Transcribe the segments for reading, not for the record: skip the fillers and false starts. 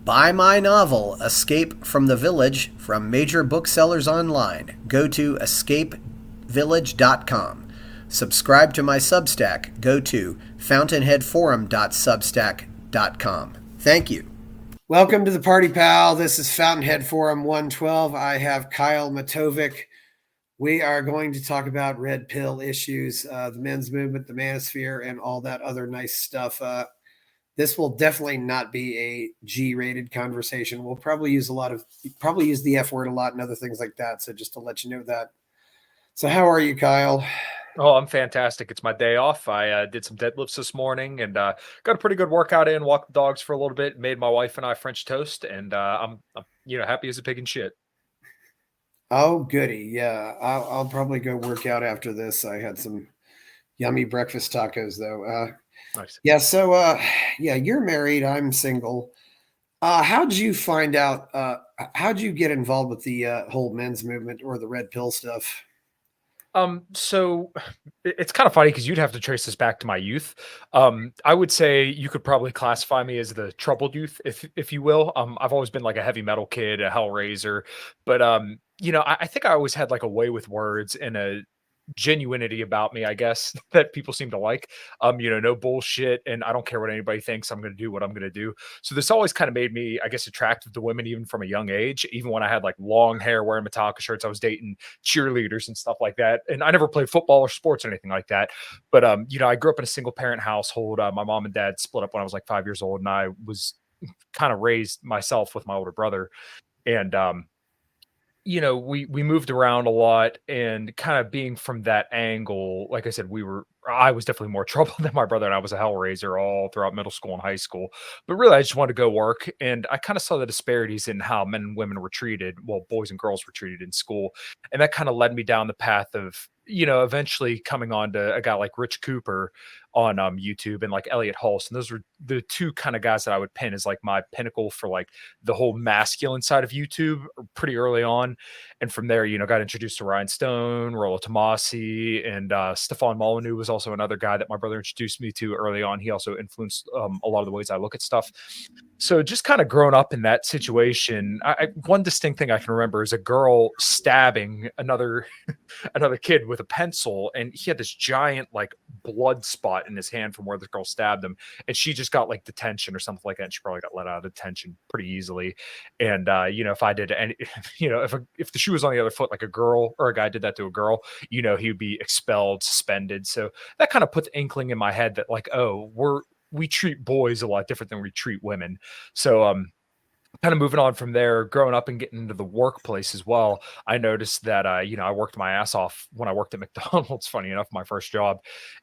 Buy my novel, Escape from the Village, from major booksellers online. Go to escapevillage.com. Subscribe to my Substack. Go to fountainheadforum.substack.com. Thank you. Welcome to the Party Pal. This is Fountainhead Forum 112. I have Kyle Matovcik. We are going to talk about red pill issues, the men's movement, the manosphere, and all that other nice stuff. This will definitely not be a G-rated conversation. We'll probably use the F word a lot and other things like that. So just to let you know that. So how are you, Kyle? Oh, I'm fantastic. It's my day off. I did some deadlifts this morning and got a pretty good workout in, walked the dogs for a little bit, made my wife and I French toast, and I'm happy as a pig in shit. Oh, goody. Yeah, I'll probably go work out after this. I had some yummy breakfast tacos, though. Nice. Yeah, so, you're married. I'm single. How'd you find out? How'd you get involved with the whole men's movement or the red pill stuff? So it's kind of funny because you'd have to trace this back to my youth. I would say you could probably classify me as the troubled youth, if you will. I've always been like a heavy metal kid, a hellraiser, but I think I always had like a way with words and a genuinity about me, I guess, that people seem to like. No bullshit, and I don't care what anybody thinks. I'm going to do what I'm going to do. So this always kind of made me, I guess, attractive to women even from a young age. Even when I had like long hair, wearing Metallica shirts, I was dating cheerleaders and stuff like that. And I never played football or sports or anything like that. But I grew up in a single parent household. My mom and dad split up when I was like 5 years old, and I was kind of raised myself with my older brother. And we moved around a lot, and kind of being from that angle, like I said, I was definitely more trouble than my brother, and I was a hellraiser all throughout middle school and high school. But really, I just wanted to go work, and I kind of saw the disparities in how men and women were treated, well, boys and girls were treated in school. And that kind of led me down the path of, eventually coming on to a guy like Rich Cooper on YouTube, and like Elliot Hulse. And those were the two kind of guys that I would pin as like my pinnacle for like the whole masculine side of YouTube pretty early on. And from there, got introduced to Ryan Stone, Rollo Tomasi, and Stefan Molyneux was also another guy that my brother introduced me to early on. He also influenced a lot of the ways I look at stuff. So just kind of grown up in that situation. One distinct thing I can remember is a girl stabbing another another kid with a pencil, and he had this giant like blood spot in his hand from where the girl stabbed him, and she just got like detention or something like that, and she probably got let out of detention pretty easily. And if I did any if the shoe was on the other foot, like a girl or a guy did that to a girl, he would be expelled, suspended. So that kind of put the inkling in my head that like, oh, we treat boys a lot different than we treat women. So kind of moving on from there, growing up and getting into the workplace as well, I noticed that, I worked my ass off when I worked at McDonald's, funny enough, my first job.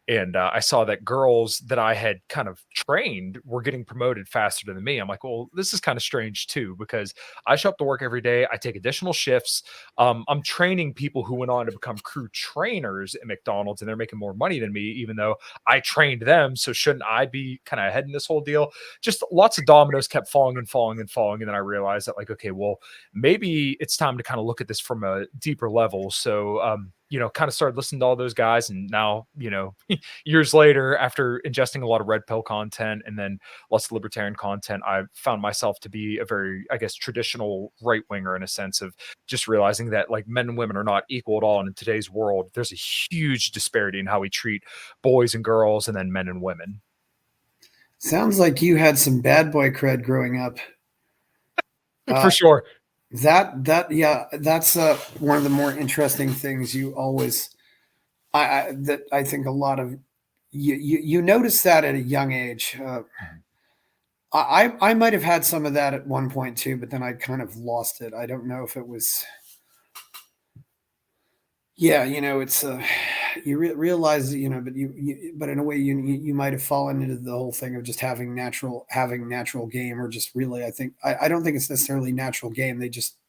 And I saw that girls that I had kind of trained were getting promoted faster than me. I'm like, well, this is kind of strange too, because I show up to work every day. I take additional shifts. I'm training people who went on to become crew trainers at McDonald's, and they're making more money than me, even though I trained them. So shouldn't I be kind of ahead in this whole deal? Just lots of dominoes kept falling and falling and falling. And then I realized that, like, okay, well, maybe it's time to kind of look at this from a deeper level. So, kind of started listening to all those guys. And now, years later, after ingesting a lot of red pill content and then lots of libertarian content, I found myself to be a very, I guess, traditional right winger, in a sense of just realizing that like men and women are not equal at all. And in today's world, there's a huge disparity in how we treat boys and girls and then men and women. Sounds like you had some bad boy cred growing up. For sure. That's one of the more interesting things you always that I think a lot of you notice that at a young age. I might have had some of that at one point too, but then I kind of lost it. I don't know if it was. Yeah, it's you realize, but in a way you might have fallen into the whole thing of just having natural game, or just really, I don't think it's necessarily natural game.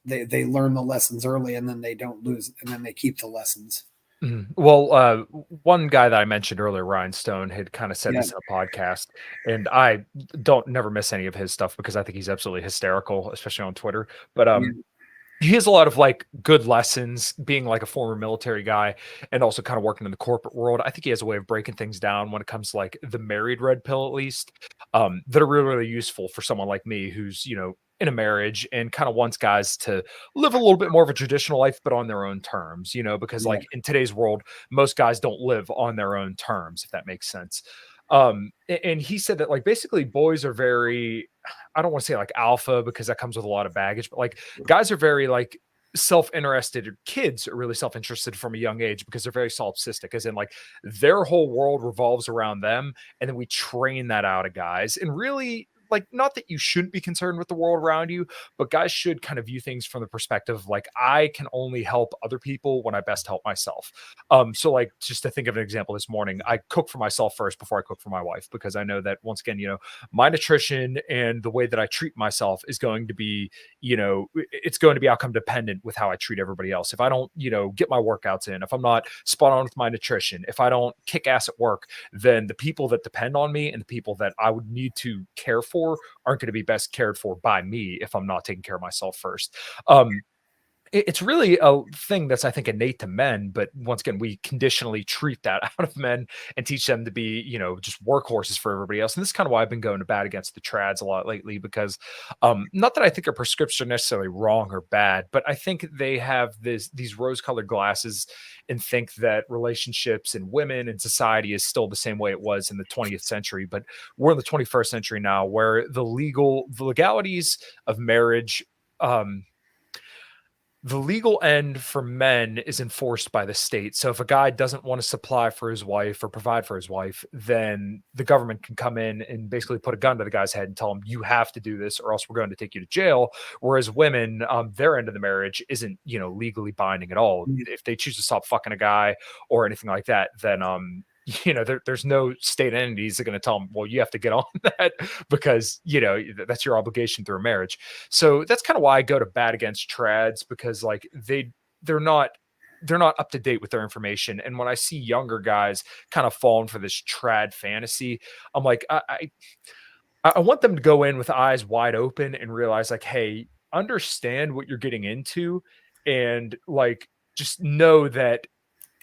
They learn the lessons early, and then they don't lose, and then they keep the lessons. Well, one guy that I mentioned earlier, Ryan Stone, had kind of said Yeah. this in a podcast, and I don't never miss any of his stuff because I think he's absolutely hysterical, especially on Twitter. But Yeah. he has a lot of like good lessons being like a former military guy and also kind of working in the corporate world. I think he has a way of breaking things down when it comes to like the married red pill, at least, that are really, really useful for someone like me who's, in a marriage and kind of wants guys to live a little bit more of a traditional life, but on their own terms, because Yeah. like in today's world, most guys don't live on their own terms, if that makes sense. And he said that like basically boys are very, I don't want to say like alpha because that comes with a lot of baggage, but like guys are very like self-interested, or kids are really self-interested from a young age because they're very solipsistic, as in like their whole world revolves around them, and then we train that out of guys. And really, like, not that you shouldn't be concerned with the world around you, but guys should kind of view things from the perspective of like, I can only help other people when I best help myself. So like, just to think of an example, this morning I cook for myself first before I cook for my wife, because I know that once again, my nutrition and the way that I treat myself is going to be, it's going to be outcome dependent with how I treat everybody else. If I don't, get my workouts in, if I'm not spot on with my nutrition, if I don't kick ass at work, then the people that depend on me and the people that I would need to care for aren't going to be best cared for by me if I'm not taking care of myself first. It's really a thing that's, I think, innate to men, but once again, we conditionally treat that out of men and teach them to be, just workhorses for everybody else. And this is kind of why I've been going to bat against the trads a lot lately, because not that I think their prescriptions are necessarily wrong or bad, but I think they have these rose-colored glasses and think that relationships and women and society is still the same way it was in the 20th century. But we're in the 21st century now, where the legalities of marriage, um, the legal end for men is enforced by the state. So if a guy doesn't want to supply for his wife or provide for his wife, then the government can come in and basically put a gun to the guy's head and tell him, you have to do this or else we're going to take you to jail. Whereas women, their end of the marriage isn't, legally binding at all. If they choose to stop fucking a guy or anything like that, then there's no state entities that are going to tell them, well, you have to get on that because, that's your obligation through a marriage. So that's kind of why I go to bat against trads, because like they're not up to date with their information. And when I see younger guys kind of falling for this trad fantasy, I'm like, I want them to go in with eyes wide open and realize like, hey, understand what you're getting into, and like just know that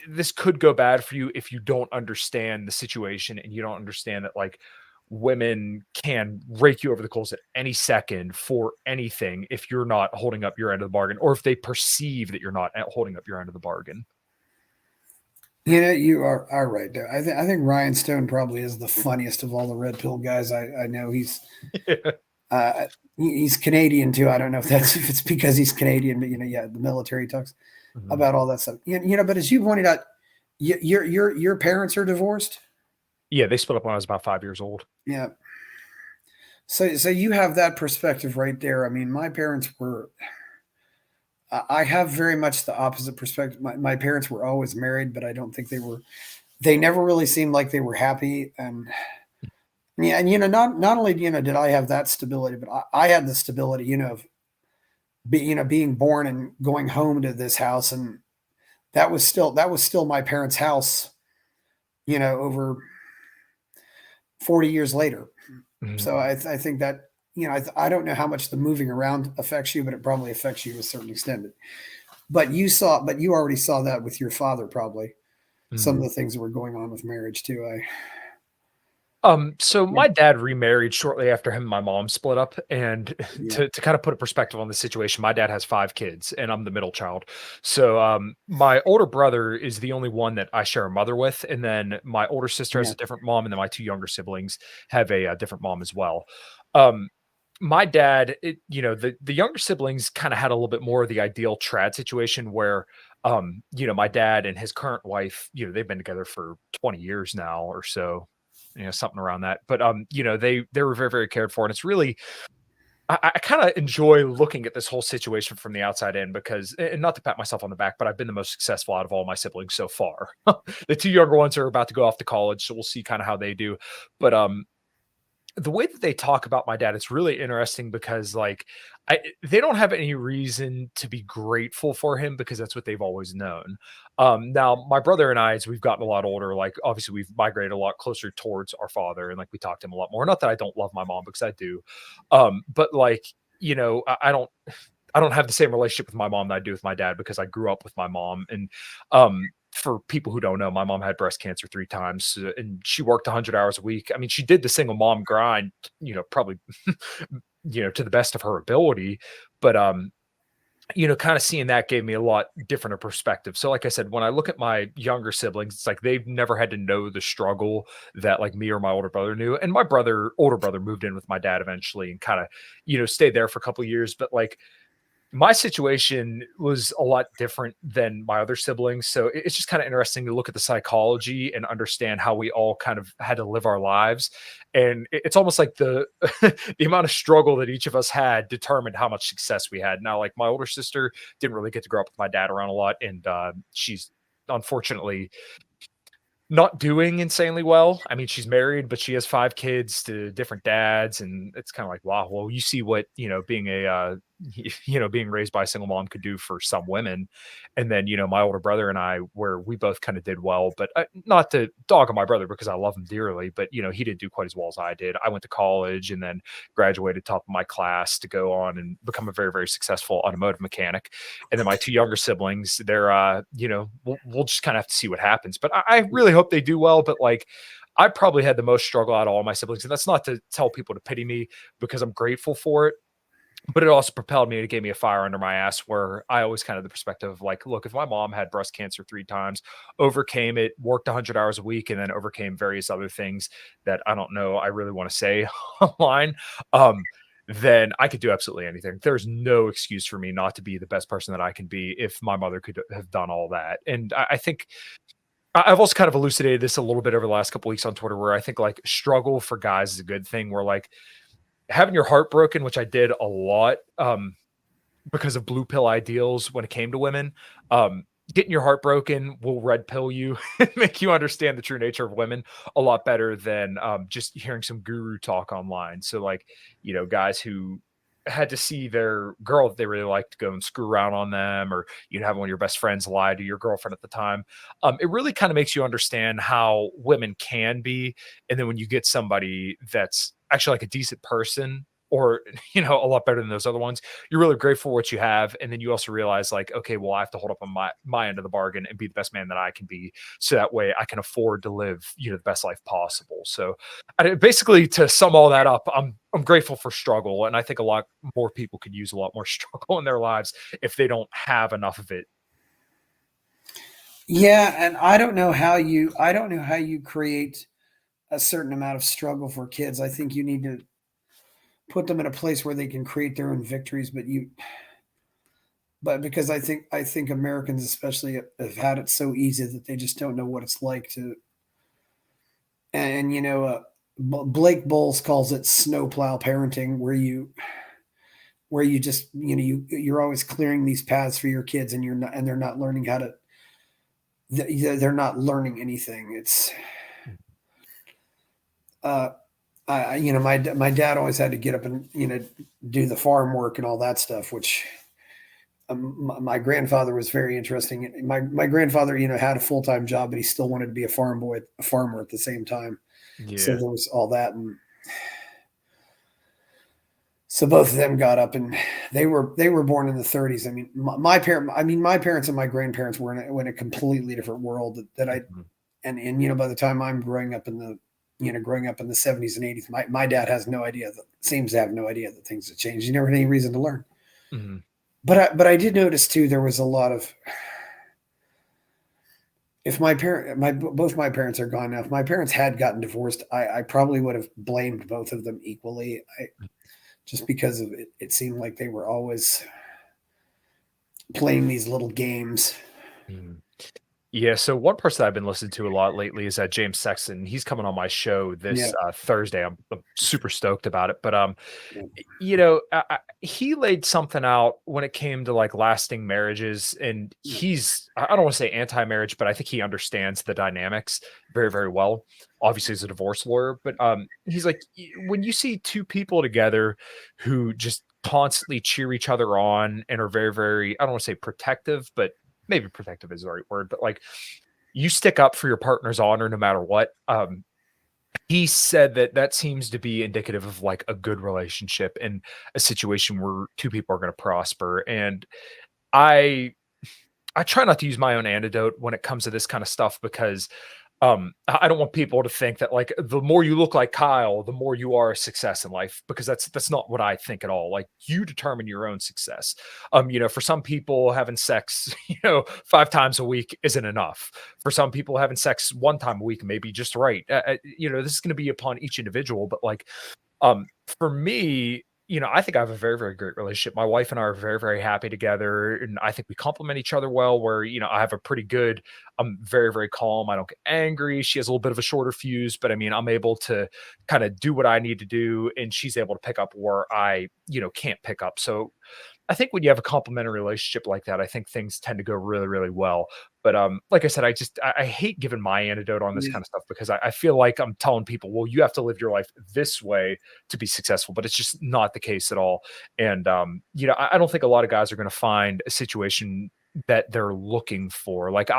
this could go bad for you if you don't understand the situation and you don't understand that like women can rake you over the coals at any second for anything if you're not holding up your end of the bargain, or if they perceive that you're not holding up your end of the bargain. You are right there. I think Ryan Stone probably is the funniest of all the red pill guys I know. Uh, he's Canadian too. I don't know if it's because he's Canadian, but yeah, the military talks Mhm. about all that stuff. But as you pointed out, your parents are divorced. Yeah, they split up when I was about 5 years old. Yeah. So you have that perspective right there. I mean, my parents were. I have very much the opposite perspective. My parents were always married, but I don't think they were. They never really seemed like they were happy. And yeah, and not only did I have that stability, but I had the stability, of being born and going home to this house, and that was still my parents' house, over 40 years later. Mhm. So I think that I don't know how much the moving around affects you, but it probably affects you to a certain extent. But you already saw that with your father, probably some of Mhm. the things that were going on with marriage too. So Yeah, my dad remarried shortly after him and my mom split up. And yeah, to kind of put a perspective on the situation, my dad has 5 kids and I'm the middle child. So my older brother is the only one that I share a mother with. And then my older sister has yeah, a different mom, and then my two younger siblings have a different mom as well. Um, my dad, the younger siblings kind of had a little bit more of the ideal trad situation where, my dad and his current wife, they've been together for 20 years now or so, something around that. But they were very, very cared for. And it's really, I kind of enjoy looking at this whole situation from the outside in, because, and not to pat myself on the back, but I've been the most successful out of all my siblings so far. The two younger ones are about to go off to college, so we'll see kind of how they do. But the way that they talk about my dad, it's really interesting because like they don't have any reason to be grateful for him because that's what they've always known. Now my brother and I, as we've gotten a lot older, like obviously we've migrated a lot closer towards our father, and like we talk to him a lot more. Not that I don't love my mom, because I do. But like, I don't I don't have the same relationship with my mom that I do with my dad because I grew up with my mom. And for people who don't know, my mom had breast cancer 3 times, and she worked 100 hours a week. I mean, she did the single mom grind, probably, to the best of her ability. But kind of seeing that gave me a lot different a perspective. So, like I said, when I look at my younger siblings, it's like they've never had to know the struggle that like me or my older brother knew. And my older brother moved in with my dad eventually and kind of, stayed there for a couple of years. But like my situation was a lot different than my other siblings. So it's just kind of interesting to look at the psychology and understand how we all kind of had to live our lives. And it's almost like the the amount of struggle that each of us had determined how much success we had. Now, like my older sister didn't really get to grow up with my dad around a lot, and she's unfortunately not doing insanely well. I mean, she's married, but she has 5 kids to different dads, and it's kind of like, wow, well, you see what, being a being raised by a single mom could do for some women. And then, my older brother and I, where we both kind of did well, but not to dog on my brother because I love him dearly, but he didn't do quite as well as I did. I went to college and then graduated top of my class to go on and become a very, very successful automotive mechanic. And then my 2 younger siblings, they're we'll just kind of have to see what happens. But I really hope they do well. But like I probably had the most struggle out of all my siblings. And that's not to tell people to pity me because I'm grateful for it. But it also propelled me. It gave me a fire under my ass where I always kind of the perspective of like, look, if my mom had breast cancer 3 times, overcame it, worked 100 hours a week, and then overcame various other things that I don't know I really want to say online, then I could do absolutely anything. There's no excuse for me not to be the best person that I can be if my mother could have done all that. And I think I've also kind of elucidated this a little bit over the last couple weeks on Twitter, where I think like struggle for guys is a good thing. Where like having your heart broken, which I did a lot because of blue pill ideals when it came to women. Getting your heart broken will red pill you and make you understand the true nature of women a lot better than just hearing some guru talk online. So, like, guys who had to see their girl that they really liked go and screw around on them, or have one of your best friends lie to your girlfriend at the time. It really kind of makes you understand how women can be. And then when you get somebody that's actually like a decent person, or a lot better than those other ones, you're really grateful for what you have. And then you also realize like, okay, well, I have to hold up on my end of the bargain and be the best man that I can be, so that way I can afford to live the best life possible. So basically, to sum all that up, I'm grateful for struggle, and I think a lot more people could use a lot more struggle in their lives if they don't have enough of it. Yeah, and I don't know how you create a certain amount of struggle for kids. I think you need to put them in a place where they can create their own victories, but because I think Americans especially have had it so easy that they just don't know what it's like to. And Blake Bowles calls it snowplow parenting, where you just you're always clearing these paths for your kids, and they're not learning how to. They're not learning anything. It's uh, my dad always had to get up and do the farm work and all that stuff, which my grandfather was very interesting. My grandfather had a full-time job, but he still wanted to be a farmer at the same time. So Yeah. there was all that, and so both of them got up, and they were born in the 30s. I mean, my parents and my grandparents were in a completely different world that I Mhm. and by the time I'm growing up in the 70s and 80s, my dad has no idea that seems to have no idea that things have changed. He never had any reason to learn. Mhm. But I did notice too there was a lot of, if both my parents are gone now. If my parents had gotten divorced, I probably would have blamed both of them equally. Just because of it, it seemed like they were always playing these little games. Mhm. Yeah, so one person I've been listening to a lot lately is James Sexton. He's coming on my show Yeah, this Thursday. I'm super stoked about it. But yeah, he laid something out when it came to like lasting marriages, and yeah. I don't want to say anti-marriage, but I think he understands the dynamics very, very well. Obviously, he's a divorce lawyer, but he's like, when you see two people together who just constantly cheer each other on and are very, very, I don't want to say protective, but maybe protective is the right word, but like you stick up for your partner's honor no matter what. he said that that seems to be indicative of like a good relationship and a situation where two people are going to prosper. And I I try not to use my own antidote when it comes to this kind of stuff because I don't want people to think that like the more you look like Kyle, the more you are a success in life, because that's not what I think at all. Like you determine your own success. For some people having sex, 5 times a week isn't enough. For some people having sex 1 time a week may be just right. This is going to be upon each individual, but like for me, I think I have a very, very great relationship. My wife and I are very, very happy together, and I think we complement each other well. Where I have a pretty good. I'm very, very calm. I don't get angry. She has a little bit of a shorter fuse, but I mean, I'm able to kind of do what I need to do, and she's able to pick up where I, can't pick up. So I think when you have a complimentary relationship like that, I think things tend to go really, really well. But like I said, I hate giving my antidote on this Yeah. kind of stuff because I feel like I'm telling people, well, you have to live your life this way to be successful, but it's just not the case at all. And I don't think a lot of guys are going to find a situation that they're looking for. Like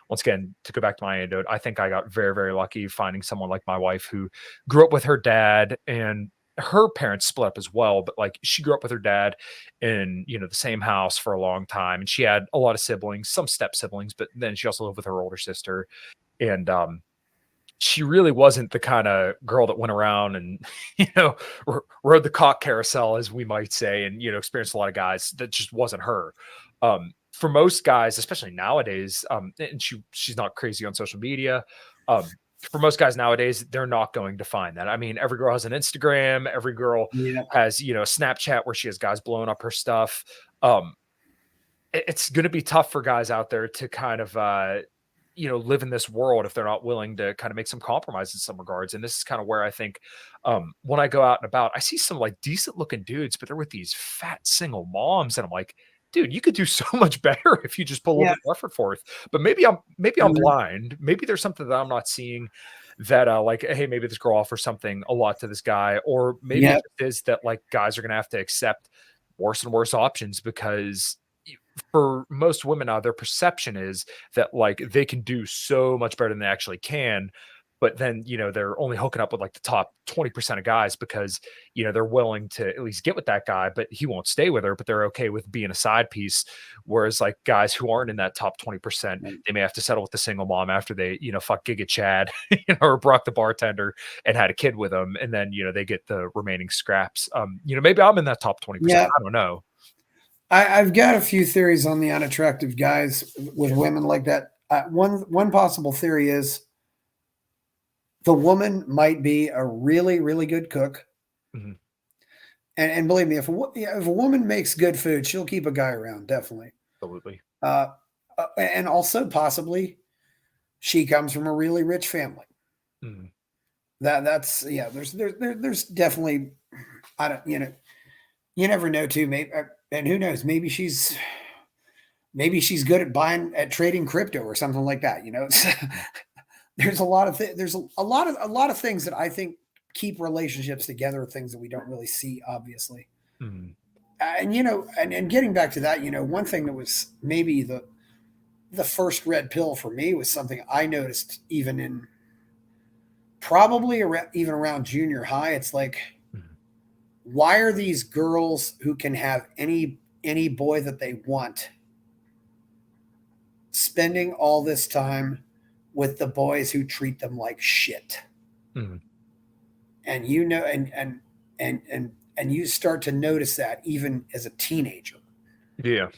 once again, to go back to my antidote, I think I got very, very lucky finding someone like my wife who grew up with her dad, and her parents split up as well, but like she grew up with her dad in the same house for a long time, and she had a lot of siblings, some step siblings, but then she also lived with her older sister. And she really wasn't the kind of girl that went around and rode the cock carousel, as we might say, and experienced a lot of guys. That just wasn't her. For most guys, especially nowadays, and she's not crazy on social media. For most guys nowadays, they're not going to find that. I mean, every girl has an Instagram, every girl Yeah. has Snapchat where she has guys blowing up her stuff. um it's going to be tough for guys out there to kind of live in this world if they're not willing to kind of make some compromises in some regards. And this is kind of where I think when I go out and about, I see some like decent looking dudes, but they're with these fat single moms, and I'm like, dude, you could do so much better if you just put a little Yeah. bit more effort forth. But maybe I'm Mhm. blind. Maybe there's something that I'm not seeing, that like, hey, maybe this girl offers something a lot to this guy, or maybe it Yeah. just is that like guys are going to have to accept worse and worse options because for most women now, their perception is that like they can do so much better than they actually can. But then, they're only hooking up with like the top 20% of guys because, they're willing to at least get with that guy, but he won't stay with her, but they're okay with being a side piece. Whereas like guys who aren't in that top 20%, they may have to settle with the single mom after they, fuck Giga Chad, or Brock the bartender and had a kid with them. And then, they get the remaining scraps. Maybe I'm in that top 20%. Yeah. I don't know. I've got a few theories on the unattractive guys with women like that. One possible theory is the woman might be a really, really good cook. Mhm. And believe me, if a woman makes good food, she'll keep a guy around, definitely. Absolutely. Uh, and also possibly she comes from a really rich family. Mhm. That's yeah. There's definitely I don't you never know too. Maybe and who knows? Maybe she's good at trading crypto or something like that. There's a lot of there's a lot of things that I think keep relationships together. Things that we don't really see, obviously. Mhm. And getting back to that, one thing that was maybe the first red pill for me was something I noticed even in probably even around junior high. It's like, Mhm. why are these girls who can have any boy that they want spending all this time with the boys who treat them like shit? Mhm. And and you start to notice that even as a teenager. Yeah.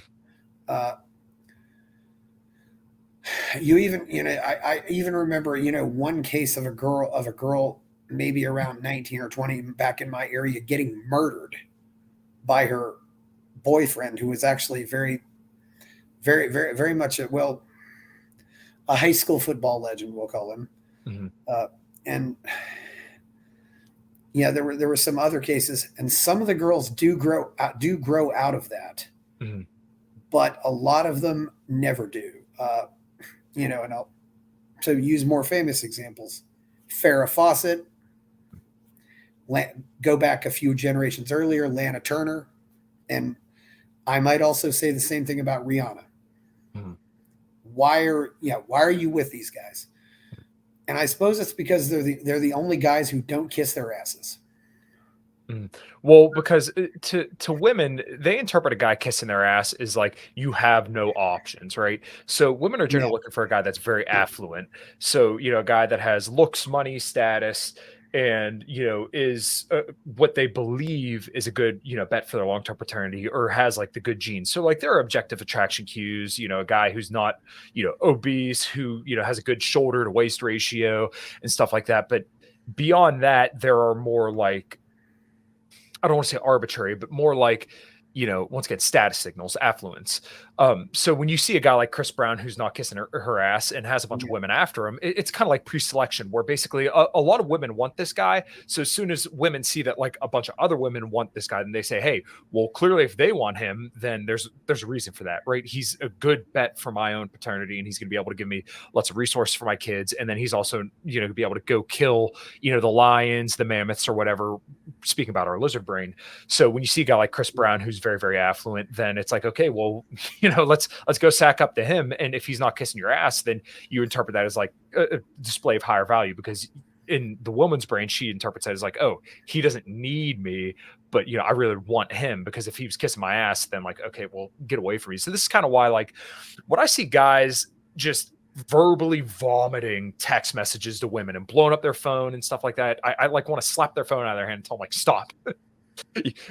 Uh, you even I even remember one case of a girl maybe around 19 or 20 back in my area getting murdered by her boyfriend, who was actually very very very very much a high school football legend, we'll call him. Mhm. And yeah, there were some other cases, and some of the girls do grow out of that, Mhm. but a lot of them never do. And I'll to use more famous examples, Farrah Fawcett. Go back a few generations earlier, Lana Turner, and I might also say the same thing about Rihanna. Mhm. Why are you with these guys? And I suppose it's because they're the only guys who don't kiss their asses. Well, because to women, they interpret a guy kissing their ass as like you have no options, right? So women are Yeah. generally looking for a guy that's very affluent. So a guy that has looks, money, status, and is what they believe is a good bet for their long term paternity, or has like the good genes. So like there are objective attraction cues. A guy who's not obese, who has a good shoulder to waist ratio and stuff like that. But beyond that, there are more like, I don't want to say arbitrary, but more like, once again, status signals, affluence. So when you see a guy like Chris Brown who's not kissing her ass and has a bunch of Yeah. women after him, it's kind of like pre-selection, where basically a lot of women want this guy. So as soon as women see that like a bunch of other women want this guy, then they say, hey, well, clearly if they want him, then there's a reason for that, right? He's a good bet for my own paternity, and he's going to be able to give me lots of resources for my kids, and then he's also be able to go kill the lions, the mammoths, or whatever. Speaking about our lizard brain. So when you see a guy like Chris Brown who's very, very affluent, then it's like, okay, well, let's go sack up to him. And if he's not kissing your ass, then you interpret that as like a display of higher value, because in the woman's brain, she interprets that as like, oh, he doesn't need me, but I really want him, because if he was kissing my ass, then like, okay, well, get away from me. So this is kind of why, like, when I see guys just verbally vomiting text messages to women and blowing up their phone and stuff like that, I like want to slap their phone out of their hand and tell them like, stop.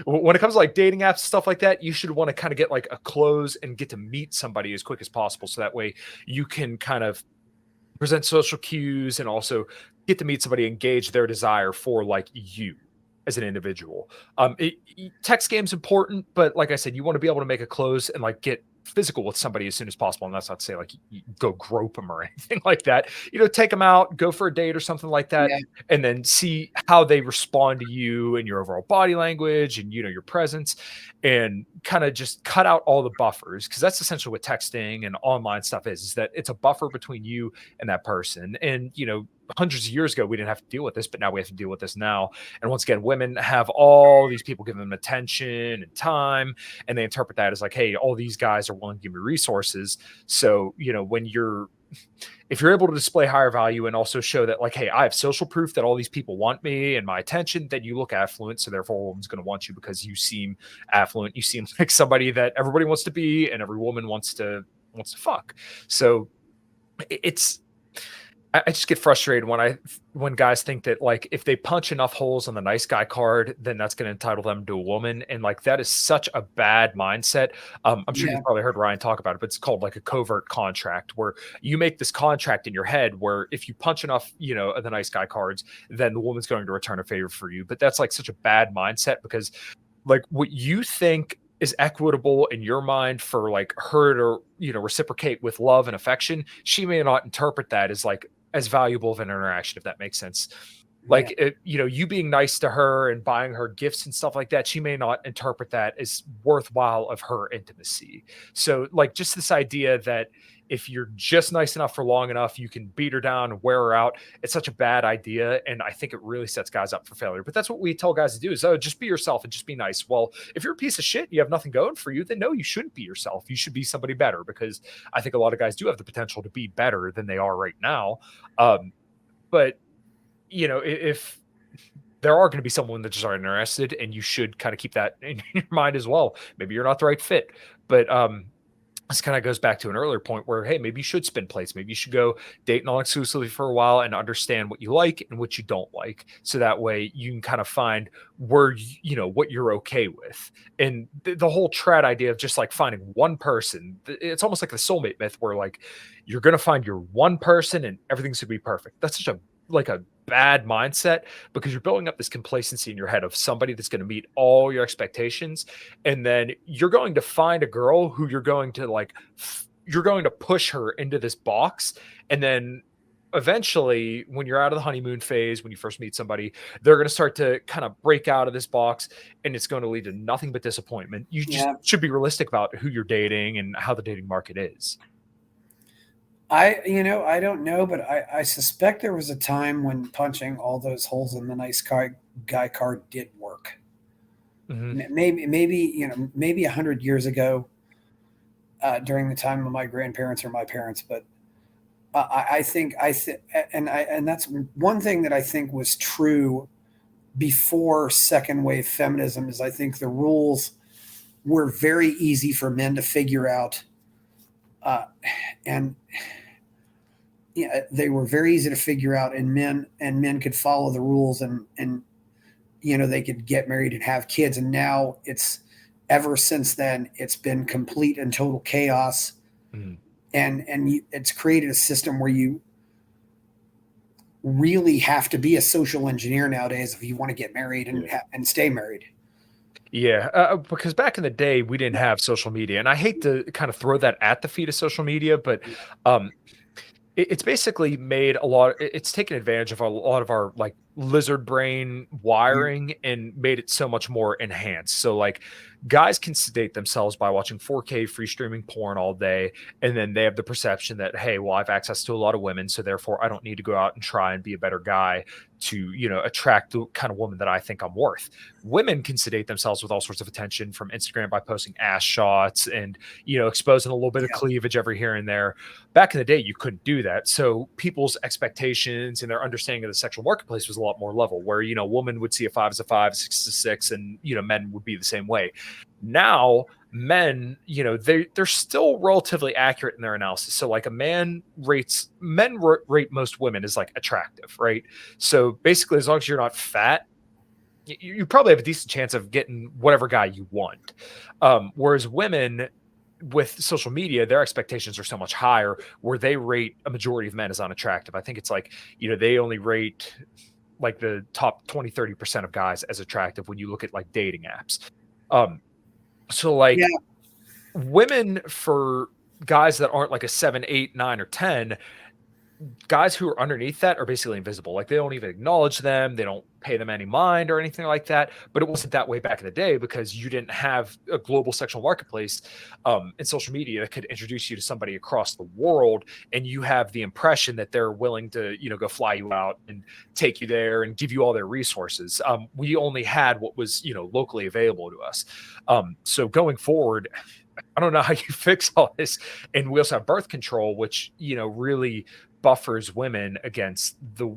When it comes to like dating apps, stuff like that, you should want to kind of get like a close and get to meet somebody as quick as possible. So that way you can kind of present social cues and also get to meet somebody, engage their desire for like you as an individual. Text game's important, but like I said, you want to be able to make a close and like get physical with somebody as soon as possible. And that's not to say like you go grope them or anything like that. Take them out, go for a date or something like that, Yeah. and then see how they respond to you and your overall body language and your presence, and kind of just cut out all the buffers, because that's essentially what texting and online stuff is that it's a buffer between you and that person. And hundreds of years ago we didn't have to deal with this, but now we have to deal with this now. And once again, women have all these people giving them attention and time, and they interpret that as like, hey, all these guys are willing to give me resources. So when if you're able to display higher value and also show that like, hey, I have social proof that all these people want me and my attention, then you look affluent. So therefore a woman's going to want you because you seem affluent. You seem like somebody that everybody wants to be and every woman wants to fuck. So it's, I just get frustrated when guys think that like if they punch enough holes on the nice guy card, then that's going to entitle them to a woman. And like that is such a bad mindset. I'm sure Yeah. you've probably heard Ryan talk about it, but it's called like a covert contract, where you make this contract in your head where if you punch enough, of the nice guy cards, then the woman's going to return a favor for you. But that's like such a bad mindset, because like what you think is equitable in your mind for like her to reciprocate with love and affection, she may not interpret that as like as valuable of an interaction, if that makes sense. Yeah. Like you being nice to her and buying her gifts and stuff like that, she may not interpret that as worthwhile of her intimacy. So like just this idea that if you're just nice enough for long enough, you can beat her down and wear her out. It's such a bad idea. And I think it really sets guys up for failure. But that's what we tell guys to do is, oh, just be yourself and just be nice. Well, if you're a piece of shit, you have nothing going for you, then no, you shouldn't be yourself. You should be somebody better, because I think a lot of guys do have the potential to be better than they are right now. But if there are going to be someone that just aren't interested, and you should kind of keep that in your mind as well. Maybe you're not the right fit, but this kind of goes back to an earlier point where, hey, maybe you should spin plates. Maybe you should go date non-exclusively for a while and understand what you like and what you don't like. So that way you can kind of find where, what you're okay with. And the whole trad idea of just like finding one person, it's almost like the soulmate myth where like, you're going to find your one person and everything's going to be perfect. That's such a bad mindset, because you're building up this complacency in your head of somebody that's going to meet all your expectations. And then you're going to find a girl who you're going to push her into this box. And then eventually, when you're out of the honeymoon phase, when you first meet somebody, they're going to start to kind of break out of this box, and it's going to lead to nothing but disappointment. You just should be realistic about who you're dating and how the dating market is. I don't know, but I suspect there was a time when punching all those holes in the nice guy card did work. Mm-hmm. Maybe 100 years ago, during the time of my grandparents or my parents, but And that's one thing that I think was true before second wave feminism is I think the rules were very easy for men to figure out, and yeah, they were very easy to figure out, and men could follow the rules, and they could get married and have kids. And now it's ever since then it's been complete and total chaos, it's created a system where you really have to be a social engineer nowadays if you want to get married and stay married. Yeah, because back in the day, we didn't have social media, and I hate to kind of throw that at the feet of social media, but it's basically made it's taken advantage of a lot of our like lizard brain wiring and made it so much more enhanced. So like guys can sedate themselves by watching 4K free streaming porn all day, and then they have the perception that, hey, well, I have access to a lot of women, so therefore I don't need to go out and try and be a better guy to attract the kind of woman that I think I'm worth. Women can sedate themselves with all sorts of attention from Instagram by posting ass shots and exposing a little bit of cleavage every here and there. Back in the day, you couldn't do that, so people's expectations and their understanding of the sexual marketplace was a lot more level, where a woman would see a 5 as a 5, 6 as a 6, and men would be the same way. Now men, they're still relatively accurate in their analysis. So like men rate most women as like attractive, right? So basically, as long as you're not fat, you probably have a decent chance of getting whatever guy you want. Whereas women, with social media, their expectations are so much higher, where they rate a majority of men as unattractive. I think it's like, they only rate like the top 20-30% of guys as attractive when you look at like dating apps. So like women, for guys that aren't like a 7, 8, 9, or 10, guys who are underneath that are basically invisible. Like they don't even acknowledge them. They don't pay them any mind or anything like that. But it wasn't that way back in the day, because you didn't have a global sexual marketplace and social media that could introduce you to somebody across the world. And you have the impression that they're willing to, go fly you out and take you there and give you all their resources. We only had what was, locally available to us. So going forward, I don't know how you fix all this. And we also have birth control, which, really buffers women against the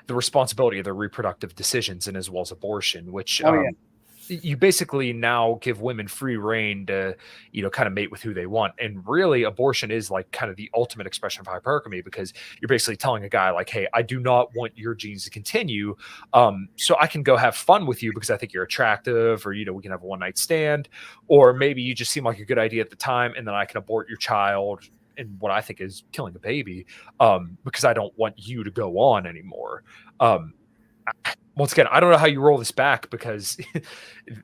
responsibility of their reproductive decisions, and as well as abortion, which you basically now give women free reign to kind of mate with who they want. And really, abortion is like kind of the ultimate expression of hypergamy, because you're basically telling a guy like, hey, I do not want your genes to continue, so I can go have fun with you because I think you're attractive, or we can have a one-night stand, or maybe you just seem like a good idea at the time, and then I can abort your child, and what I think is killing a baby, because I don't want you to go on anymore. Once again, I don't know how you roll this back, because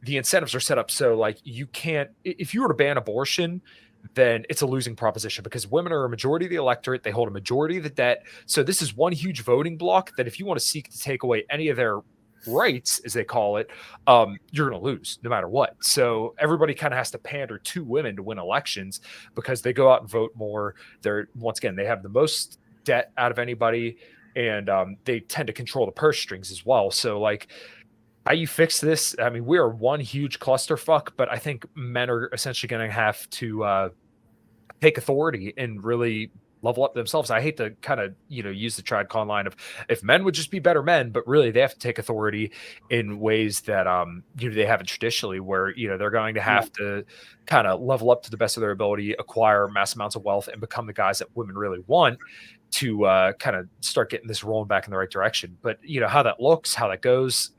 the incentives are set up so like you can't, if you were to ban abortion, then it's a losing proposition, because women are a majority of the electorate. They hold a majority of the debt. So this is one huge voting block that if you want to seek to take away any of their rights, as they call it, you're going to lose no matter what. So everybody kind of has to pander to women to win elections, because they go out and vote more. Once again, they have the most debt out of anybody, and they tend to control the purse strings as well. So like, how you fix this? I mean, we are one huge clusterfuck, but I think men are essentially going to have to take authority and really level up themselves. I hate to kind of, use the TradCon line of, if men would just be better men, but really they have to take authority in ways that, they haven't traditionally, where, they're going to have to kind of level up to the best of their ability, acquire mass amounts of wealth, and become the guys that women really want, to kind of start getting this rolling back in the right direction. But how that looks, how that goes,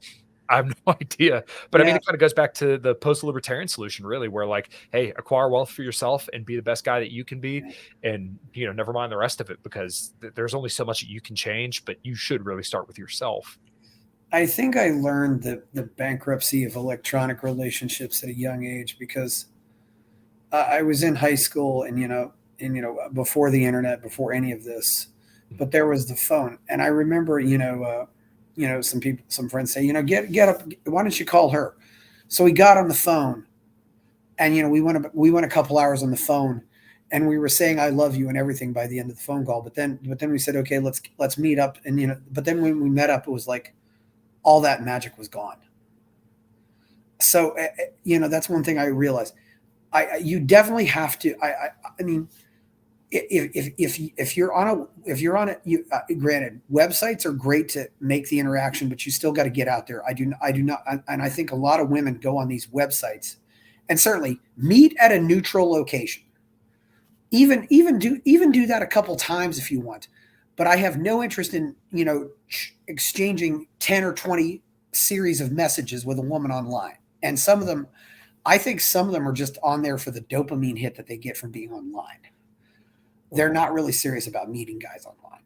I have no idea. But I mean, it kind of goes back to the post-libertarian solution, really, where like, hey, acquire wealth for yourself and be the best guy that you can be, and never mind the rest of it, because there's only so much that you can change, but you should really start with yourself. I think I learned the bankruptcy of electronic relationships at a young age, because I was in high school, and before the internet, before any of this, but there was the phone. And I remember, some friends say, get up, why don't you call her? So we got on the phone, and, we went a couple hours on the phone, and we were saying, I love you and everything by the end of the phone call. But then we said, okay, let's meet up. And, but then when we met up, it was like all that magic was gone. So, that's one thing I realized. You definitely have to, I mean, if you're on a granted, websites are great to make the interaction, but you still got to get out there. I do not, and I think a lot of women go on these websites, and certainly meet at a neutral location. Even do that a couple times if you want, but I have no interest in exchanging 10 or 20 series of messages with a woman online. And some of them, I think some of them are just on there for the dopamine hit that they get from being online. They're not really serious about meeting guys online.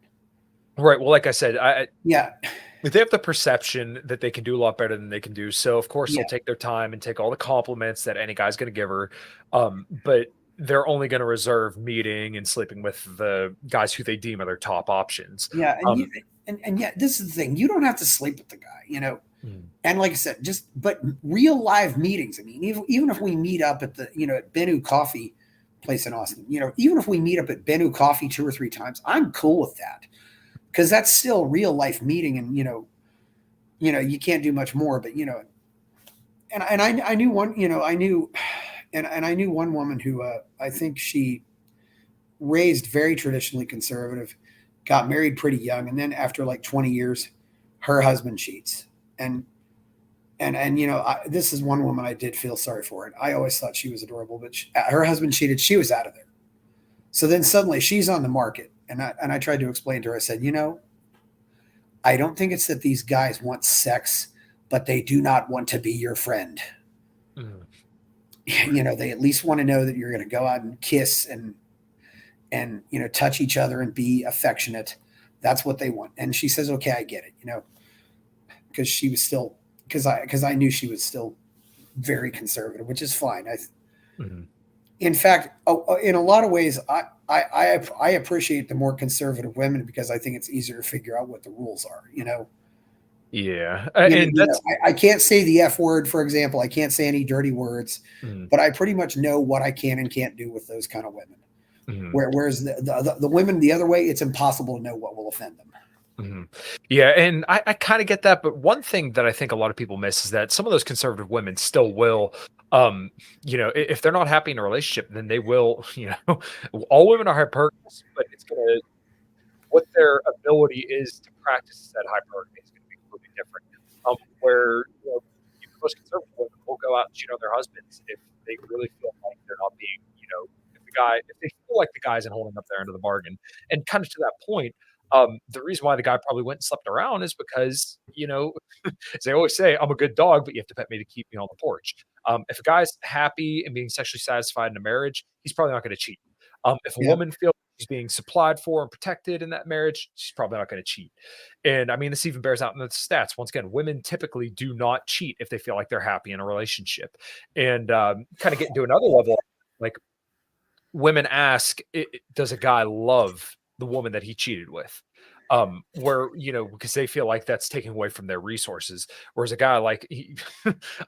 Right. Well, like I said, yeah, they have the perception that they can do a lot better than they can do. So of course they'll yeah, take their time and take all the compliments that any guy's going to give her. But they're only going to reserve meeting and sleeping with the guys who they deem are their top options. yeah. And yet this is the thing. You don't have to sleep with the guy, And like I said, but real live meetings. I mean, even if we meet up at the, at Bennu Coffee place in Austin, even if we meet up at Bennu Coffee 2 or 3 times, I'm cool with that. Because that's still real life meeting, and you can't do much more. But and I knew one, I knew one woman who I think she raised very traditionally conservative, got married pretty young, and then after like 20 years, her husband cheats, and this is one woman I did feel sorry for it. I always thought she was adorable, but her husband cheated. She was out of there. So then suddenly she's on the market. And I tried to explain to her, I said, I don't think it's that these guys want sex, but they do not want to be your friend. Mm. They at least want to know that you're going to go out and kiss and touch each other and be affectionate. That's what they want. And she says, okay, I get it, because she was still, because I knew she was still very conservative, which is fine. In fact, in a lot of ways, I appreciate the more conservative women because I think it's easier to figure out what the rules are, Yeah. I can't say the F word, for example. I can't say any dirty words, but I pretty much know what I can and can't do with those kind of women. Whereas the women the other way, it's impossible to know what will offend them. Yeah, and I kind of get that, but one thing that I think a lot of people miss is that some of those conservative women still will, if they're not happy in a relationship, then they will, all women are hypergamous, but it's gonna what their ability is to practice that hypergamy is going to be completely different. Where even most conservative women will go out and cheat on their husbands if they really feel like they're not being, if they feel like the guy isn't holding up their end of the bargain. And kind of to that point, the reason why the guy probably went and slept around is because, as they always say, I'm a good dog, but you have to pet me to keep me on the porch. If a guy's happy and being sexually satisfied in a marriage, he's probably not going to cheat. If a woman feels she's being supplied for and protected in that marriage, she's probably not going to cheat. And I mean, this even bears out in the stats. Once again, women typically do not cheat if they feel like they're happy in a relationship. And kind of get into another level, like women ask, does a guy love the woman that he cheated with? Where, because they feel like that's taking away from their resources. Whereas a guy like,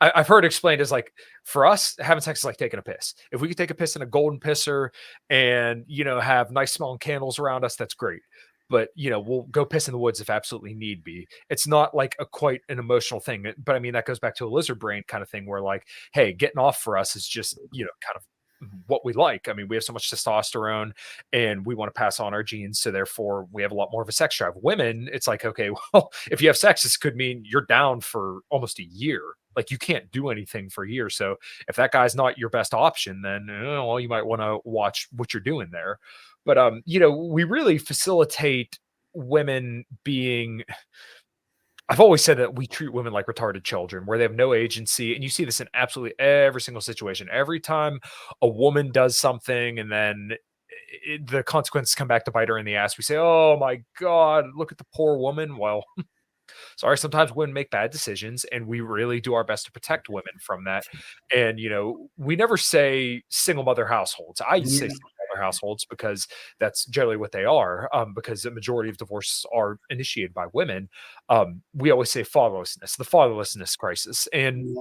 I've heard explained as like, for us, having sex is like taking a piss. If we could take a piss in a golden pisser and, have nice smelling candles around us, that's great. But, we'll go piss in the woods if absolutely need be. It's not like quite an emotional thing. But I mean, that goes back to a lizard brain kind of thing where like, hey, getting off for us is just, kind of what we like. I mean, we have so much testosterone and we want to pass on our genes. So therefore we have a lot more of a sex drive. Women, it's like, okay, well, if you have sex, this could mean you're down for almost a year. Like you can't do anything for a year. So if that guy's not your best option, then well, you might want to watch what you're doing there. But we really facilitate women being, I've always said that we treat women like retarded children where they have no agency. And you see this in absolutely every single situation. Every time a woman does something and then the consequences come back to bite her in the ass, we say, oh my God, look at the poor woman. Well, sorry, sometimes women make bad decisions and we really do our best to protect women from that. And, we never say single mother households. I say single mother households because that's generally what they are, because the majority of divorces are initiated by women. We always say fatherlessness, the fatherlessness crisis. And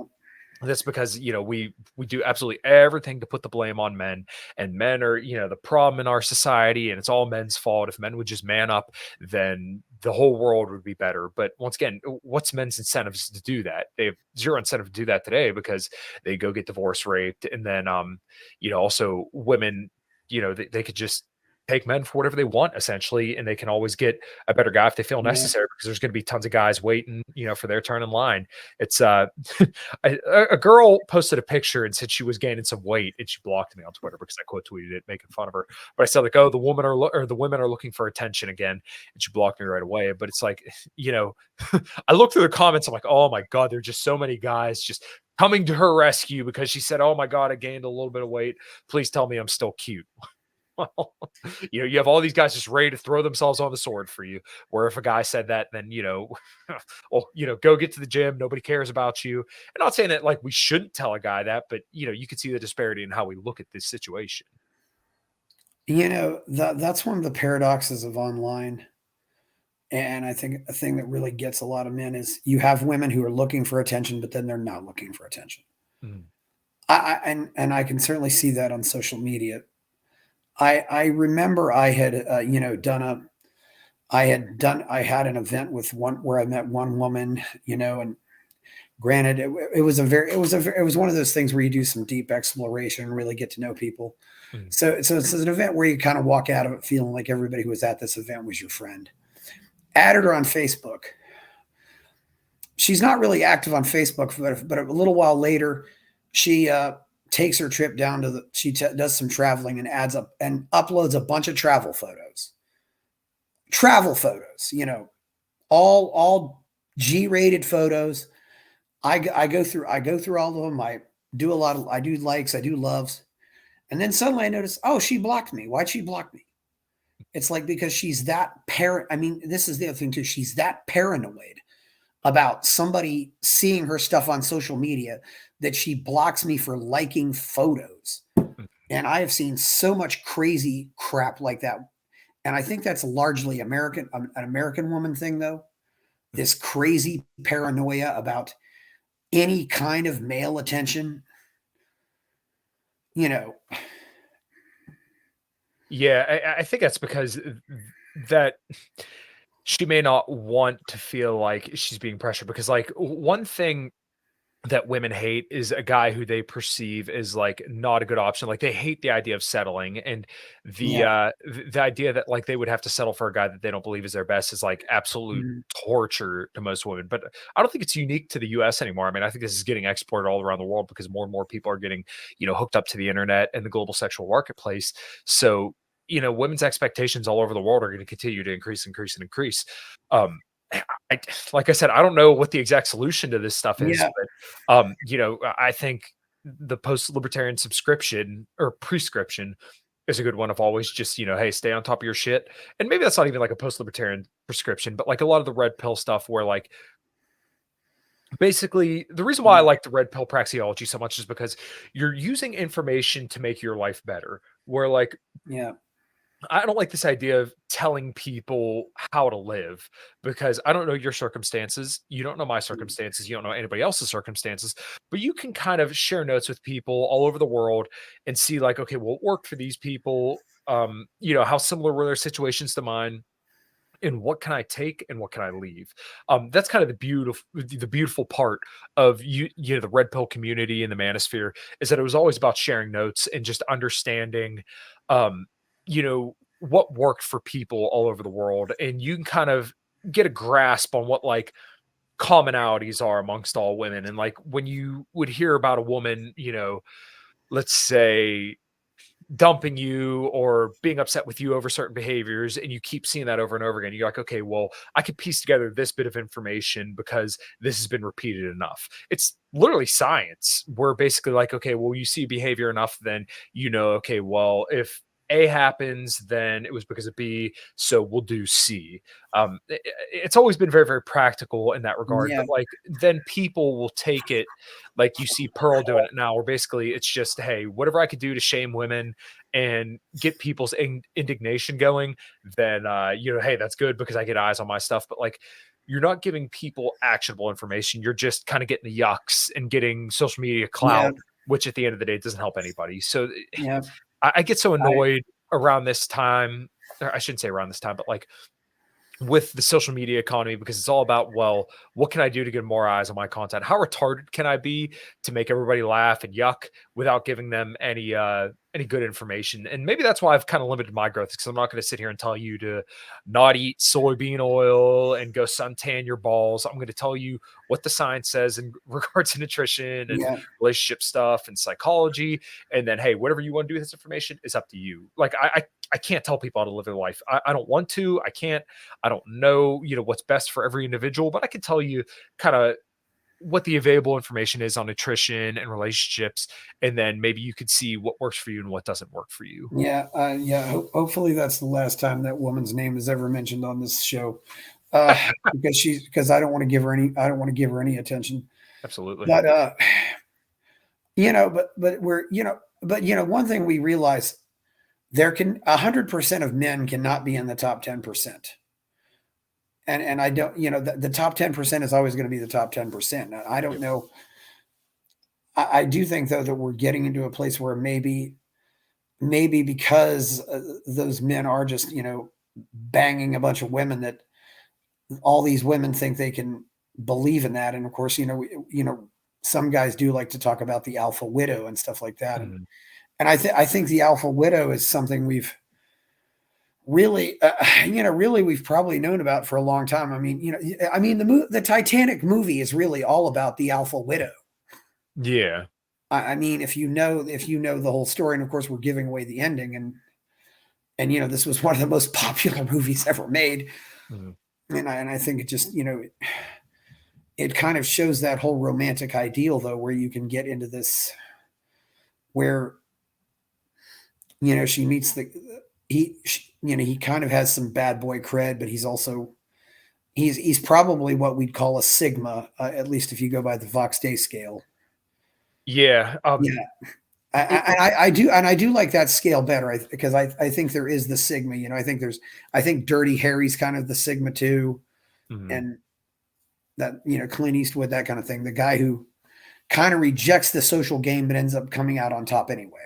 that's because we do absolutely everything to put the blame on men, and men are the problem in our society, and it's all men's fault. If men would just man up, then the whole world would be better. But once again, what's men's incentives to do that? They have zero incentive to do that today because they go get divorced, raped, and then also women, they could just take men for whatever they want, essentially, and they can always get a better guy if they feel Yeah. necessary, because there's going to be tons of guys waiting, for their turn in line. It's a girl posted a picture and said she was gaining some weight, and she blocked me on Twitter because I quote tweeted it making fun of her. But I said, like, oh, the women are looking for attention again, and she blocked me right away. But it's like, I look through the comments, I'm like, oh my god, there's just so many guys just coming to her rescue because she said, oh my god, I gained a little bit of weight, please tell me I'm still cute. Well, you have all these guys just ready to throw themselves on the sword for you. Where if a guy said that, then well, go get to the gym. Nobody cares about you. And not saying that like we shouldn't tell a guy that, but you can see the disparity in how we look at this situation. That's one of the paradoxes of online. And I think a thing that really gets a lot of men is you have women who are looking for attention, but then they're not looking for attention. Mm. And I can certainly see that on social media. I remember I had I had an event with one where I met one woman, and granted it was one of those things where you do some deep exploration and really get to know people. Mm. So it's an event where you kind of walk out of it feeling like everybody who was at this event was your friend. Added her on Facebook. She's not really active on Facebook, but a little while later, she takes her trip down to does some traveling and adds up and uploads a bunch of travel photos, all G-rated photos. I go through all of them. I do likes, I do loves. And then suddenly I notice, oh, she blocked me. Why'd she block me? It's like, because she's that this is the other thing too. She's that paranoid about somebody seeing her stuff on social media that she blocks me for liking photos. And I have seen so much crazy crap like that. And I think that's largely an American woman thing, though. This crazy paranoia about any kind of male attention. Yeah, I think that's because that she may not want to feel like she's being pressured, because like one thing that women hate is a guy who they perceive as like not a good option. Like they hate the idea of settling, and Yeah. the idea that like they would have to settle for a guy that they don't believe is their best is like absolute torture to most women. But I don't think it's unique to the US anymore. I mean, I think this is getting exported all around the world because more and more people are getting, hooked up to the internet and the global sexual marketplace. So, women's expectations all over the world are going to continue to increase, increase, and increase. Like I said, I don't know what the exact solution to this stuff is, Yeah. but I think the post-libertarian subscription or prescription is a good one of always just, hey, stay on top of your shit. And maybe that's not even like a post-libertarian prescription, but like a lot of the red pill stuff where like basically the reason why I like the red pill praxeology so much is because you're using information to make your life better. Where like, Yeah. I don't like this idea of telling people how to live, because I don't know your circumstances. You don't know my circumstances. You don't know anybody else's circumstances, but you can kind of share notes with people all over the world and see like, okay, what worked for these people? How similar were their situations to mine? And what can I take and what can I leave? That's kind of the beautiful part of the red pill community and the manosphere, is that it was always about sharing notes and just understanding, what worked for people all over the world. And you can kind of get a grasp on what like commonalities are amongst all women. And like when you would hear about a woman, let's say dumping you or being upset with you over certain behaviors, and you keep seeing that over and over again, you're like, okay, well, I could piece together this bit of information because this has been repeated enough. It's literally science. We're basically like, okay, well, you see behavior enough, then okay, well, if A happens, then it was because of B, so we'll do C. It's always been very, very practical in that regard. Yeah. But like, then people will take it like you see Pearl doing it now, where basically it's just, hey, whatever I could do to shame women and get people's indignation going, then hey, that's good because I get eyes on my stuff. But like, you're not giving people actionable information. You're just kind of getting the yucks and getting social media Yeah. clout, which at the end of the day doesn't help anybody. So Yeah. I get so annoyed around this time, or I shouldn't say around this time, but like with the social media economy, because it's all about, well, what can I do to get more eyes on my content? How retarded can I be to make everybody laugh and yuck without giving them any any good information. And maybe that's why I've kind of limited my growth, because I'm not going to sit here and tell you to not eat soybean oil and go suntan your balls. I'm going to tell you what the science says in regards to nutrition and Yeah. relationship stuff and psychology. And then, hey, whatever you want to do with this information is up to you. Like I can't tell people how to live their life. I don't want to. I can't. I don't know, what's best for every individual, but I can tell you kind of what the available information is on nutrition and relationships, and then maybe you could see what works for you and what doesn't work for you. Yeah. Yeah. Hopefully that's the last time that woman's name is ever mentioned on this show. Because I don't want to give her any attention. Absolutely. But one thing we realize, there can 100% of men cannot be in the top 10%. And I don't, the top 10% is always going to be the top 10%. I don't know. I do think though that we're getting into a place where maybe because those men are just, banging a bunch of women, that all these women think they can believe in that. And of course, some guys do like to talk about the alpha widow and stuff like that. Mhm. And I think the alpha widow is something we've really, we've probably known about for a long time. I mean, the Titanic movie is really all about the alpha widow. Yeah. I mean, if you know the whole story, and of course we're giving away the ending, and this was one of the most popular movies ever made. Mhm. And I think it just, it kind of shows that whole romantic ideal though, where you can get into this, where, she meets he kind of has some bad boy cred, but he's probably what we'd call a sigma, at least if you go by the Vox Day scale. Yeah. Yeah. I do like that scale better, because I think there is the sigma. I think Dirty Harry's kind of the sigma too, Mhm. and that Clint Eastwood, that kind of thing. The guy who kind of rejects the social game but ends up coming out on top anyway.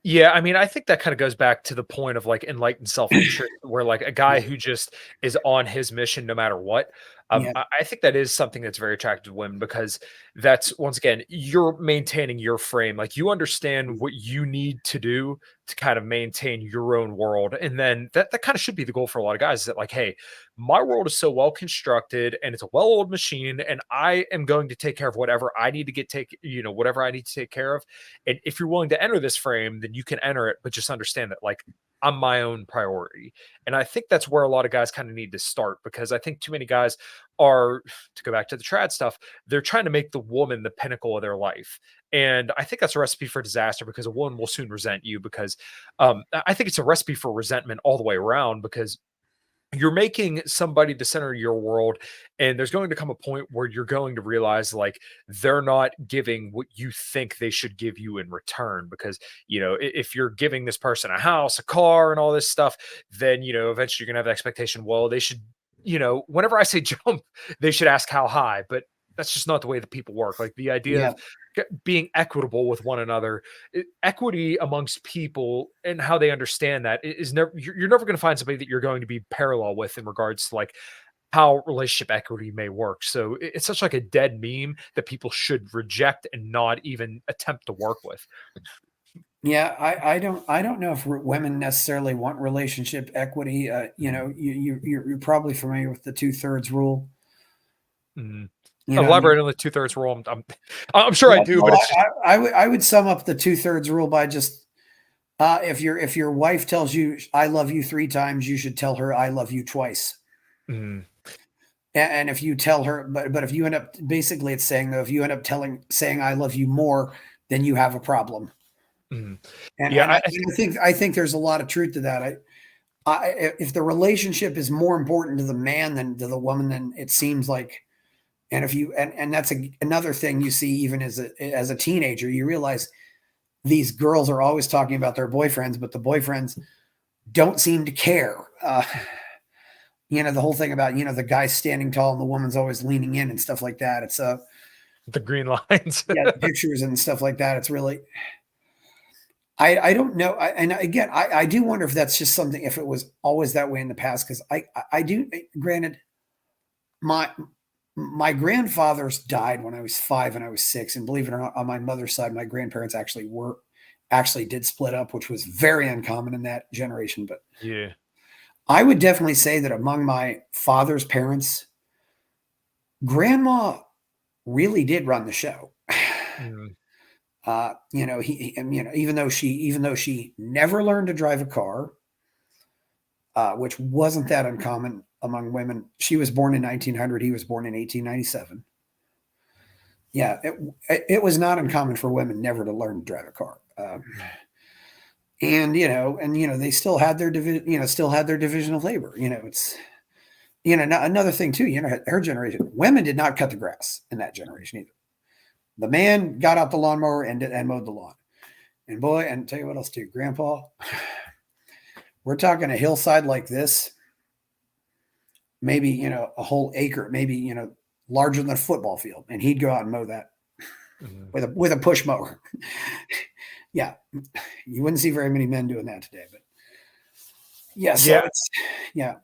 Yeah, I mean, I think that kind of goes back to the point of like enlightened self-interest, where like a guy Yeah, who just is on his mission no matter what. yeah, I think that is something that's very attractive to women, because that's, once again, you're maintaining your frame. Like, you understand what you need to do to kind of maintain your own world. And then that kind of should be the goal for a lot of guys, is that like, hey, my world is so well constructed and it's a well-oiled machine, and I am going to take care of whatever I need to whatever I need to take care of. And if you're willing to enter this frame, then you can enter it, but just understand that like I'm my own priority. And I think that's where a lot of guys kind of need to start, because I think too many guys are, to go back to the trad stuff, they're trying to make the woman the pinnacle of their life. And I think that's a recipe for disaster, because a woman will soon resent you, because I think it's a recipe for resentment all the way around, because you're making somebody the center of your world, and there's going to come a point where you're going to realize like they're not giving what you think they should give you in return. Because if you're giving this person a house, a car, and all this stuff, then eventually you're gonna have the expectation, well, they should, whenever I say jump, they should ask how high. But that's just not the way that people work. Like, the idea yeah. of being equitable with one another, equity amongst people and how they understand that is never, you're never going to find somebody that you're going to be parallel with in regards to like how relationship equity may work. So it's such like a dead meme that people should reject and not even attempt to work with. Yeah, I don't know if women necessarily want relationship equity. You're probably familiar with the 2/3 rule. Mhm. I mean, Elaborate on the 2/3 rule. I'm sure I well, do, but it's just I would sum up the 2/3 rule by just, if your wife tells you I love you 3 times, you should tell her I love you twice. mhm, And if you tell her, but if you end up, basically it's saying though, if you end up saying I love you more, then you have a problem. mhm. And Yeah, and I think there's a lot of truth to that. If the relationship is more important to the man than to the woman, then it seems like, and if you and that's another thing you see even as a teenager, you realize these girls are always talking about their boyfriends, but the boyfriends don't seem to care. The whole thing about the guy standing tall and the woman's always leaning in and stuff like that. It's the green lines. yeah, pictures and stuff like that. It's really, I don't know. And again, I do wonder if that's just something, if it was always that way in the past, because I do, granted, my my grandfathers died when I was 5 and I was 6, and believe it or not, on my mother's side, my grandparents actually were actually did split up, which was very uncommon in that generation. But Yeah. I would definitely say that among my father's parents, grandma really did run the show. Mm, Even though she never learned to drive a car, which wasn't that uncommon among women. She was born in 1900. He was born in 1897. Yeah, it was not uncommon for women never to learn to drive a car. mhm. They still had their division of labor. It's another thing too. Her generation, women did not cut the grass in that generation either. The man got out the lawnmower and mowed the lawn. And boy, and tell you what else too, Grandpa, we're talking a hillside like this, maybe a whole acre, maybe larger than a football field, and he'd go out and mow that Mhm. with a push mower. Yeah, you wouldn't see very many men doing that today, but yeah, so Yeah. it's yeah,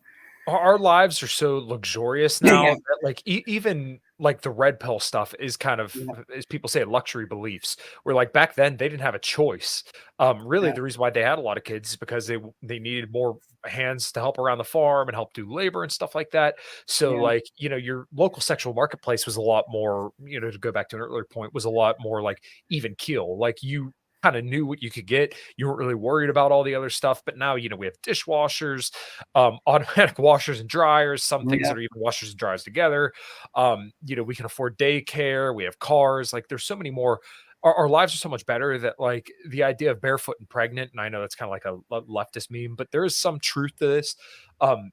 Our lives are so luxurious now yeah, that, like, even, like, the red pill stuff is kind of, yeah, as people say, luxury beliefs, where, like, back then, they didn't have a choice. Really, yeah, the reason why they had a lot of kids is because they needed more hands to help around the farm and help do labor and stuff like that. So, yeah, like, your local sexual marketplace was a lot more, to go back to an earlier point, was a lot more, like, even keel. Like, you kinda knew what you could get. You weren't really worried about all the other stuff, but now, we have dishwashers, automatic washers and dryers, some things yeah, that are even washers and dryers together. We can afford daycare, we have cars, like there's so many more. Our lives are so much better that like the idea of barefoot and pregnant, and I know that's kind of like a leftist meme, but there is some truth to this. Um,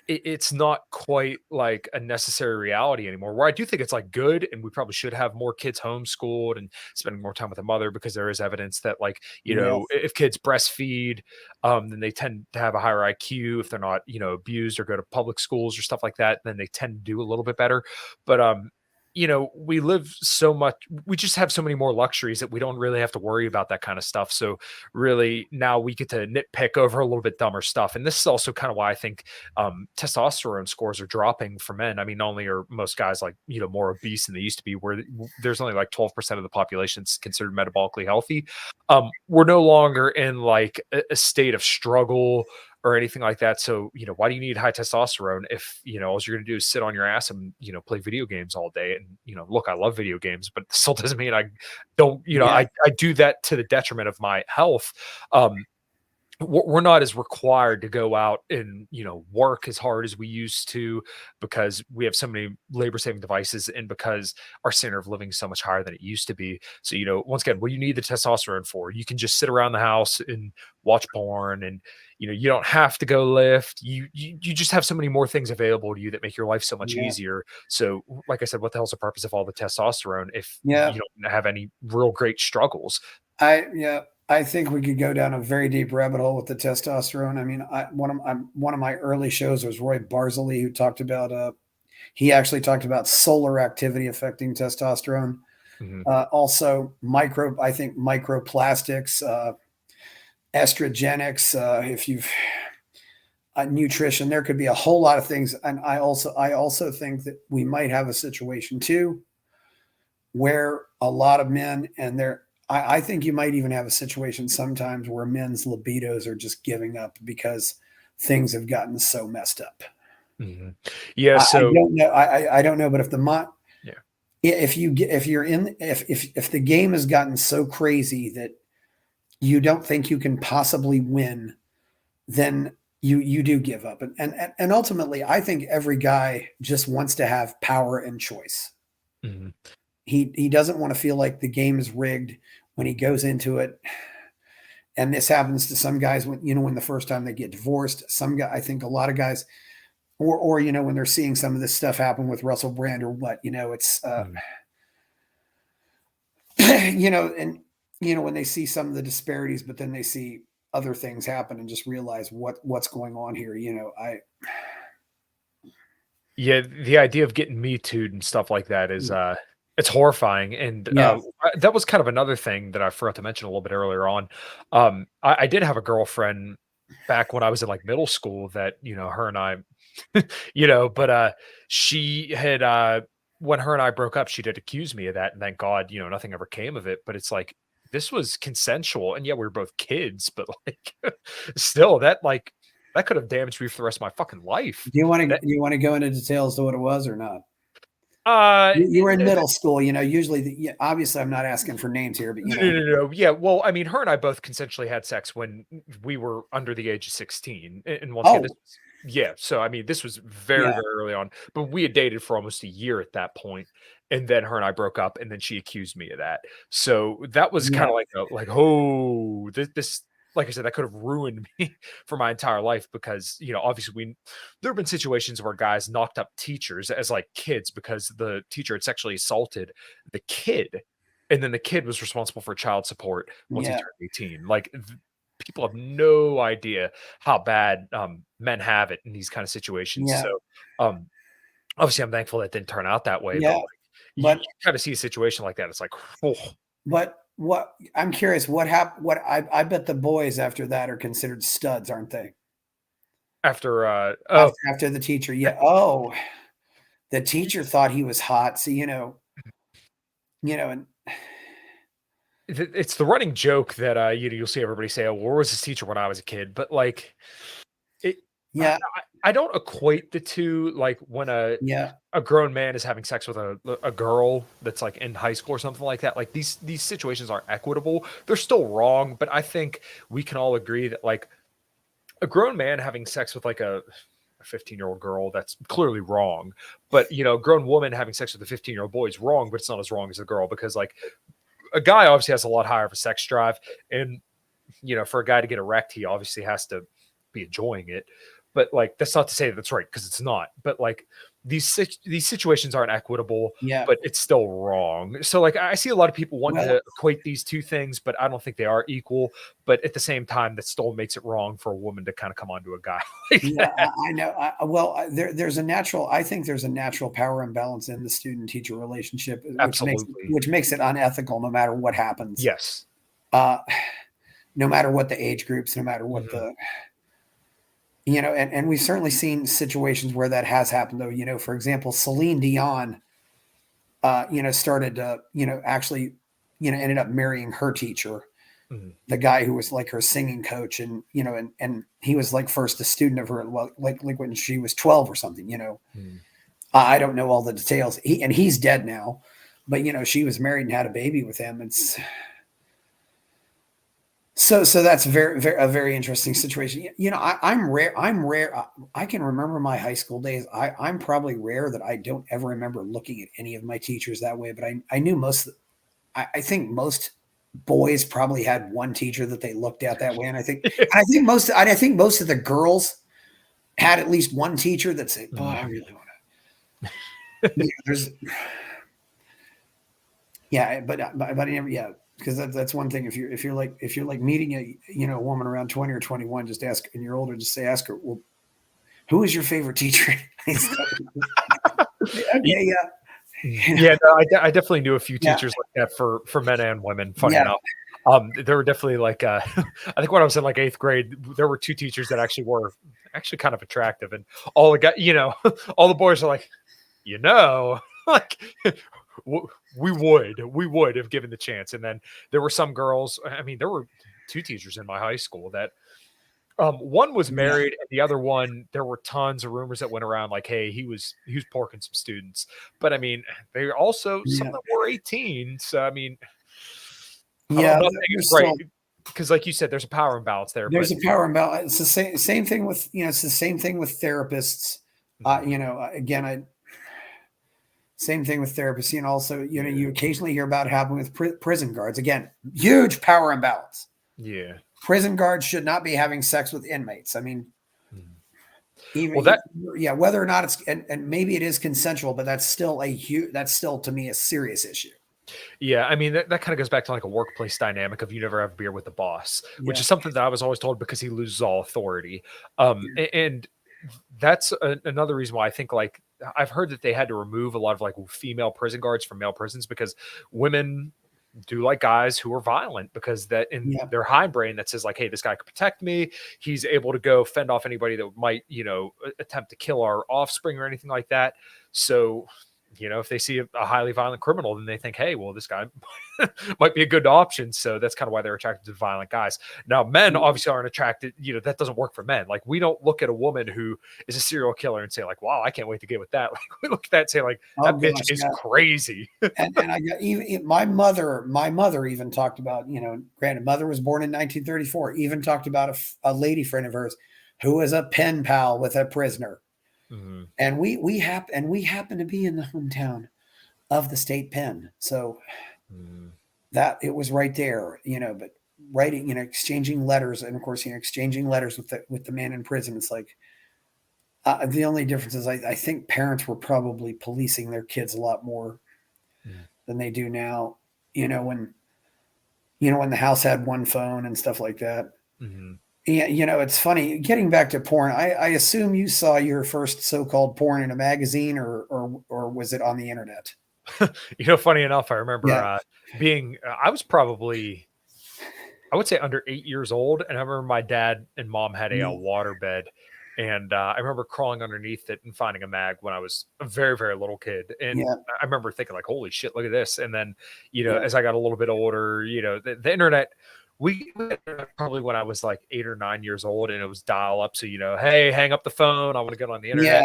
it's not quite like a necessary reality anymore. Where I do think it's like good, and we probably should have more kids homeschooled and spending more time with their mother because there is evidence that, like, yes, if kids breastfeed, then they tend to have a higher IQ if they're not, abused or go to public schools or stuff like that. Then they tend to do a little bit better. But we live so much. We just have so many more luxuries that we don't really have to worry about that kind of stuff. So really, now we get to nitpick over a little bit dumber stuff. And this is also kind of why I think testosterone scores are dropping for men. I mean, not only are most guys like, more obese than they used to be, where there's only like 12% of the population is considered metabolically healthy. We're no longer in like a state of struggle or anything like that. So, why do you need high testosterone if, all you're going to do is sit on your ass and, play video games all day? And, look, I love video games, but it still doesn't mean I don't, yeah, I do that to the detriment of my health. Um, we're not as required to go out and work as hard as we used to because we have so many labor saving devices and because our standard of living is so much higher than it used to be. So once again, what do you need the testosterone for? You can just sit around the house and watch porn, and you don't have to go lift. You just have so many more things available to you that make your life so much yeah, easier. So like I said, what the hell's the purpose of all the testosterone if yeah. you don't have any real great struggles? I think we could go down a very deep rabbit hole with the testosterone. I mean, one of my early shows was Roy Barzilay, who talked about he actually talked about solar activity affecting testosterone. Mhm. Also, I think microplastics, estrogenics. If you've nutrition, there could be a whole lot of things, and I also think that we might have a situation too where a lot of men and their I think you might even have a situation sometimes where men's libidos are just giving up because things have gotten so messed up. Mhm. Yeah, I so don't know. I don't know, but yeah. if you're in if the game has gotten so crazy that you don't think you can possibly win, then you do give up. And ultimately, I think every guy just wants to have power and choice. Mhm. He doesn't want to feel like the game is rigged when he goes into it. And this happens to some guys when the first time they get divorced. Some guy, I think a lot of guys, or when they're seeing some of this stuff happen with Russell Brand or what, it's Mhm. and when they see some of the disparities, but then they see other things happen and just realize what's going on here. I Yeah, the idea of getting Me Too'd and stuff like that is, it's horrifying, and, yeah, that was kind of another thing that I forgot to mention a little bit earlier on. I did have a girlfriend back when I was in, like, middle school that, her and I but, she had, when her and I broke up, she did accuse me of that, and thank God, nothing ever came of it, but it's like, this was consensual, and yeah, we were both kids, but like still that could have damaged me for the rest of my fucking life. Do you want to go into details to what it was or not? Uh, You were in middle school, usually, obviously I'm not asking for names here, but no. Yeah, well, I mean, her and I both consensually had sex when we were under the age of 16. And once again, oh, yeah, so I mean, this was very, yeah, very early on, but we had dated for almost a year at that point, and then her and I broke up, and then she accused me of that. So that was kind yeah, of oh, this, like I said, that could have ruined me for my entire life because obviously there have been situations where guys knocked up teachers as like kids because the teacher had sexually assaulted the kid, and then the kid was responsible for child support once he yeah, turned 18. Like people have no idea how bad men have it in these kind of situations. yeah, So obviously I'm thankful that didn't turn out that way, but yeah. like you But kind of see a situation like that. It's like, oh, what I'm curious, what happened? I bet the boys after that are considered studs, aren't they? after After the teacher, yeah. Oh, the teacher thought he was hot. So and it's the running joke that you'll see everybody say, "Oh, where was this teacher when I was a kid?" But like it, yeah, I don't equate the two. Like when yeah, a grown man is having sex with a girl that's like in high school or something like that. Like these situations aren't equitable. They're still wrong, but I think we can all agree that like a grown man having sex with like a 15-year-old girl, that's clearly wrong. But a grown woman having sex with a 15-year-old boy is wrong, but it's not as wrong as a girl because like a guy obviously has a lot higher of a sex drive, and for a guy to get erect, he obviously has to be enjoying it. But like that's not to say that that's right because it's not. But like these situations aren't equitable, yeah. but it's still wrong. So like I see a lot of people want Well, to equate these two things, but I don't think they are equal. But at the same time, that still makes it wrong for a woman to kind of come onto a guy like yeah, that. I know. There's a natural. I think there's a natural power imbalance in the student-teacher relationship, Absolutely. which makes it unethical, no matter what happens. Yes. Uh, no matter what the age groups, no matter what Mhm. the and we've certainly seen situations where that has happened. Though, for example, Celine Dion, started actually, ended up marrying her teacher, Mhm. the guy who was like her singing coach, and and he was like first a student of her, well, like when she was 12 or something. Mhm. I don't know all the details. He's dead now, but she was married and had a baby with him. It's so that's a very interesting situation. I'm rare. I'm rare. I can remember my high school days. I'm probably rare that I don't ever remember looking at any of my teachers that way. But I knew most. I think most boys probably had one teacher that they looked at that way, and I think most of the girls had at least one teacher that said, "Boy, I Mhm. really want to." There's yeah, but I never yeah. Because that's one thing. If you're like meeting a woman around 20 or 21, just ask, and you're older, just ask her, well, who is your favorite teacher? Okay, yeah, Yeah, no, I definitely knew a few yeah, teachers like that for men and women. Funny yeah, enough, there were definitely like I think when I was in like eighth grade, there were two teachers that actually were actually kind of attractive, and all the guys, all the boys are like, like we would have given the chance, and then there were some girls. I mean, there were two teachers in my high school that one was yeah, married, and the other one, there were tons of rumors that went around like, hey, he was porking some students. But I mean, they also some of yeah, them were 18. So I mean, I'm yeah. not saying it's There's right still because, like you said, there's a power imbalance there. there's But a power imbalance. It's the same thing with it's the same thing with therapists. Mhm. Again, I same thing with therapists. Also, Yeah, you occasionally hear about it happening with prison guards. Again, huge power imbalance. yeah. Prison guards should not be having sex with inmates. I mean, Mhm. even Well, that yeah, whether or not it's and maybe it is consensual, but that's still to me a serious issue. Yeah, I mean that kind of goes back to like a workplace dynamic of you never have beer with the boss, which Yeah, is something that I was always told because he loses all authority. yeah, And that's another reason why I think like I've heard that they had to remove a lot of like female prison guards from male prisons because women do like guys who are violent because that in yeah, their hindbrain that says like, hey, this guy could protect me. He's able to go fend off anybody that might attempt to kill our offspring or anything like that. So if they see a highly violent criminal, then they think, hey, well, this guy might be a good option. So that's kind of why they're attracted to violent guys. Now, men obviously aren't attracted. That doesn't work for men. Like, we don't look at a woman who is a serial killer and say, like, wow, I can't wait to get with that. Like, we look at that and say, like, that bitch is crazy. and I got even my mother even talked about, granted, mother was born in 1934, even talked about a lady friend of hers who was a pen pal with a prisoner. Mm-hmm. And we happen to be in the hometown of the state pen. So that it was right there, but writing, exchanging letters. And of course, exchanging letters with the man in prison. It's like, the only difference is I think parents were probably policing their kids a lot more than they do now, when the house had one phone and stuff like that. Mm-hmm. Yeah, it's funny. Getting back to porn, I assume you saw your first so-called porn in a magazine, or was it on the internet? Funny enough, I remember I was probably, I would say, under 8 years old, and I remember my dad and mom had a waterbed, and I remember crawling underneath it and finding a mag when I was a very, very little kid. And I remember thinking, like, holy shit, look at this. And then, as I got a little bit older, the internet. We probably when I was like 8 or 9 years old, and it was dial up. So, hey, hang up the phone. I want to get on the internet.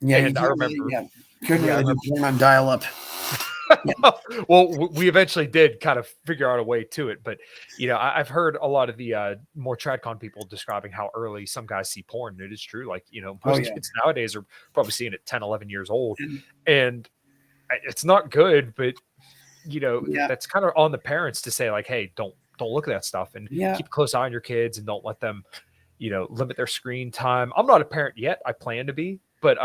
Yeah. And I remember, couldn't really do porn on dial up. Well, we eventually did kind of figure out a way to it. But, I've heard a lot of the more TradCon people describing how early some guys see porn. And it is true. Like, most kids nowadays are probably seeing it 10, 11 years old. And it's not good, but, that's kind of on the parents to say, like, hey, don't look at that stuff, and keep a close eye on your kids, and don't let them, limit their screen time. I'm not a parent yet. I plan to be, but,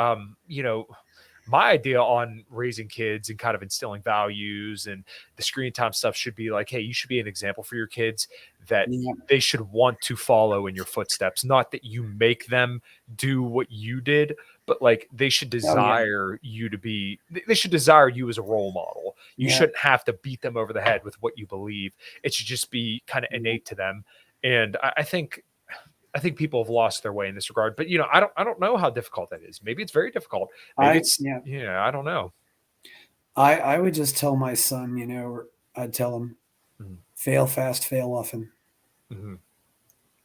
my idea on raising kids and kind of instilling values and the screen time stuff should be like, hey, you should be an example for your kids that they should want to follow in your footsteps. Not that you make them do what you did, but like they should desire you to be, they should desire you as a role model. You shouldn't have to beat them over the head with what you believe. It should just be kind of innate to them. And I think people have lost their way in this regard, but I don't know how difficult that is. Maybe it's very difficult. Maybe I don't know. I would just tell my son, I'd tell him, fail fast, fail often. Mm-hmm.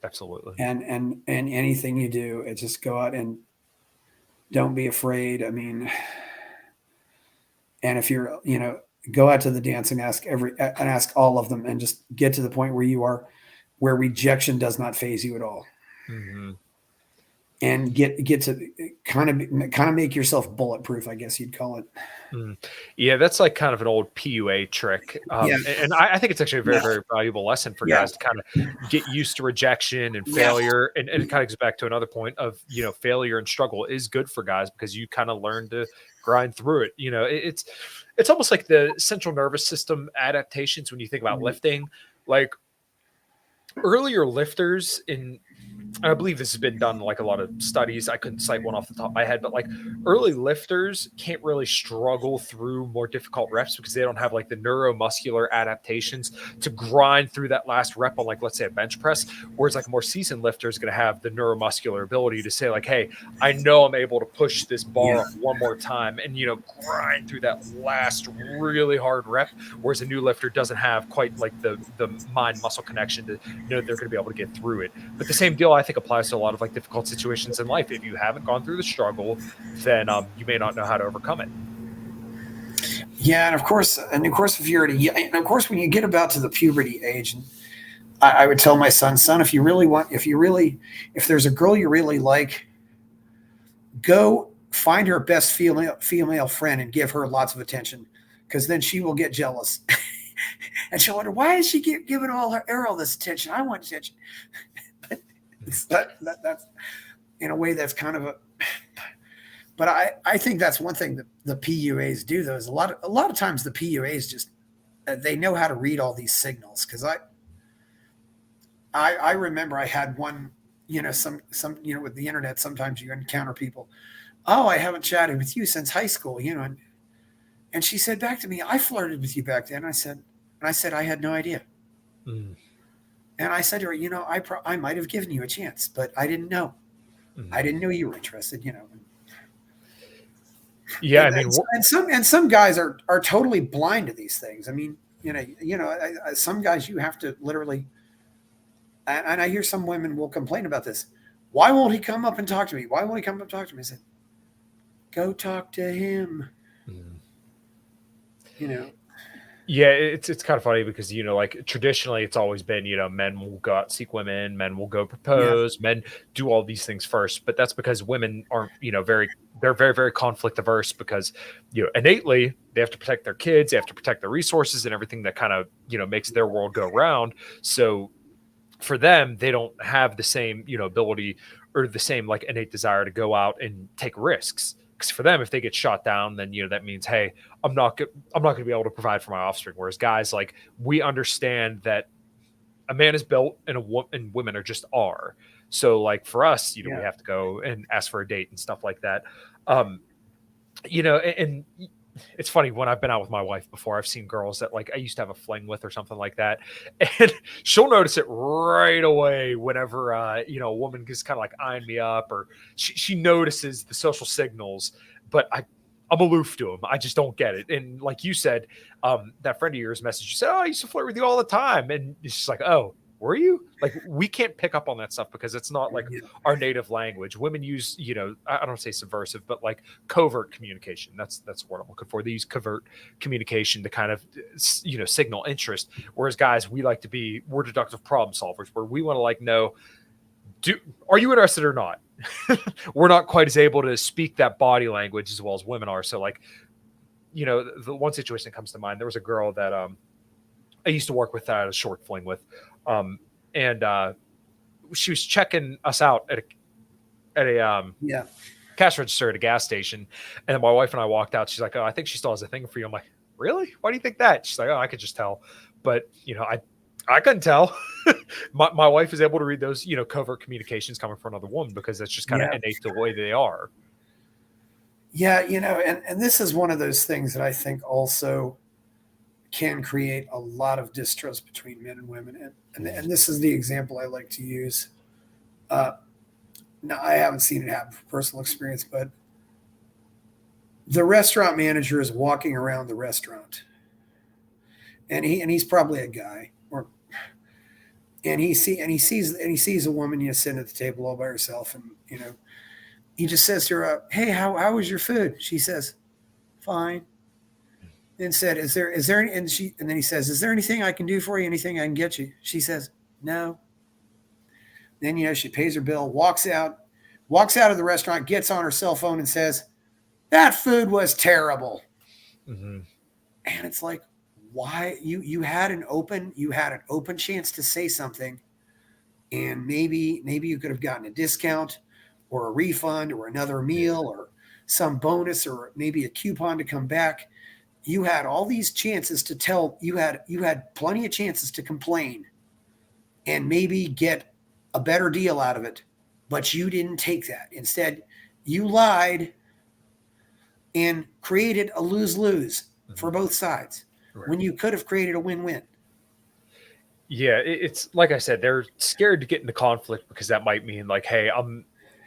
Absolutely. And anything you do, it's just go out and don't be afraid. I mean, and if you're, go out to the dance and ask all of them, and just get to the point where rejection does not faze you at all. Mm-hmm. And get to kind of make yourself bulletproof, I guess you'd call it. Yeah, that's like kind of an old PUA trick. And I think it's actually a very, very valuable lesson for guys to kind of get used to rejection and failure. And it kind of goes back to another point of, failure and struggle is good for guys, because you kind of learn to grind through it. It's almost like the central nervous system adaptations when you think about lifting. Like, earlier lifters I believe this has been done like a lot of studies. I couldn't cite one off the top of my head, but like early lifters can't really struggle through more difficult reps because they don't have like the neuromuscular adaptations to grind through that last rep on, like, let's say a bench press. Whereas like a more seasoned lifter is going to have the neuromuscular ability to say like, hey, I know I'm able to push this bar up one more time and, grind through that last really hard rep. Whereas a new lifter doesn't have quite like the mind muscle connection to know they're going to be able to get through it. But the same deal, I think, applies to a lot of like difficult situations in life. If you haven't gone through the struggle, then you may not know how to overcome it. Yeah, and of course, if you're when you get about to the puberty age, I would tell my son, if there's a girl you really like, go find her best female friend and give her lots of attention, because then she will get jealous. And she'll wonder, why is she giving all this attention? I want attention. That's in a way that's kind of but I think that's one thing that the PUAs do, though, is a lot of times the PUAs just they know how to read all these signals. Because I remember I had one, some with the internet, sometimes you encounter people, oh, I haven't chatted with you since high school, and she said back to me, I flirted with you back then. I said I had no idea. And I said to her, I might have given you a chance, but I didn't know. I didn't know you were interested, Yeah, I mean, and some guys are totally blind to these things. I mean, some guys you have to literally, and I hear some women will complain about this. Why won't he come up and talk to me? Why won't he come up and talk to me? I said, go talk to him. Yeah, it's kind of funny because like traditionally it's always been men will go out seek women, men will go propose, men do all these things first, but that's because women aren't they're very very conflict averse because innately they have to protect their kids, they have to protect their resources and everything that kind of makes their world go round. So for them, they don't have the same ability or the same like innate desire to go out and take risks. Because for them, if they get shot down, then that means, hey, I'm not going to be able to provide for my offspring. Whereas guys, like, we understand that a man is built and and women are just are. So like for us, we have to go and ask for a date and stuff like that. And it's funny when I've been out with my wife before, I've seen girls that like I used to have a fling with or something like that. And she'll notice it right away whenever, a woman is kind of like eyeing me up or she notices the social signals, but I'm aloof to them. I just don't get it. And like you said, that friend of yours messaged you said, oh, I used to flirt with you all the time. And it's just like, oh, were you? Like, we can't pick up on that stuff because it's not like our native language. Women use, I don't say subversive, but like covert communication. That's what I'm looking for. They use covert communication to kind of, signal interest. Whereas guys, we're deductive problem solvers where we want to like know, are you interested or not? We're not quite as able to speak that body language as well as women are. So like, the one situation that comes to mind, there was a girl that I used to work with that I had a short fling with. And she was checking us out at a cash register at a gas station. And then my wife and I walked out. She's like, oh, I think she still has a thing for you. I'm like, really? Why do you think that? She's like, oh, I could just tell. But, I couldn't tell. my wife is able to read those, covert communications coming from another woman because that's just kind of innate the way they are. Yeah, and this is one of those things that I think also can create a lot of distrust between men and women. And this is the example I like to use. Now, I haven't seen it happen from personal experience, but the restaurant manager is walking around the restaurant, and he's probably a guy, and he sees a woman sitting at the table all by herself, and he just says to her, "Hey, how was your food?" She says, "Fine." And said, "Is there any?" And then he says, "Is there anything I can do for you? Anything I can get you?" She says, "No." Then she pays her bill, walks out of the restaurant, gets on her cell phone, and says, "That food was terrible." Mm-hmm. And it's like, why you had an open chance to say something, and maybe you could have gotten a discount or a refund or another meal or some bonus or maybe a coupon to come back. You had all these chances to tell. You had plenty of chances to complain and maybe get a better deal out of it, but you didn't take that. Instead, you lied and created a lose-lose for both sides when you could have created a win-win. Yeah, it's like I said, they're scared to get into conflict because that might mean like, hey, I'm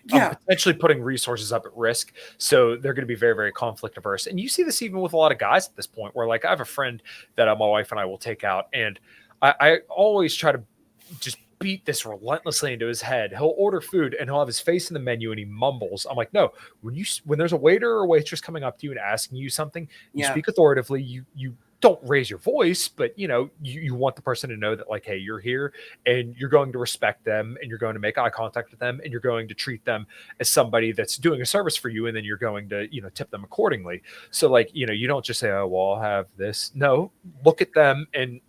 potentially putting resources up at risk. So they're going to be very, very conflict averse. And you see this even with a lot of guys at this point where like I have a friend that my wife and I will take out. And I always try to just beat this relentlessly into his head. He'll order food and he'll have his face in the menu and he mumbles. I'm like, no, when there's a waiter or waitress coming up to you and asking you something, you speak authoritatively. You don't raise your voice, but you want the person to know that like, hey, you're here and you're going to respect them and you're going to make eye contact with them and you're going to treat them as somebody that's doing a service for you. And then you're going to, tip them accordingly. So like, you don't just say, oh, well, I'll have this. No, look at them and,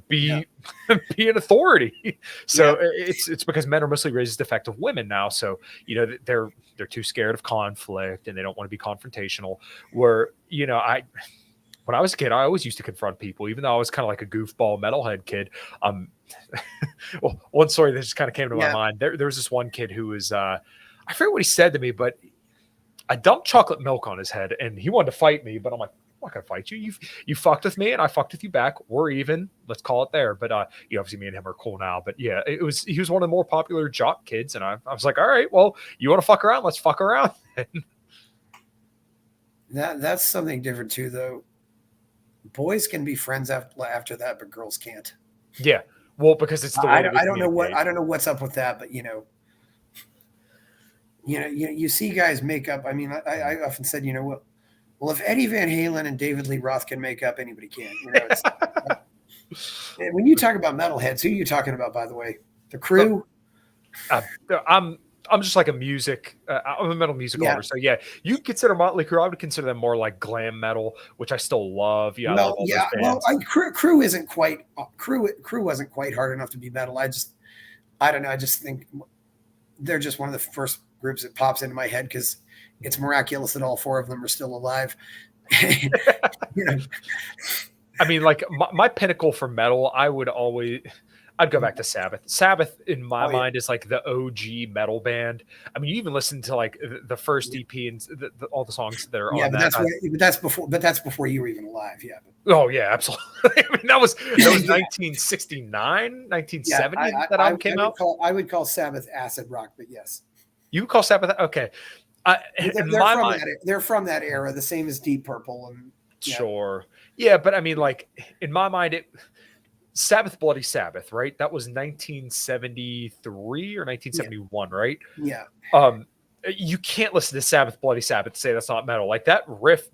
be an authority. So it's because men are mostly raised as defective women now. So, they're too scared of conflict and they don't want to be confrontational where, when I was a kid, I always used to confront people, even though I was kind of like a goofball metalhead kid. Well, one story that just kind of came to my mind. There was this one kid who was, I forget what he said to me, but I dumped chocolate milk on his head and he wanted to fight me, but I'm like, I'm not going to fight you. You fucked with me and I fucked with you back. We're even. Let's call it there. But obviously me and him are cool now. But yeah, he was one of the more popular jock kids. And I was like, all right, well, you want to fuck around? Let's fuck around. That's something different too, though. Boys can be friends after that, but girls can't. Yeah. Well, because it's the way that we I don't know communicate. I don't know what's up with that, but you see guys make up. I mean, I often said, well, if Eddie Van Halen and David Lee Roth can make up, anybody can. When you talk about metalheads, who are you talking about, by the way? The Crew? I'm just like I'm a metal music lover. So yeah, you consider Motley Crue. I would consider them more like glam metal, which I still love. Yeah, I love all those bands. Crew isn't quite Crew wasn't quite hard enough to be metal. I don't know. I just think they're just one of the first groups that pops into my head because it's miraculous that all four of them are still alive. I mean, like my pinnacle for metal, I'd go back to Sabbath. Sabbath, in my mind, is like the OG metal band. I mean, you even listen to like the first EP and all the songs that are on that. But that's before you were even alive. Yeah. Oh yeah, absolutely. I mean, that was 1969, 1970 that album came out. I would call Sabbath acid rock, but yes. You would call Sabbath okay. They're from that era, the same as Deep Purple and sure. Yeah, but I mean, like in my mind, Sabbath Bloody Sabbath, right? That was 1973 or 1971, right? Yeah. You can't listen to Sabbath Bloody Sabbath to say that's not metal. Like that riff,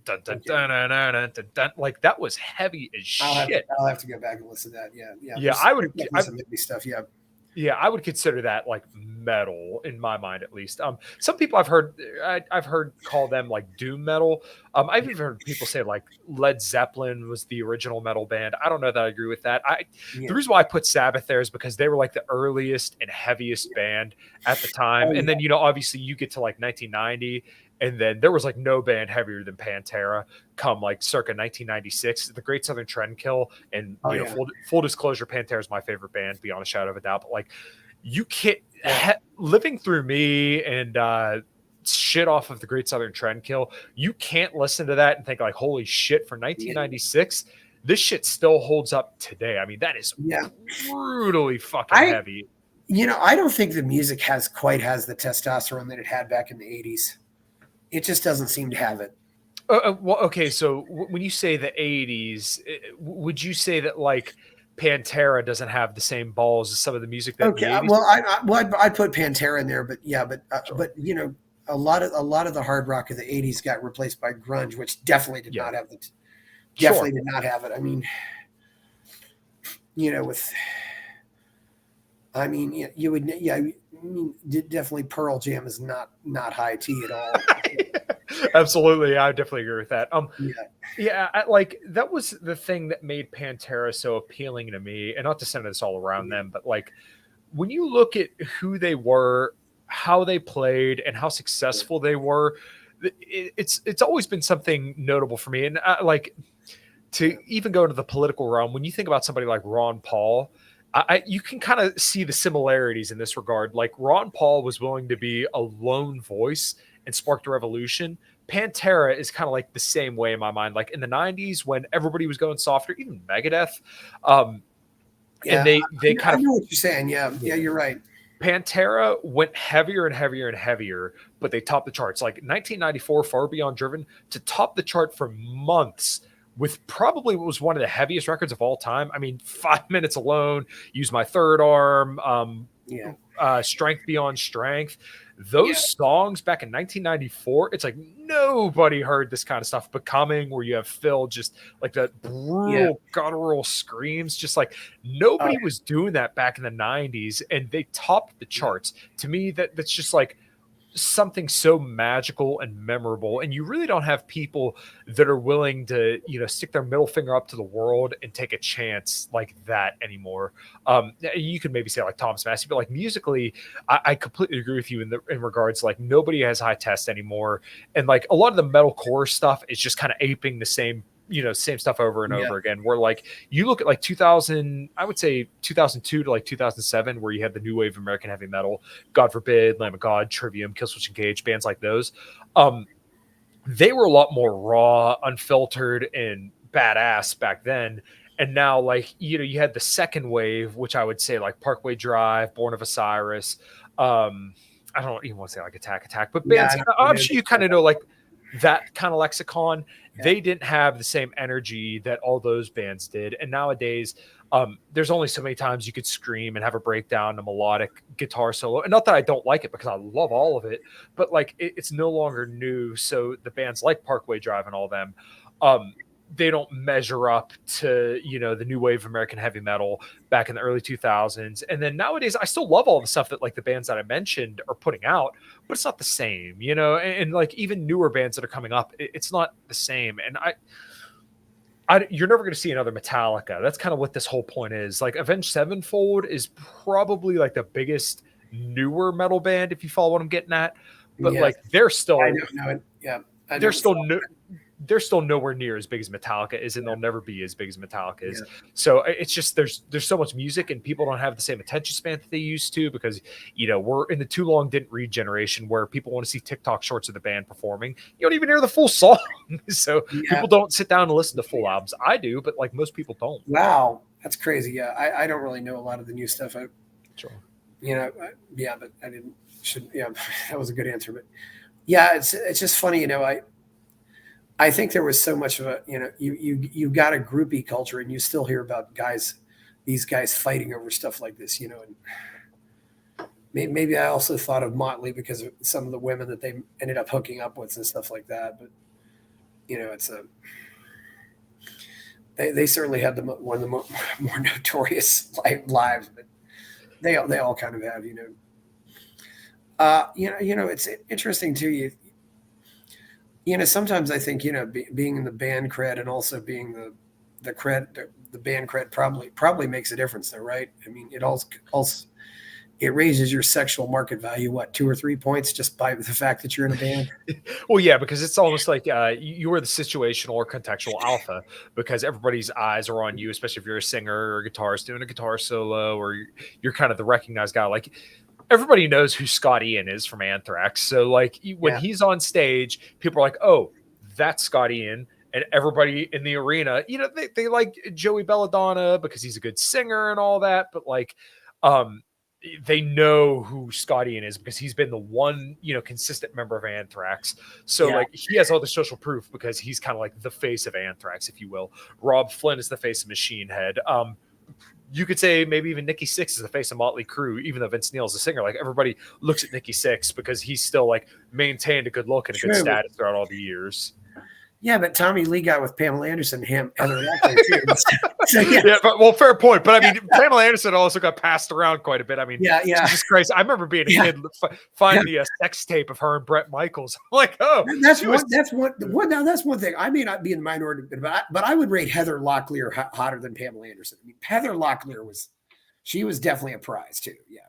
like that was heavy as shit. I'll have to go back and listen to that. Yeah. Yeah, I would. Some stuff. Yeah. Yeah, I would consider that like metal in my mind, at least. Some people I've heard call them like doom metal. I've even heard people say like Led Zeppelin was the original metal band. I don't know that I agree with that. The reason why I put Sabbath there is because they were like the earliest and heaviest band at the time. And then, obviously you get to like 1990 and then there was like no band heavier than Pantera come like circa 1996, the Great Southern Trendkill. And full disclosure, Pantera is my favorite band beyond a shadow of a doubt. But like you can't living through me and shit off of the Great Southern Trendkill. You can't listen to that and think like, holy shit, for 1996, this shit still holds up today. I mean, that is brutally fucking heavy. I don't think the music has the testosterone that it had back in the 80s. It just doesn't seem to have it. Well, okay. So when you say the 80s, would you say that like Pantera doesn't have the same balls as some of the music that? Okay. Well, I put Pantera in there, but sure. But a lot of the hard rock of the 80s got replaced by grunge, which definitely did not have did not have it. I mean, definitely Pearl Jam is not high tea at all. Absolutely, I definitely agree with that. Like that was the thing that made Pantera so appealing to me, and not to center this all around them, but like when you look at who they were, how they played, and how successful they were, it's always been something notable for me. And like to even go into the political realm, when you think about somebody like Ron Paul, you can kind of see the similarities in this regard. Like Ron Paul was willing to be a lone voice and sparked a revolution. Pantera is kind of like the same way in my mind. Like in the 90s when everybody was going softer, even Megadeth. And they kind of, I know what you're saying. Yeah, you're right. Pantera went heavier and heavier and heavier, but they topped the charts. Like 1994, Far Beyond Driven, to top the chart for months with probably what was one of the heaviest records of all time. I mean, 5 minutes alone, Use My Third Arm, Strength Beyond Strength. Those songs back in 1994, it's like nobody heard this kind of stuff. Becoming, where you have Phil just like that brutal guttural screams, just like nobody was doing that back in the 90s, and they topped the charts. To me, that's just like something so magical and memorable, and you really don't have people that are willing to stick their middle finger up to the world and take a chance like that anymore. You could maybe say like Thomas Massey, but like musically I completely agree with you in regards like nobody has high test anymore, and like a lot of the metalcore stuff is just kind of aping the same stuff over and over again, where like you look at like 2000, I would say 2002 to like 2007, where you had the new wave of American heavy metal, God Forbid, Lamb of God, Trivium, Killswitch Engage, bands like those. They were a lot more raw, unfiltered, and badass back then. And now like, you had the second wave, which I would say like Parkway Drive, Born of Osiris. I don't even want to say like Attack, but bands, I'm sure you kind of know like that kind of lexicon. Yeah. They didn't have the same energy that all those bands did. And nowadays, there's only so many times you could scream and have a breakdown, a melodic guitar solo. And not that I don't like it, because I love all of it, but like it's no longer new. So the bands like Parkway Drive and all them, they don't measure up to, the new wave of American heavy metal back in the early 2000s. And then nowadays, I still love all the stuff that like the bands that I mentioned are putting out, but it's not the same, and like even newer bands that are coming up, it's not the same. And you're never going to see another Metallica. That's kind of what this whole point is. Like Avenged Sevenfold is probably like the biggest newer metal band, if you follow what I'm getting at. But like they're still, I don't know it. Yeah, they're still nowhere near as big as Metallica is, and they'll never be as big as Metallica is. Yeah. So it's just there's so much music, and people don't have the same attention span that they used to, because we're in the too long didn't read generation where people want to see TikTok shorts of the band performing. You don't even hear the full song, so people don't sit down and listen to full albums. I do, but like most people don't. Wow, that's crazy. Yeah, I don't really know a lot of the new stuff. Sure. But I didn't. That was a good answer. But yeah, it's just funny. I think there was so much of a, you got a groupie culture, and you still hear about these guys fighting over stuff like this, and maybe I also thought of Motley because of some of the women that they ended up hooking up with and stuff like that. But, it's they certainly had one of the more notorious lives, but they all kind of have, it's interesting too. Sometimes I think, being in the band cred and also being the band cred probably makes a difference though, right? I mean, it raises your sexual market value, 2 or 3 points just by the fact that you're in a band. Well, yeah, because it's almost like you are the situational or contextual alpha, because everybody's eyes are on you, especially if you're a singer or a guitarist doing a guitar solo, or you're kind of the recognized guy. Like, everybody knows who Scott Ian is from Anthrax. So like when he's on stage, people are like, oh, that's Scott Ian. And everybody in the arena, they like Joey Belladonna because he's a good singer and all that. But like, they know who Scott Ian is because he's been the one, consistent member of Anthrax. So like he has all the social proof because he's kind of like the face of Anthrax, if you will. Rob Flynn is the face of Machine Head. You could say maybe even Nikki Sixx is the face of Motley Crue, even though Vince Neil is a singer. Like everybody looks at Nikki Sixx because he's still like maintained a good look and a good status throughout all the years. Yeah, but Tommy Lee got with Pamela Anderson, Heather Locklear too. So, fair point. But I mean, Pamela Anderson also got passed around quite a bit. I mean, Jesus Christ, I remember being a kid finding a sex tape of her and Bret Michaels. I'm like, oh, that's one thing. I may not be in the minority, but I would rate Heather Locklear hotter than Pamela Anderson. I mean, Heather Locklear was definitely a prize too. Yeah.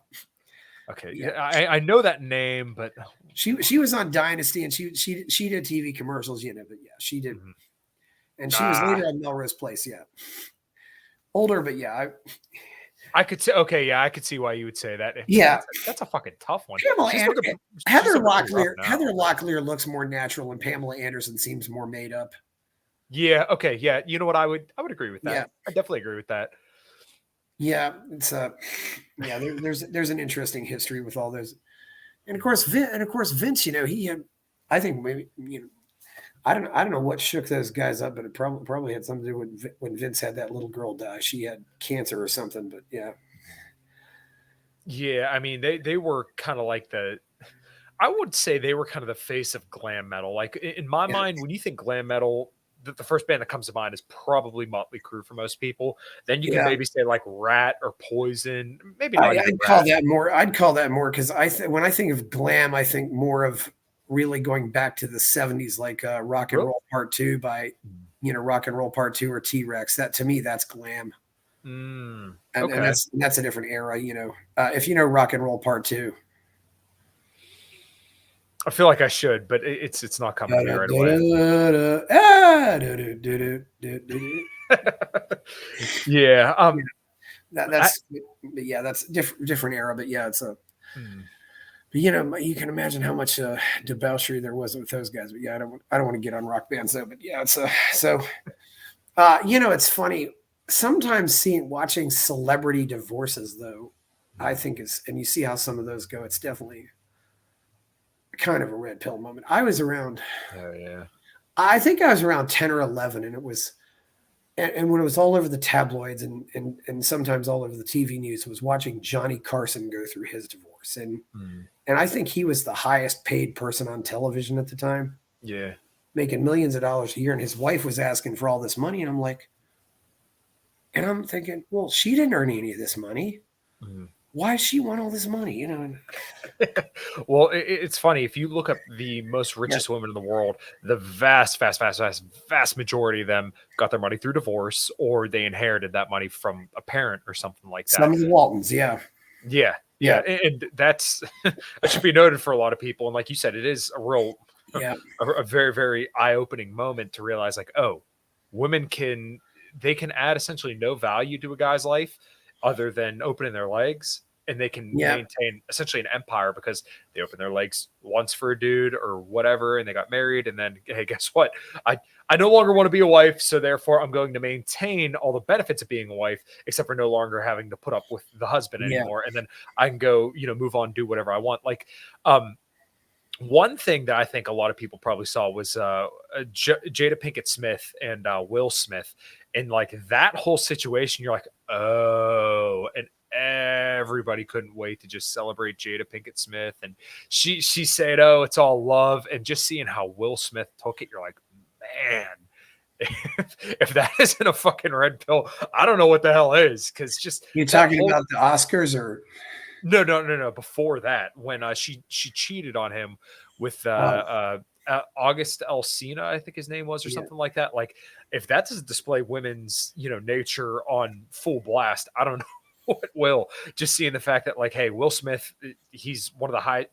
Okay. Yeah. I know that name, but she was on Dynasty and she did TV commercials, but she did. Mm-hmm. And she was later on Melrose Place. Yeah. Older, but I could say, I could see why you would say that. That's a fucking tough one. Heather Locklear looks more natural and Pamela Anderson seems more made up. Yeah. Okay. Yeah. You know what? I would agree with that. Yeah. I definitely agree with that. Yeah, it's there's an interesting history with all those, and of course Vince, he had, I think maybe I don't know what shook those guys up, but it probably had something to do with when Vince had that little girl die. She had cancer or something, but yeah. I mean, they were kind of like I would say they were kind of the face of glam metal. Like in my mind, when you think glam metal, the first band that comes to mind is probably Motley Crue for most people. Then you can maybe say like Rat or Poison. Maybe not. I'd call that more because when I think of glam, I think more of really going back to the 70s, like Rock and Roll Part 2 by Rock and Roll Part 2 or T-Rex. That to me, that's glam. And that's a different era. If you know Rock and Roll Part 2. I feel like I should, but it's not coming to me right away. Yeah. That's different era, but it's a. But you can imagine how much debauchery there was with those guys. But I don't want to get on rock bands though. But it's it's funny. Sometimes watching celebrity divorces though, I think and you see how some of those go. It's definitely. kind of a red pill moment. I was around, Oh yeah. I think I was around 10 or 11, and it was, and when it was all over the tabloids and sometimes all over the TV news, was watching Johnny Carson go through his divorce. And I think he was the highest paid person on television at the time, Yeah. making millions of dollars a year. And his wife was asking for all this money. And I'm like, and I'm thinking, well, she didn't earn any of this money. Why does she want all this money? You know? Well, it's funny. If you look up the most richest women in the world, the vast majority of them got their money through divorce, or they inherited that money from a parent or something like that. Some of the Waltons, yeah. Yeah. And that's that should be noted for a lot of people. And like you said, it is a real, a very, very eye-opening moment to realize, like, oh, women can add essentially no value to a guy's life other than opening their legs, and they can maintain essentially an empire because they open their legs once for a dude or whatever, and they got married, and then, hey, guess what? I no longer want to be a wife, so therefore I'm going to maintain all the benefits of being a wife, except for no longer having to put up with the husband anymore, and then I can go, move on, do whatever I want. Like, one thing that I think a lot of people probably saw was Jada Pinkett Smith and Will Smith, and like that whole situation. You're like, oh, and everybody couldn't wait to just celebrate Jada Pinkett Smith, and she said, oh, it's all love, and just seeing how Will Smith took it, you're like, man. If that isn't a fucking red pill, I don't know what the hell is. Because just you talking about the Oscars or no. Before that, when she cheated on him with August Alsina, I think his name was, or something like that. Like, if that doesn't display women's nature on full blast, I don't know what will. Just seeing the fact that, like, hey, Will Smith, he's one of the high,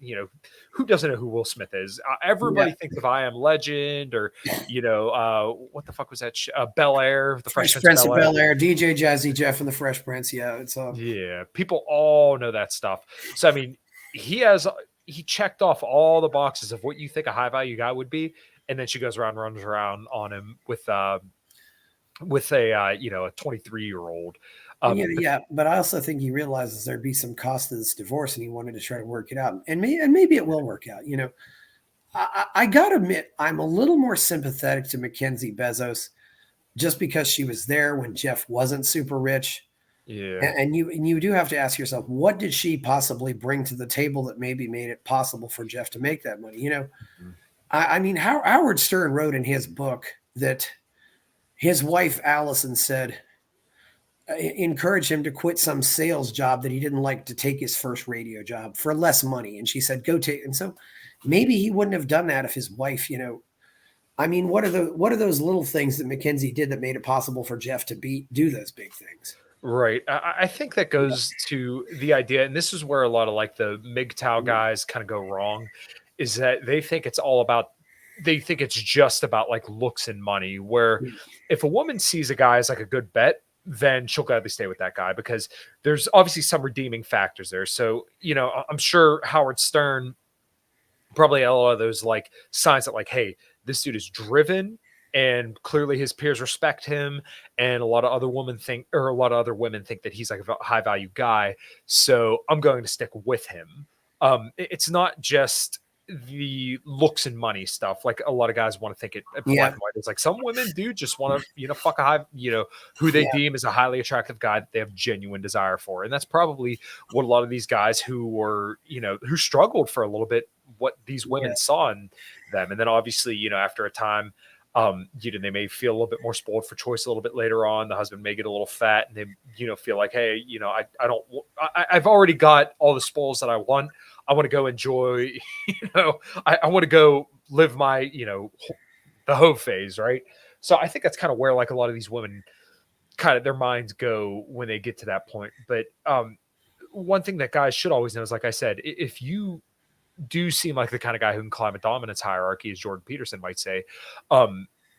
who doesn't know who Will Smith is? Everybody thinks of I Am Legend, or what the fuck was that? Bel Air, the Fresh Prince of Bel Air, DJ Jazzy Jeff and the Fresh Prince. Yeah, it's people all know that stuff. So I mean, he checked off all the boxes of what you think a high value guy would be, and then she goes around, runs around on him with a 23-year-old. But I also think he realizes there'd be some cost to this divorce, and he wanted to try to work it out. And maybe it will work out. I gotta admit, I'm a little more sympathetic to Mackenzie Bezos, just because she was there when Jeff wasn't super rich. Yeah, and you do have to ask yourself, what did she possibly bring to the table that maybe made it possible for Jeff to make that money? I mean, Howard Stern wrote in his book that his wife Allison said, encourage him to quit some sales job that he didn't like to take his first radio job for less money. And she said, go take. And so maybe he wouldn't have done that if his wife, I mean, what are those little things that Mackenzie did that made it possible for Jeff to do those big things? Right. I think that goes to the idea, and this is where a lot of like the MGTOW guys kind of go wrong, is that they think it's just about like looks and money, where if a woman sees a guy as like a good bet, then she'll gladly stay with that guy because there's obviously some redeeming factors there. So, I'm sure Howard Stern probably had a lot of those like signs that like, hey, this dude is driven and clearly his peers respect him. And a lot of other women think that he's like a high value guy. So I'm going to stick with him. It's not just the looks and money stuff. Like a lot of guys want to think it black and white. It's like some women do just want to, fuck a high, who they deem as a highly attractive guy that they have genuine desire for. And that's probably what a lot of these guys who were, who struggled for a little bit, what these women saw in them. And then obviously, after a time, they may feel a little bit more spoiled for choice a little bit later on. The husband may get a little fat and they, feel like, hey, I've already got all the spoils that I want. I want to go enjoy, I want to go live my, the hoe phase. Right. So I think that's kind of where like a lot of these women kind of their minds go when they get to that point. But one thing that guys should always know is, like I said, if you do seem like the kind of guy who can climb a dominance hierarchy, as Jordan Peterson might say,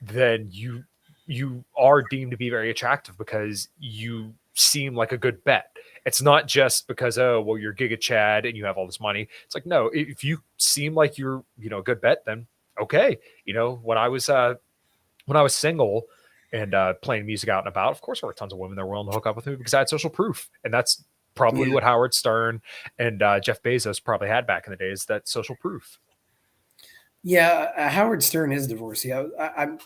then you are deemed to be very attractive because you seem like a good bet. It's not just because, oh, well, you're Giga Chad and you have all this money. It's like, no, if you seem like you're, a good bet, then okay. When I was single and playing music out and about, of course there were tons of women that were willing to hook up with me because I had social proof. And that's probably what Howard Stern and Jeff Bezos probably had back in the days, that social proof. Yeah, Howard Stern is divorced. I'm.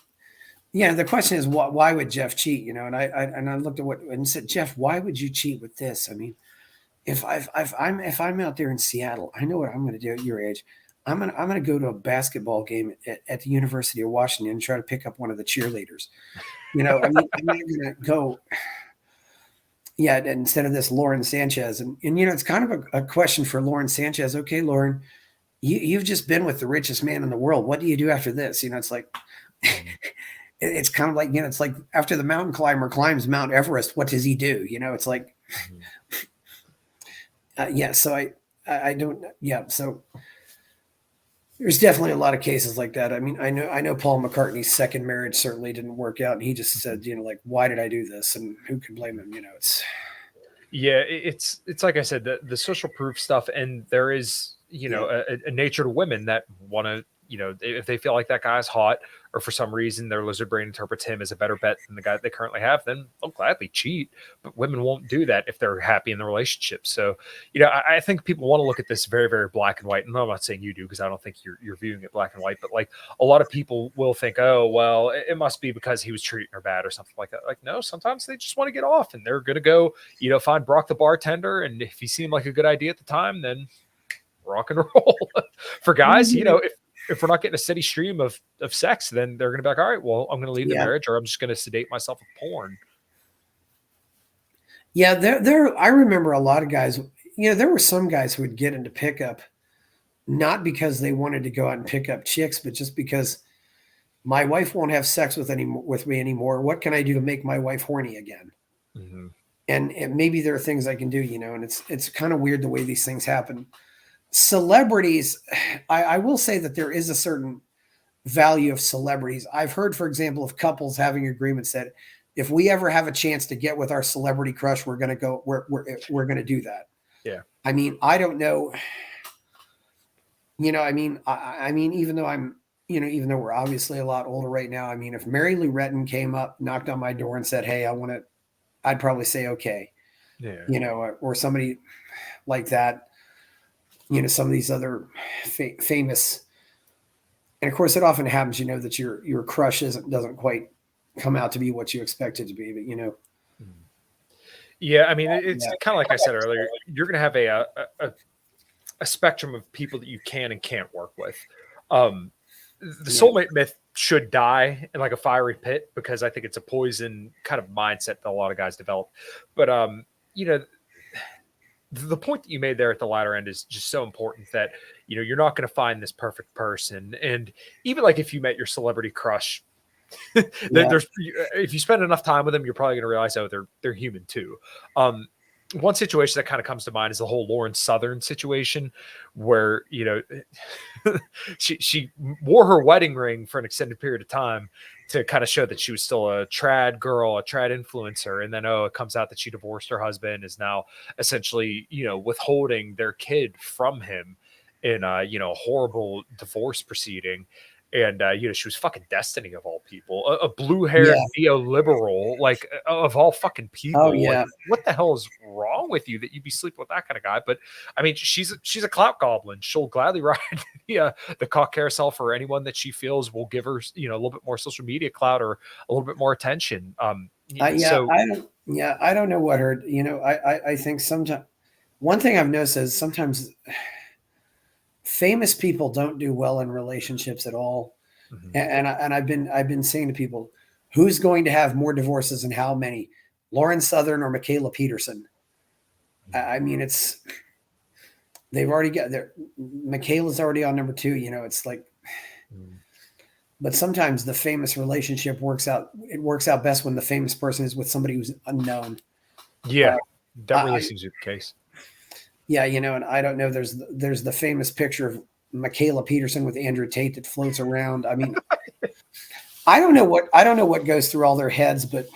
Yeah, the question is why would Jeff cheat? And I looked at what and said, Jeff, why would you cheat with this? I mean, if I'm out there in Seattle, I know what I'm going to do at your age. I'm gonna go to a basketball game at the University of Washington and try to pick up one of the cheerleaders. I mean, I'm not gonna go. Yeah, instead of this Lauren Sanchez, and it's kind of a question for Lauren Sanchez. Okay, Lauren, you've just been with the richest man in the world. What do you do after this? It's like. It's kind of like, it's like after the mountain climber climbs Mount Everest, what does he do? It's like, yeah. So I don't, yeah. So there's definitely a lot of cases like that. I mean, I know Paul McCartney's second marriage certainly didn't work out. And he just said, like, why did I do this? And who can blame him? It's like I said, the social proof stuff. And there is, a nature to women that want to, if they feel like that guy's hot, or for some reason their lizard brain interprets him as a better bet than the guy that they currently have, then they'll gladly cheat. But women won't do that if they're happy in the relationship. So, I think people want to look at this very, very black and white. And I'm not saying you do, because I don't think you're viewing it black and white. But like a lot of people will think, oh, well, it must be because he was treating her bad or something like that. Like, no, sometimes they just want to get off and they're going to go, find Brock the bartender. And if he seemed like a good idea at the time, then rock and roll. For guys, if we're not getting a steady stream of sex, then they're going to be like, all right, well, I'm going to leave the marriage, or I'm just going to sedate myself with porn. Yeah. I remember a lot of guys, there were some guys who would get into pickup, not because they wanted to go out and pick up chicks, but just because my wife won't have sex with me anymore. What can I do to make my wife horny again? Mm-hmm. And maybe there are things I can do, and it's kind of weird the way these things happen. Celebrities, I will say that there is a certain value of celebrities. I've heard, for example, of couples having agreements that if we ever have a chance to get with our celebrity crush, we're going to go, we're going to do that. Yeah. I mean, I don't know. I mean, even though even though we're obviously a lot older right now, I mean, if Mary Lou Retton came up, knocked on my door and said, hey, I'd probably say, okay. Yeah. Or somebody like that. Some of these other famous, and of course it often happens, that your crush doesn't quite come out to be what you expect it to be, but Yeah. I mean, it's kind of like I said earlier, you're going to have a spectrum of people that you can and can't work with. The soulmate myth should die in like a fiery pit, because I think it's a poison kind of mindset that a lot of guys develop. But, the point that you made there at the latter end is just so important, that, you're not going to find this perfect person. And even like if you met your celebrity crush, if you spend enough time with them, you're probably going to realize, oh, they're human too. One situation that kind of comes to mind is the whole Lauren Southern situation, where, she wore her wedding ring for an extended period of time to kind of show that she was still a trad girl, a trad influencer. And then, it comes out that she divorced her husband, is now essentially, withholding their kid from him in a horrible divorce proceeding. And, she was fucking Destiny of all people, a blue-haired neoliberal, like, of all fucking people. Oh, yeah. Like, what the hell is wrong with you that you'd be sleeping with that kind of guy? But I mean, she's a clout goblin. She'll gladly ride the cock carousel for anyone that she feels will give her, a little bit more social media clout or a little bit more attention. I don't know what her, I think sometimes, one thing I've noticed is sometimes famous people don't do well in relationships at all. Mm-hmm. And I've been saying to people, who's going to have more divorces and how many? Lauren Southern or Michaela Peterson? I mean, they've already got Michaela's already on number 2, it's like, but sometimes the famous relationship works out best when the famous person is with somebody who's unknown. Yeah. That really seems to be the case. Yeah, and I don't know. There's the famous picture of Michaela Peterson with Andrew Tate that floats around. I mean, I don't know what goes through all their heads, but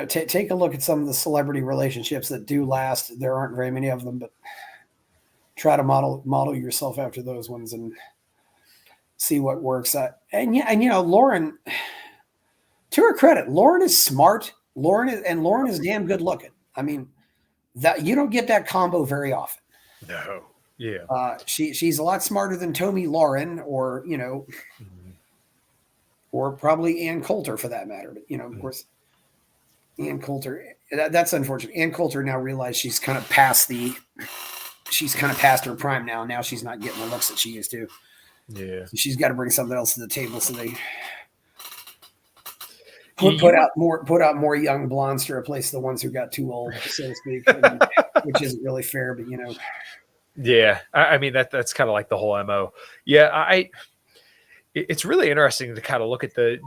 take a look at some of the celebrity relationships that do last. There aren't very many of them, but try to model yourself after those ones and see what works. Lauren, to her credit, Lauren is smart. Lauren is damn good looking. I mean, that you don't get that combo very often. No. Yeah. She's a lot smarter than Tomi Lauren or, Mhm. or probably Ann Coulter for that matter. But, of Mhm. course, Ann Coulter, that's unfortunate. Ann Coulter now realized she's kind of past her prime now. Now she's not getting the looks that she used to. Yeah. So she's got to bring something else to the table so they You would. put out more young blondes to replace the ones who got too old, so to speak, which isn't really fair. But Yeah. I mean, that's kind of like the whole MO. Yeah. It's really interesting to kind of look at the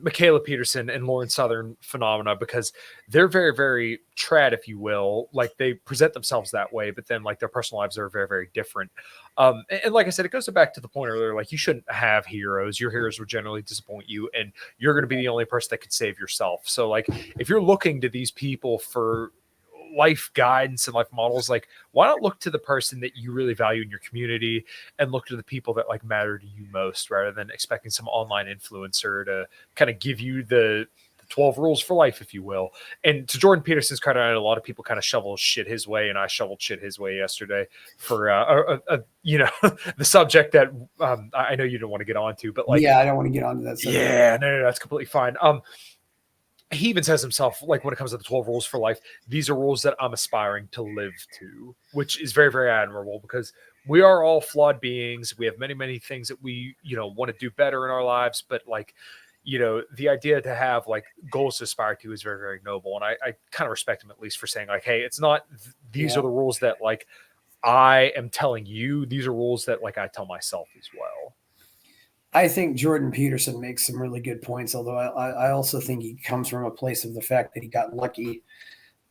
Michaela Peterson and Lauren Southern phenomena, because they're very, very trad, if you will. Like, they present themselves that way, but then like their personal lives are very, very different. And like I said, it goes back to the point earlier, like, you shouldn't have heroes. Your heroes will generally disappoint you, and you're going to be the only person that could save yourself. So like, if you're looking to these people for life guidance and life models, like, why not look to the person that you really value in your community, and look to the people that like matter to you most, rather than expecting some online influencer to kind of give you the 12 rules for life, if you will. And to Jordan Peterson's credit, I know a lot of people kind of shovel shit his way, and I shoveled shit his way yesterday for the subject that I know you don't want to get onto, but like, yeah, I don't want to get onto that subject. yeah, no, that's completely fine. He even says himself, like, when it comes to the 12 rules for life, these are rules that I'm aspiring to live to, which is very, very admirable, because we are all flawed beings. We have many, many things that we, want to do better in our lives. But like, the idea to have like goals to aspire to is very, very noble. And I kind of respect him, at least, for saying like, hey, it's not, these are the rules that like I am telling you. These are rules that like I tell myself as well. I think Jordan Peterson makes some really good points, although I also think he comes from a place of the fact that he got lucky.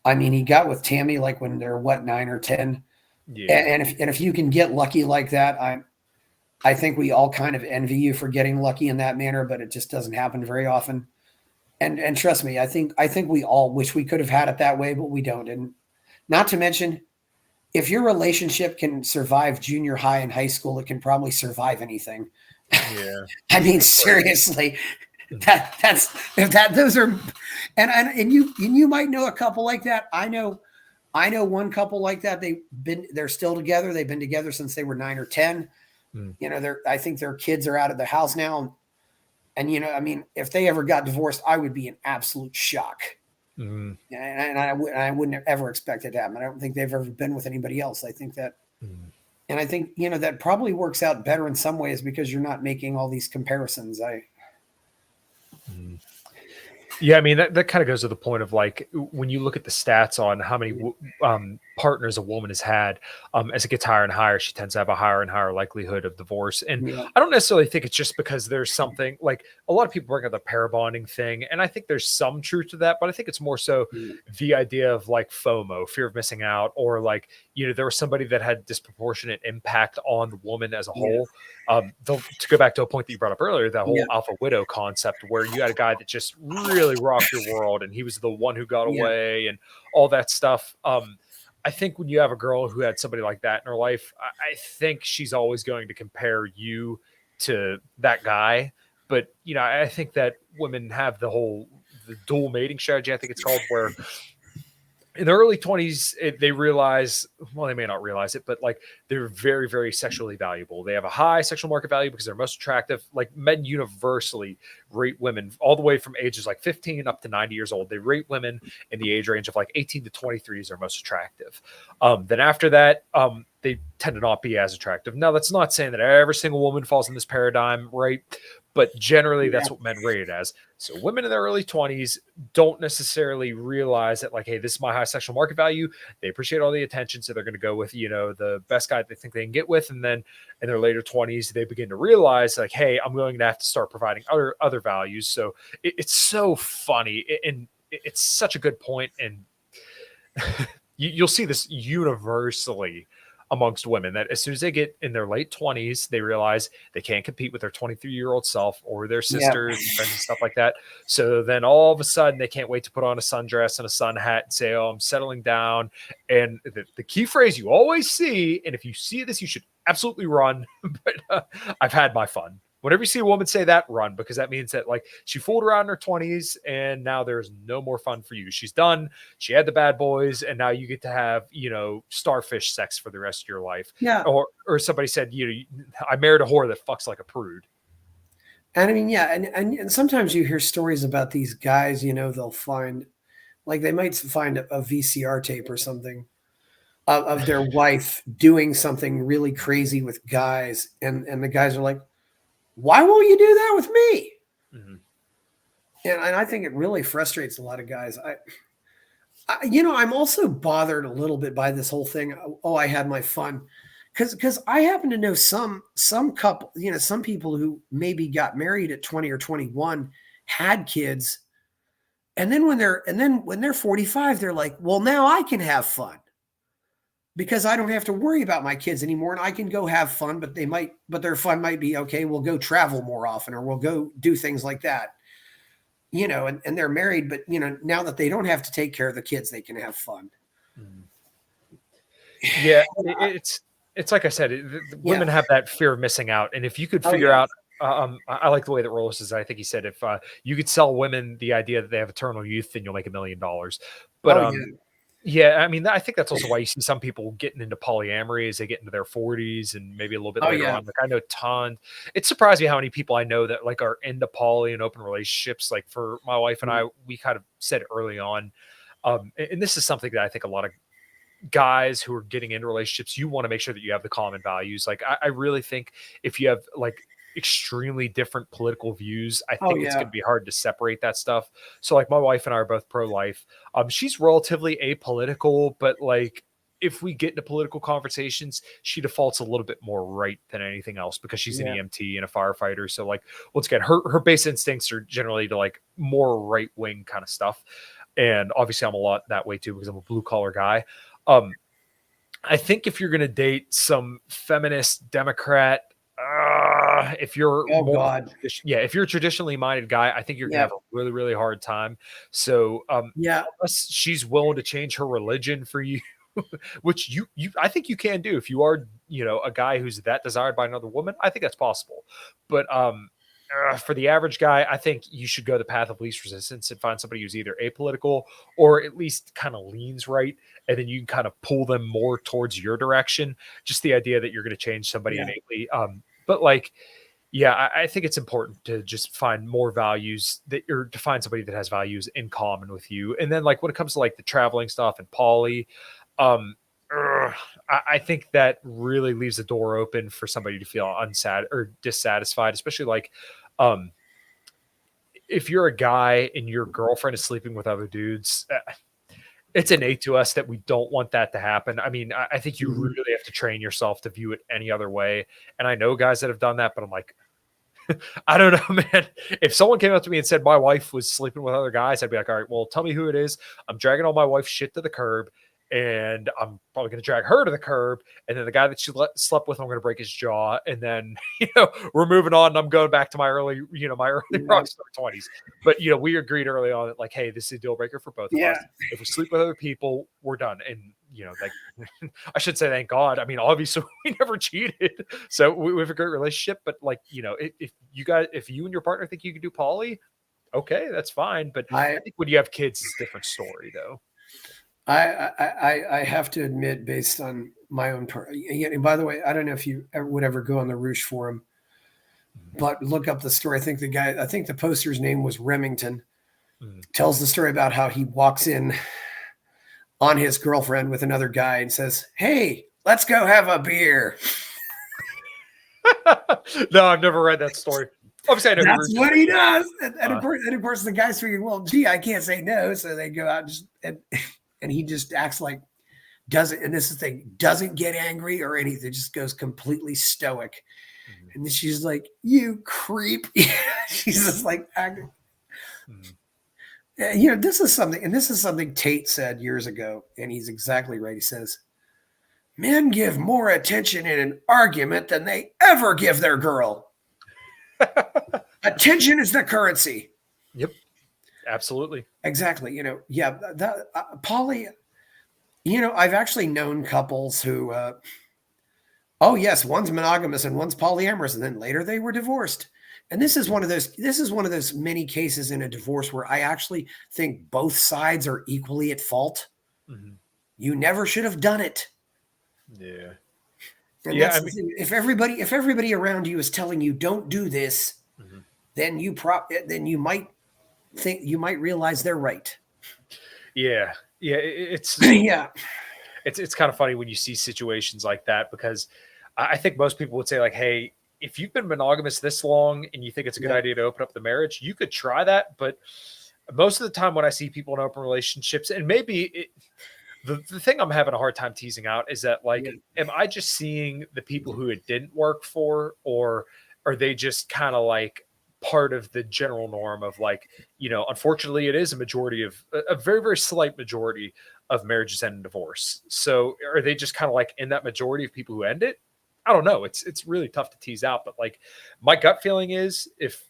I mean, he got with Tammy like when they're 9 or 10. Yeah. And if you can get lucky like that, I think we all kind of envy you for getting lucky in that manner, but it just doesn't happen very often. And trust me, I think we all wish we could have had it that way, but we don't. And not to mention, if your relationship can survive junior high and high school, it can probably survive anything. Yeah. I mean, seriously, those are, and you might know a couple like that. I know one couple like that. They're still together. They've been together since they were 9 or 10. I think their kids are out of the house now. And, I mean, if they ever got divorced, I would be in absolute shock. Mm. And I wouldn't have ever expected to happen. I don't think they've ever been with anybody else. I think that, and I think, that probably works out better in some ways because you're not making all these comparisons. Yeah, I mean, that kind of goes to the point of like, when you look at the stats on how many partners a woman has had, as it gets higher and higher, she tends to have a higher and higher likelihood of divorce. And I don't necessarily think it's just because there's something like, a lot of people bring up the pair bonding thing, and I think there's some truth to that, but I think it's more so the idea of like FOMO, fear of missing out, or like, there was somebody that had disproportionate impact on the woman as a whole. To go back to a point that you brought up earlier, that whole alpha widow concept, where you had a guy that just really rocked your world, and he was the one who got away, and all that stuff. I think when you have a girl who had somebody like that in her life, I think she's always going to compare you to that guy. But I think that women have the dual mating strategy, I think it's called, where in the early 20s, they realize, well, they may not realize it, but like, they're very, very sexually valuable. They have a high sexual market value because they're most attractive. Like, men universally rate women all the way from ages like 15 up to 90 years old. They rate women in the age range of like 18 to 23 as their most attractive. Then after that, they tend to not be as attractive. Now, that's not saying that every single woman falls in this paradigm, right? But generally, that's what men rate it as. So women in their early 20s don't necessarily realize that, like, hey, this is my high sexual market value. They appreciate all the attention, so they're going to go with, the best guy they think they can get with. And then in their later 20s, they begin to realize, like, hey, I'm going to have to start providing other values. So it's so funny, and it's such a good point. And you'll see this universally amongst women, that as soon as they get in their late 20s, they realize they can't compete with their 23-year-old self or their sisters and friends and stuff like that. So then all of a sudden, they can't wait to put on a sundress and a sun hat and say, oh, I'm settling down. And the key phrase you always see, and if you see this, you should absolutely run, but I've had my fun. Whenever you see a woman say that, run, because that means that like she fooled around in her 20s and now there's no more fun for you. She's done. She had the bad boys and now you get to have, starfish sex for the rest of your life. Yeah. Or somebody said, I married a whore that fucks like a prude. And I mean, yeah. And sometimes you hear stories about these guys, they'll find, like they might find a VCR tape or something of their wife doing something really crazy with guys. And the guys are like, why won't you do that with me? Mm-hmm. And I think it really frustrates a lot of guys. I'm also bothered a little bit by this whole thing. Oh, I had my fun. Because I happen to know some couple, some people who maybe got married at 20 or 21, had kids. And then when they're 45, they're like, well, now I can have fun because I don't have to worry about my kids anymore and I can go have fun, but their fun might be, okay, we'll go travel more often or we'll go do things like that, and they're married, but now that they don't have to take care of the kids, they can have fun. Yeah. It's like I said, women have that fear of missing out. And if you could figure out, I like the way that Rollo says, I think he said, if you could sell women the idea that they have eternal youth, then you'll make $1 million. But yeah, I mean, I think that's also why you see some people getting into polyamory as they get into their 40s and maybe a little bit later on. Like I know it surprised me how many people I know that like are into poly and open relationships. Like for my wife and I, we kind of said early on, and this is something that I think a lot of guys who are getting into relationships, you want to make sure that you have the common values. Like I really think if you have like extremely different political views, I think it's going to be hard to separate that stuff. So like my wife and I are both pro-life. She's relatively apolitical, but like if we get into political conversations, she defaults a little bit more right than anything else because she's an EMT and a firefighter. So like once again, her base instincts are generally to like more right-wing kind of stuff. And obviously I'm a lot that way too because I'm a blue collar guy. I if you're going to date some feminist Democrat, if you're if you're a traditionally minded guy, I think you're gonna have a really, really hard time. So, unless she's willing to change her religion for you, which I think you can do if you are, a guy who's that desired by another woman. I think that's possible. But for the average guy, I think you should go the path of least resistance and find somebody who's either apolitical or at least kind of leans right. And then you can kind of pull them more towards your direction. Just the idea that you're going to change somebody innately. But like, I think it's important to just find more values to find somebody that has values in common with you. And then like when it comes to like the traveling stuff and poly, I think that really leaves the door open for somebody to feel dissatisfied, especially like, if you're a guy and your girlfriend is sleeping with other dudes, it's innate to us that we don't want that to happen. I mean, I think you really have to train yourself to view it any other way. And I know guys that have done that, but I'm like, I don't know, man. If someone came up to me and said my wife was sleeping with other guys, I'd be like, all right, well, tell me who it is. I'm dragging all my wife's shit to the curb. And I'm probably going to drag her to the curb. And then the guy that she slept with, I'm going to break his jaw. And then, we're moving on. And I'm going back to my early rock star 20s. But, we agreed early on that like, hey, this is a deal breaker for both of us. If we sleep with other people, we're done. And, like I should say, thank God. I mean, obviously we never cheated. So we have a great relationship. But like, if you and your partner think you can do poly, okay, that's fine. But I think when you have kids, it's a different story though. I have to admit, based on my own by the way, I don't know if you would ever go on the Roosh forum, but look up the story. I think the poster's name was Remington, tells the story about how he walks in on his girlfriend with another guy and says, hey, let's go have a beer. No, I've never read that story. Obviously, I know that's what he does. And of course, the guy's figuring, well, gee, I can't say no. So they go out and he just acts like doesn't get angry or anything. Just goes completely stoic. And then she's like, you creep. She's just like acting. This is something Tate said years ago, and he's exactly right. He says, men give more attention in an argument than they ever give their girl. Attention is the currency. Yep. Absolutely. Exactly. Poly, I've actually known couples who Oh yes, one's monogamous and one's polyamorous, and then later they were divorced. And this is one of those many cases in a divorce where I actually think both sides are equally at fault. Mm-hmm. You never should have done it. Yeah. And that's the thing. If everybody around you is telling you don't do this, mm-hmm. then you might realize they're right. Yeah. It's yeah. It's kind of funny when you see situations like that, because I think most people would say, like, hey, if you've been monogamous this long and you think it's a good idea to open up the marriage, you could try that. But most of the time when I see people in open relationships, and maybe the thing I'm having a hard time teasing out is that, like, am I just seeing the people who it didn't work for, or are they just kind of like part of the general norm of, like, unfortunately it is a majority of a very, very slight majority of marriages end in divorce. So are they just kind of like in that majority of people who end it? I don't know. It's really tough to tease out, but like my gut feeling is, if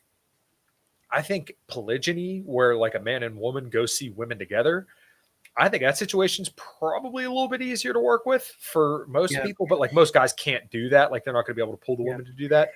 I think polygyny, where like a man and woman go see women together, I think that situation's probably a little bit easier to work with for most people, but like most guys can't do that. Like they're not going to be able to pull the woman to do that.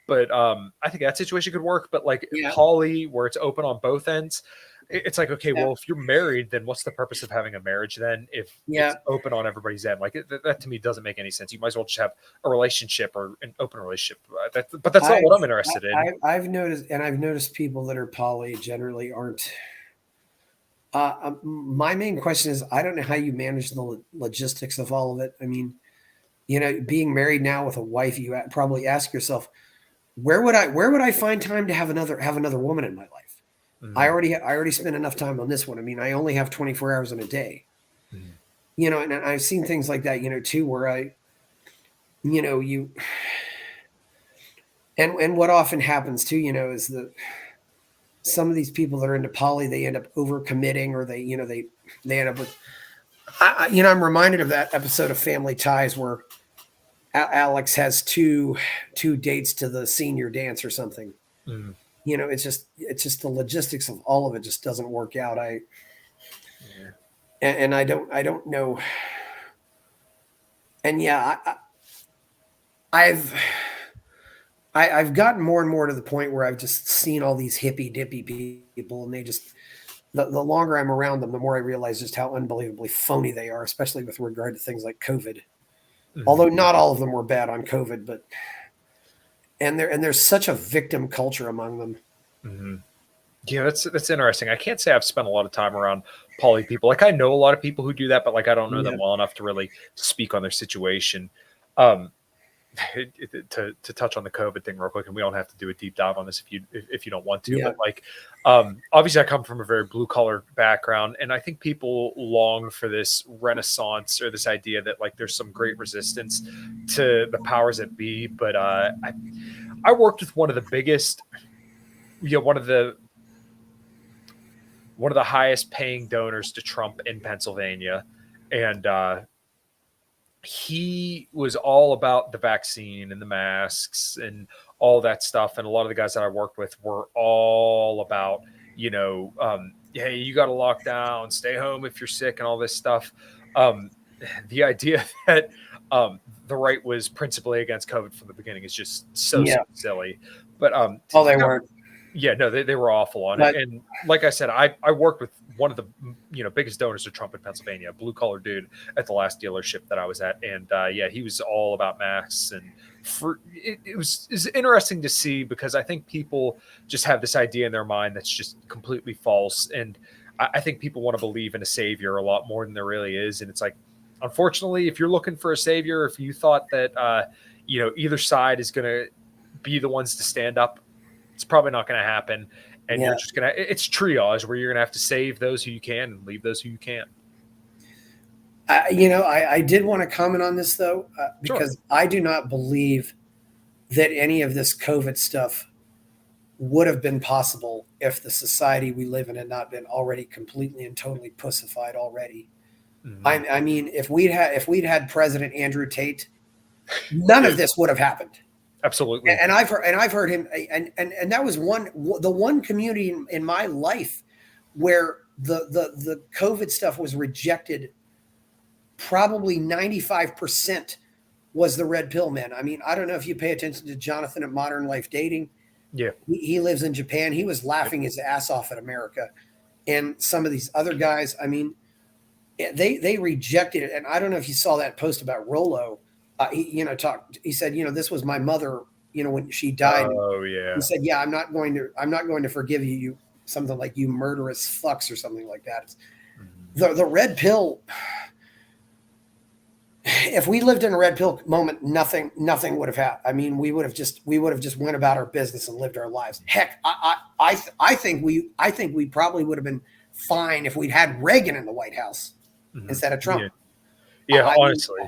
But I think that situation could work. But like poly, where it's open on both ends, it's like, okay, well, if you're married, then what's the purpose of having a marriage then if it's open on everybody's end? Like that to me doesn't make any sense. You might as well just have a relationship or an open relationship. But that's not what I'm interested in. I've noticed people that are poly generally aren't. My main question is, I don't know how you manage the logistics of all of it. I mean, being married now with a wife, you probably ask yourself, where would I find time to have another woman in my life? Mm-hmm. I already spent enough time on this one. I mean, I only have 24 hours in a day. Mm-hmm. And I've seen things like that, too, where and what often happens too, is that some of these people that are into poly, they end up overcommitting, or they end up with, I'm reminded of that episode of Family Ties where Alex has two dates to the senior dance or something. Mm. It's just the logistics of all of it just doesn't work out. And I don't know. And I've gotten more and more to the point where I've just seen all these hippy dippy people, and they just, the longer I'm around them, the more I realize just how unbelievably phony they are, especially with regard to things like COVID. Mm-hmm. Although not all of them were bad on COVID, but there's such a victim culture among them. Mm-hmm. Yeah, that's interesting. I can't say I've spent a lot of time around poly people. Like I know a lot of people who do that, but like I don't know them well enough to really speak on their situation. To touch on the COVID thing real quick, and we don't have to do a deep dive on this if you don't want to, but like obviously I come from a very blue collar background, and I think people long for this renaissance, or this idea that like there's some great resistance to the powers that be. But I worked with one of the biggest, one of the highest paying donors to Trump in Pennsylvania, and he was all about the vaccine and the masks and all that stuff. And a lot of the guys that I worked with were all about, hey, you got to lock down, stay home if you're sick, and all this stuff. The idea that the right was principally against COVID from the beginning is just so silly. But they weren't. Yeah, no, they were awful on it. And like I said, I worked with one of the biggest donors to Trump in Pennsylvania, a blue collar dude at the last dealership that I was at, and he was all about masks. And it was interesting to see, because I think people just have this idea in their mind that's just completely false, and I think people want to believe in a savior a lot more than there really is. And it's like, unfortunately, if you're looking for a savior, if you thought that either side is going to be the ones to stand up, it's probably not going to happen. And you're just going to, it's triage, where you're going to have to save those who you can and leave those who you can't. I did want to comment on this, though, because I do not believe that any of this COVID stuff would have been possible if the society we live in had not been already completely and totally pussified already. Mm-hmm. I mean, if we'd had President Andrew Tate, none of this would have happened. Absolutely. And I've heard him, and that was the one community in my life where the COVID stuff was rejected. Probably 95% was the red pill men. I mean, I don't know if you pay attention to Jonathan at Modern Life Dating. Yeah. He lives in Japan. He was laughing his ass off at America. And some of these other guys, I mean, they rejected it. And I don't know if you saw that post about Rollo. He said, this was my mother, when she died. Oh yeah. He said, yeah, I'm not going to forgive you, something like you murderous fucks or something like that. The red pill. If we lived in a red pill moment, nothing would have happened. I mean, we would have just went about our business and lived our lives. Heck, I think we probably would have been fine if we'd had Reagan in the White House instead of Trump. Yeah, honestly.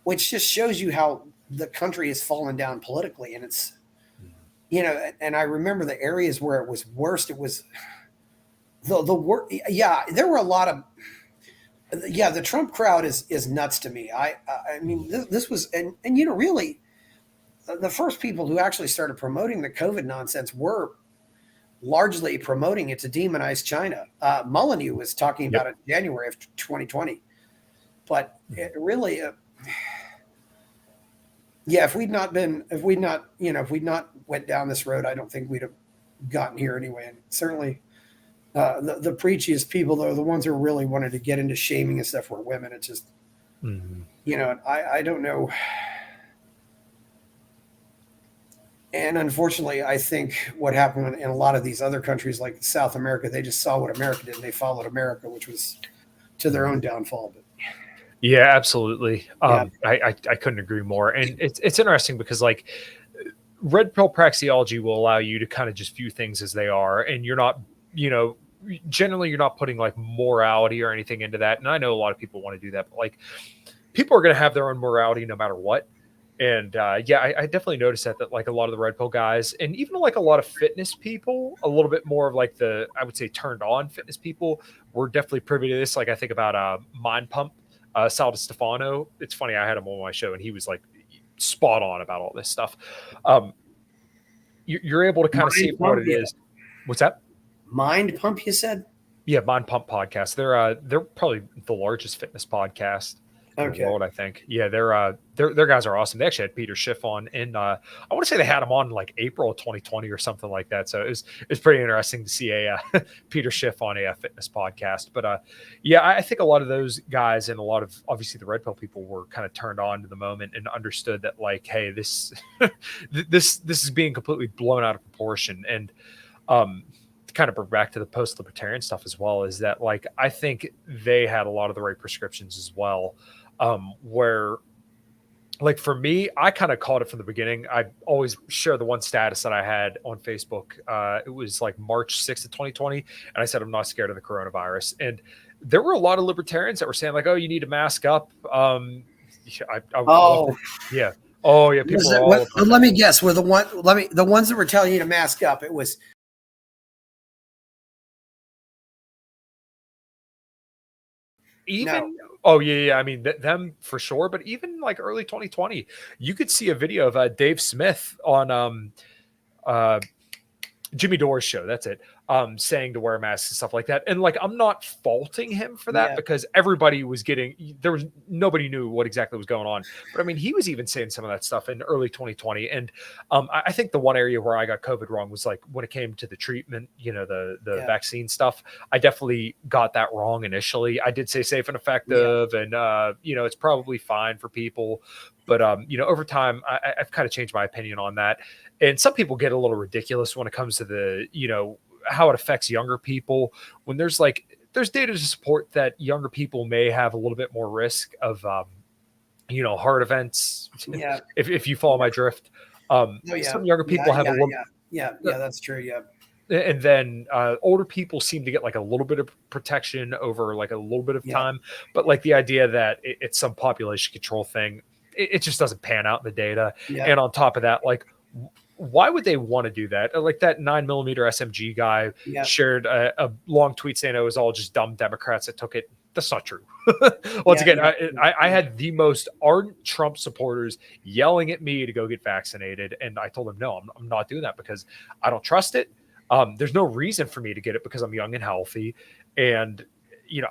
Which just shows you how the country has fallen down politically, and it's, and I remember the areas where it was worst. It was the worst. Yeah, there were a lot of. Yeah, the Trump crowd is nuts to me. I mean, this was, and really, the first people who actually started promoting the COVID nonsense were largely promoting it to demonize China. Molyneux was talking about it in January of 2020, but it really, if we'd not went down this road, I don't think we'd have gotten here anyway. And certainly. The preachiest people, though, the ones who really wanted to get into shaming and stuff, were women. It's just, I don't know. And unfortunately, I think what happened in a lot of these other countries, like South America, they just saw what America did and they followed America, which was to their own downfall. But yeah, absolutely. I couldn't agree more. And it's interesting because, like, red pill praxeology will allow you to kind of just view things as they are, and you're not, generally you're not putting like morality or anything into that. And I know a lot of people want to do that, but like, people are going to have their own morality no matter what. And I definitely noticed that like a lot of the red pill guys, and even like a lot of fitness people, a little bit more of like I would say turned on fitness people, were definitely privy to this. Like, I think about Mind Pump, Sal DiStefano. It's funny, I had him on my show and he was like spot on about all this stuff. You're able to kind of see what it is. What's that? Mind Pump, you said? Yeah, Mind Pump podcast. They're probably the largest fitness podcast in the world, I think. Yeah, their guys are awesome. They actually had Peter Schiff on, and I want to say they had him on like April of 2020 or something like that. So it's pretty interesting to see a Peter Schiff on a fitness podcast. But I think a lot of those guys and a lot of obviously the red pill people were kind of turned on to the moment and understood that, like, hey, this this is being completely blown out of proportion. And kind of bring back to the post-libertarian stuff as well, is that, like, I think they had a lot of the right prescriptions as well, where, like, for me, I kind of called it from the beginning. I always share the one status that I had on Facebook. It was like March 6th of 2020, and I said, I'm not scared of the coronavirus. And there were a lot of libertarians that were saying, like, oh, you need to mask up. Oh yeah. People let me guess. Were the ones that were telling you to mask up? It was even. No. Oh yeah. I mean, them for sure. But even like early 2020, you could see a video of Dave Smith on Jimmy Dore's show. That's it. Saying to wear masks and stuff like that. And like, I'm not faulting him for that because everybody was nobody knew what exactly was going on. But I mean, he was even saying some of that stuff in early 2020. And I think the one area where I got COVID wrong was like when it came to the treatment, the vaccine stuff. I definitely got that wrong initially. I did say safe and effective and, it's probably fine for people. But, over time, I've kind of changed my opinion on that. And some people get a little ridiculous when it comes to the, how it affects younger people, when there's data to support that younger people may have a little bit more risk of, heart events. Yeah. If you follow my drift, some younger people have a little. Yeah, that's true. Yeah. And then older people seem to get like a little bit of protection over like a little bit of time. But like the idea that it's some population control thing, it just doesn't pan out in the data. Yeah. And on top of that, like, why would they want to do that? Like that 9mm SMG guy shared a long tweet saying it was all just dumb Democrats that took it. That's not true. Once again, I had the most ardent Trump supporters yelling at me to go get vaccinated. And I told them, no, I'm not doing that because I don't trust it. There's no reason for me to get it because I'm young and healthy. And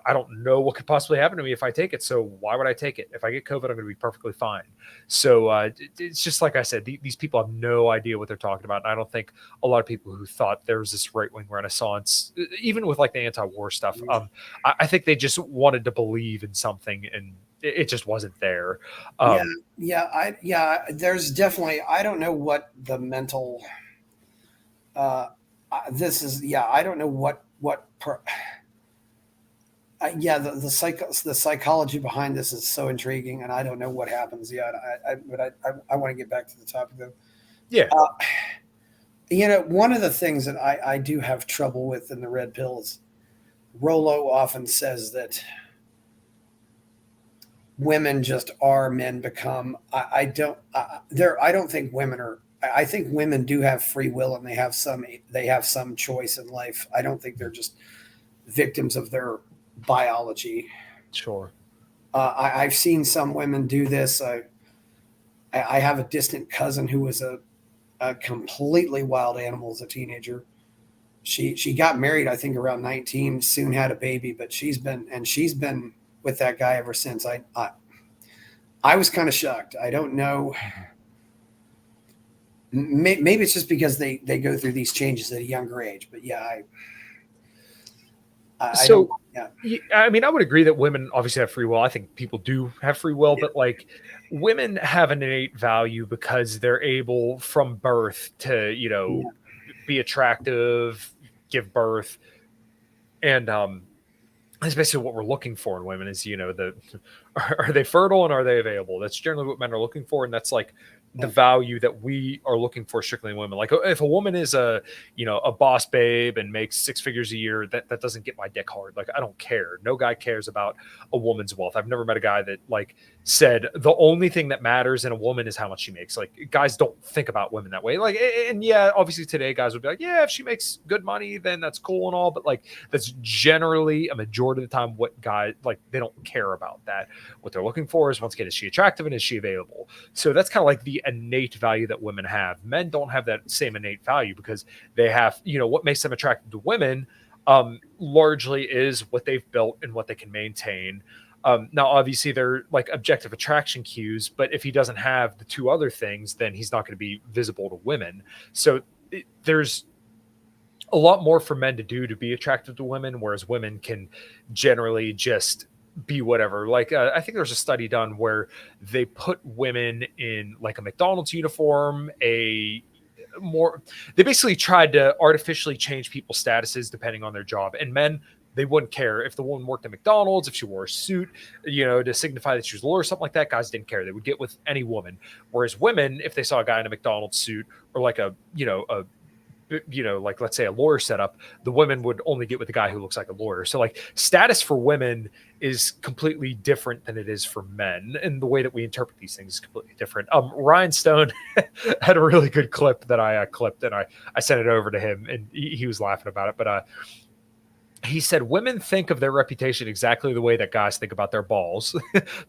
I don't know what could possibly happen to me if I take it. So why would I take it? If I get COVID, I'm going to be perfectly fine. So it's just like I said, these people have no idea what they're talking about. And I don't think a lot of people who thought there was this right-wing renaissance, even with like the anti-war stuff, I think they just wanted to believe in something and it just wasn't there. There's definitely, I don't know what the mental, I don't know the psychology behind this is so intriguing, and I don't know what happens yet. I want to get back to the topic though. Yeah. One of the things that I do have trouble with in the red pill is Rollo often says that women just are, men become. I don't think women are. I think women do have free will and they have some choice in life. I don't think they're just victims of their biology. Sure. I've seen some women do this. I have a distant cousin who was a completely wild animal as a teenager. She got married, I think around 19, soon had a baby, but she's been with that guy ever since. I was kind of shocked. I don't know. Maybe it's just because they go through these changes at a younger age, but yeah, I mean, I would agree that women obviously have free will. I think people do have free will, but like women have an innate value because they're able from birth to, be attractive, give birth. And that's basically what we're looking for in women is, are they fertile and are they available? That's generally what men are looking for. And that's like the value that we are looking for strictly in women. Like if a woman is a boss babe and makes 6 figures a year, that doesn't get my dick hard. Like, I don't care. No guy cares about a woman's wealth. I've never met a guy that like said the only thing that matters in a woman is how much she makes. Like, guys don't think about women that way. Like, and yeah, obviously today guys would be like, yeah, if she makes good money, then that's cool and all. But like, that's generally a majority of the time what guys like, they don't care about that. What they're looking for is, once again, is she attractive and is she available? So that's kind of like the innate value that women have. Men don't have that same innate value because they have, what makes them attractive to women largely is what they've built and what they can maintain. Now, obviously, they're like objective attraction cues, but if he doesn't have the 2 other things, then he's not going to be visible to women. So there's a lot more for men to do to be attractive to women, whereas women can generally just be whatever. Like, I think there's a study done where they put women in like a McDonald's uniform, they basically tried to artificially change people's statuses depending on their job. And men, they wouldn't care if the woman worked at McDonald's, if she wore a suit, to signify that she was a lawyer or something like that. Guys didn't care. They would get with any woman. Whereas women, if they saw a guy in a McDonald's suit or like like let's say a lawyer setup, the women would only get with the guy who looks like a lawyer. So like status for women is completely different than it is for men, and the way that we interpret these things is completely different. Ryan Stone had a really good clip that I clipped, and I sent it over to him, and he was laughing about it. But he said women think of their reputation exactly the way that guys think about their balls.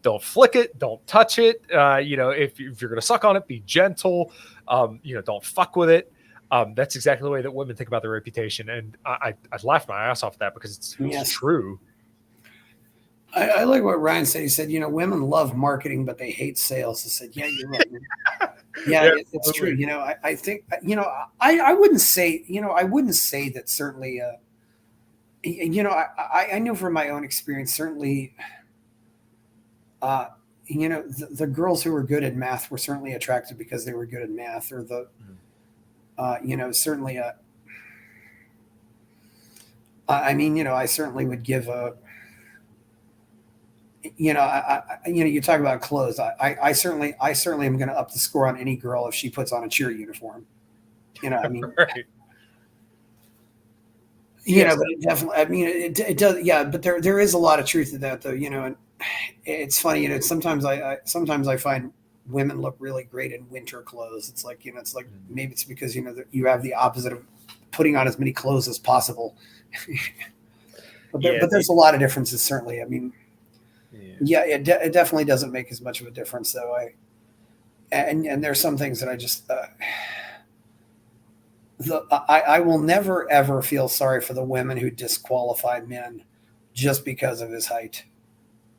Don't flick it, don't touch it. If you're gonna suck on it, be gentle. Don't fuck with it. That's exactly the way that women think about their reputation. And I laughed my ass off at that because it's true. I like what Ryan said. He said, women love marketing, but they hate sales. I said, yeah, you're right. Yeah, it's true. I think, I wouldn't say that certainly, I know from my own experience, certainly, the girls who were good at math were certainly attractive because they were good at math, or certainly, I certainly would give you talk about clothes. I certainly am going to up the score on any girl if she puts on a cheer uniform. Right. But it definitely, it does. Yeah. But there is a lot of truth to that though, and it's funny, sometimes I find women look really great in winter clothes. It's like, maybe it's because, you have the opposite of putting on as many clothes as possible. but there's a lot of differences, certainly. It definitely doesn't make as much of a difference though. And there's some things that I just, I will never, ever feel sorry for the women who disqualify men just because of his height.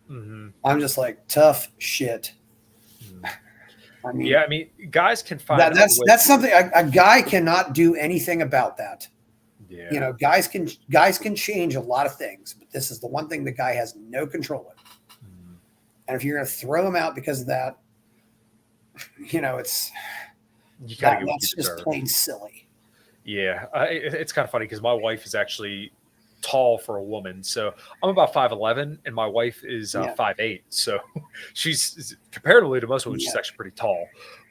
Mm-hmm. I'm just like, tough shit. I mean, yeah, I mean, guys can find that's something a guy cannot do anything about that. Yeah. You know, guys can change a lot of things, but this is the one thing the guy has no control with. And if you're going to throw him out because of that, you know, it's that's just plain silly. Yeah, it's kind of funny because my wife is actually tall for a woman. So I'm about 5'11", and my wife is 5'8". So she's comparatively to most women, she's actually pretty tall.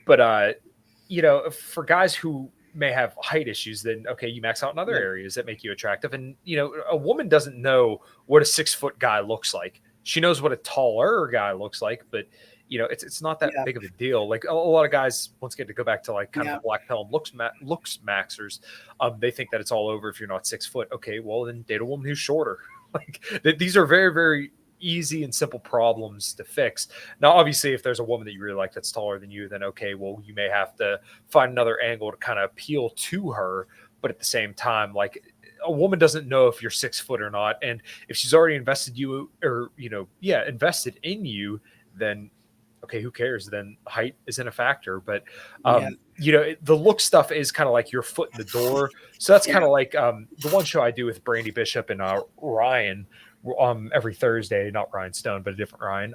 But you know, for guys who may have height issues, then okay, you max out in other areas that make you attractive. And you know, a woman doesn't know what a 6-foot guy looks like. She knows what a taller guy looks like, but you know, it's not that big of a deal. Like a lot of guys, once again, to go back to like kind of the black pill and looks maxers, they think that it's all over if you're not 6 foot. Okay, well then date a woman who's shorter. Like these are very, very easy and simple problems to fix. Now, obviously, if there's a woman that you really like that's taller than you, then okay, well you may have to find another angle to kind of appeal to her. But at the same time, like a woman doesn't know if you're 6 foot or not, and if she's already invested invested in you, then okay, who cares? Then height isn't a factor. But you know, the look stuff is kind of like your foot in the door. So that's kind of like the one show I do with Brandy Bishop and Ryan every Thursday, not Ryan Stone, but a different Ryan.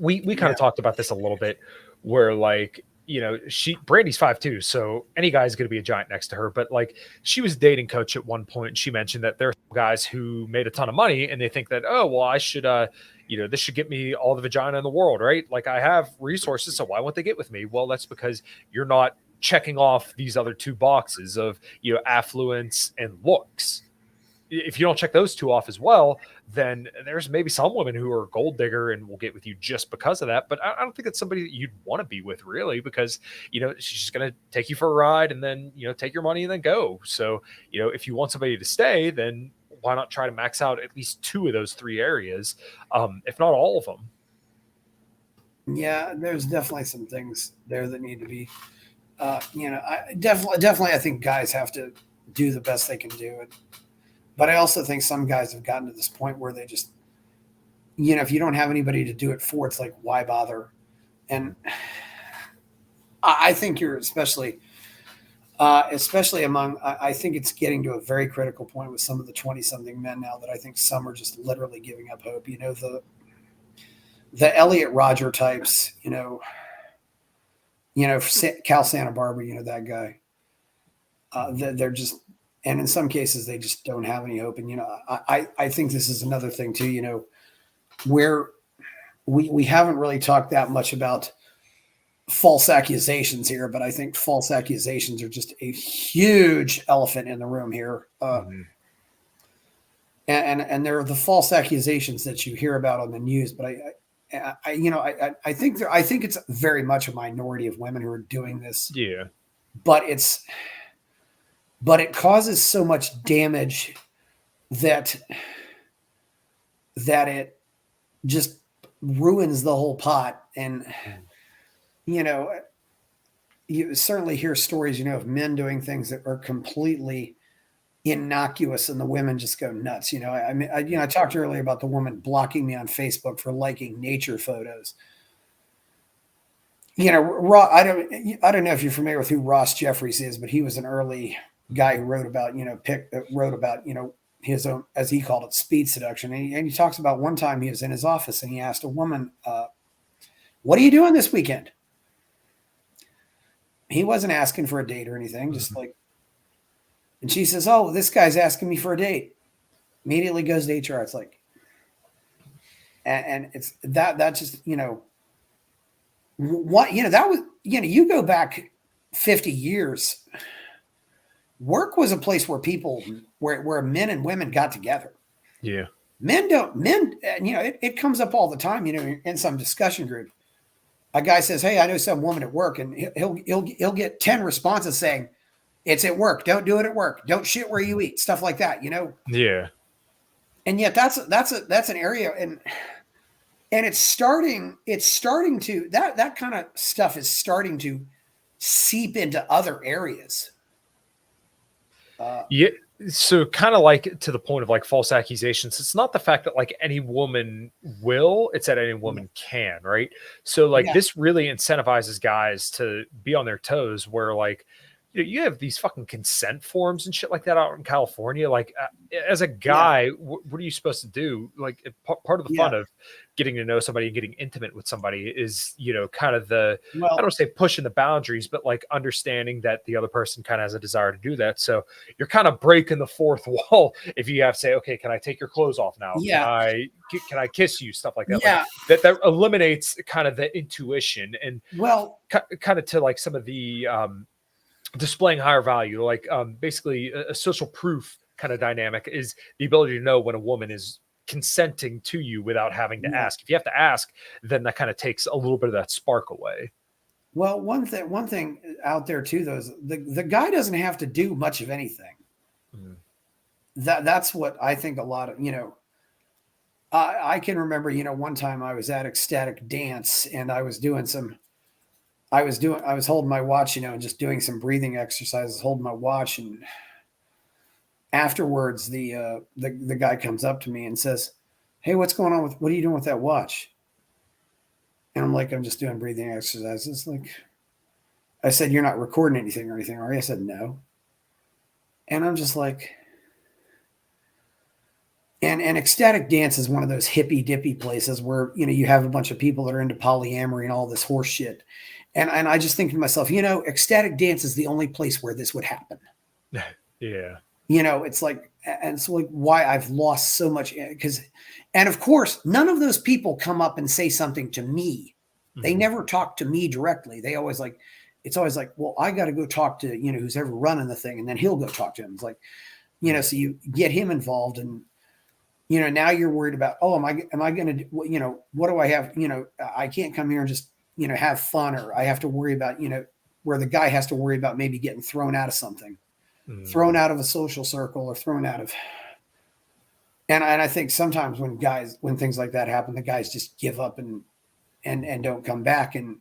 We kind of talked about this a little bit, where like, you know, Brandy's 5'2", so any guy's going to be a giant next to her. But like, she was dating coach at one point, and she mentioned that there are guys who made a ton of money, and they think that, oh, well, I should, you know, this should get me all the vagina in the world, right? Like, I have resources, so why won't they get with me? Well, that's because you're not checking off these other two boxes of, you know, affluence and looks. If you don't check those two off as well, then there's maybe some women who are gold digger and will get with you just because of that. But I don't think it's somebody that you'd want to be with, really, because, you know, she's just going to take you for a ride and then, you know, take your money and then go. So, you know, if you want somebody to stay, then why not try to max out at least 2 of those 3 areas, if not all of them? Yeah, there's definitely some things there that need to be, you know, I think guys have to do the best they can do. But I also think some guys have gotten to this point where they just, you know, if you don't have anybody to do it for, it's like, why bother? And I think you're especially among, I think it's getting to a very critical point with some of the 20-something men now that I think some are just literally giving up hope. You know, the Elliot Rodger types, you know, Cal Santa Barbara, you know, that guy, they're just, and in some cases, they just don't have any hope. And, you know, I think this is another thing, too, you know, where we haven't really talked that much about false accusations here, but I think false accusations are just a huge elephant in the room here. And there are the false accusations that you hear about on the news, but I think it's very much a minority of women who are doing this. Yeah. But it causes so much damage that it just ruins the whole pot. And, you know, you certainly hear stories, you know, of men doing things that are completely innocuous and the women just go nuts. You know, I talked earlier about the woman blocking me on Facebook for liking nature photos. You know, I don't know if you're familiar with who Ross Jeffries is, but he was an early guy who wrote about, you know, his own, as he called it, speed seduction. And he talks about one time he was in his office and he asked a woman, what are you doing this weekend? He wasn't asking for a date or anything, just like, and she says, oh, this guy's asking me for a date. Immediately goes to HR. It's like, and it's that just, you know, what, you know, that was, you know, you go back 50 years, work was a place where where men and women got together. Yeah. Men, you know, it comes up all the time, you know, in some discussion group. A guy says, hey, I know some woman at work, and he'll get 10 responses saying, it's at work. Don't do it at work. Don't shit where you eat. Stuff like that, you know? Yeah. And yet that's an area, and it's starting to, that kind of stuff is starting to seep into other areas. Yeah. So kind of like to the point of like false accusations, it's not the fact that like any woman will, it's that any Yeah. woman can, right? So like Yeah. this really incentivizes guys to be on their toes where like you have these fucking consent forms and shit like that out in California. Like as a Yeah. guy, what are you supposed to do? Like part of the Yeah. fun of getting to know somebody and getting intimate with somebody is, kind of the, I Well, don't say pushing the boundaries, but like understanding that the other person kind of has a desire to do that. So you're kind of breaking the fourth wall if you have to say, okay, can I take your clothes off now? yeah. Can I kiss you? Stuff like that. Like Yeah. that eliminates kind of the intuition and Well, kind of to like some of the displaying higher value, like basically a social proof kind of dynamic is the ability to know when a woman is consenting to you without having to yeah. ask. If you have to ask, then that kind of takes a little bit of that spark away. Well, one thing out there too, though, is the guy doesn't have to do much of anything. Mm. That's what I think a lot of, I can remember, one time I was at ecstatic dance and I was holding my watch, and just doing some breathing exercises, holding my watch. And afterwards, the guy comes up to me and says, "Hey, what are you doing with that watch?" And I'm like, "I'm just doing breathing exercises." Like, I said, "You're not recording anything or anything, are you?" I said, "No." And I'm just like, and ecstatic dance is one of those hippy dippy places where, you have a bunch of people that are into polyamory and all this horse shit. And I just think to myself, ecstatic dance is the only place where this would happen. Yeah. It's like, and it's like why I've lost so much, because, and of course, none of those people come up and say something to me. They Mhm. never talk to me directly. They always like, it's always like, well, I got to go talk to, who's ever running the thing. And then he'll go talk to him. It's like, so you get him involved, and, now you're worried about, oh, am I going to do, what do I have? I can't come here and just, have fun, or I have to worry about, where the guy has to worry about maybe getting thrown out of something, thrown out of a social circle, or thrown out of, and I think sometimes when things like that happen, the guys just give up and don't come back. And,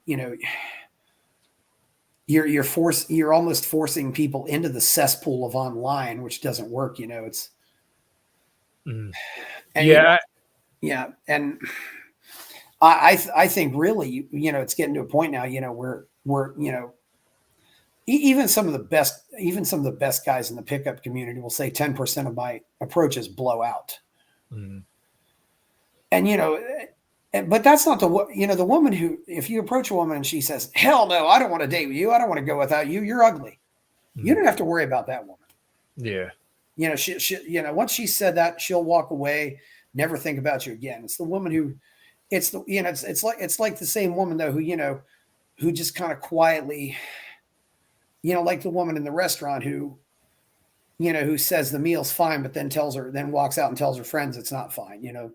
you're almost forcing people into the cesspool of online, which doesn't work. It's, Mm. and, Yeah. yeah. And I think really, it's getting to a point now, where even some of the best guys in the pickup community will say 10% of my approaches blow out. Mm. And, but that's not the woman who, if you approach a woman and she says, "Hell no, I don't want to date with you. I don't want to go without you. You're ugly." You Mm. don't have to worry about that woman. Yeah. She once she said that, she'll walk away, never think about you again. It's the woman who, it's like the same woman though, who just kind of quietly, like the woman in the restaurant who says the meal's fine, but then walks out and tells her friends it's not fine.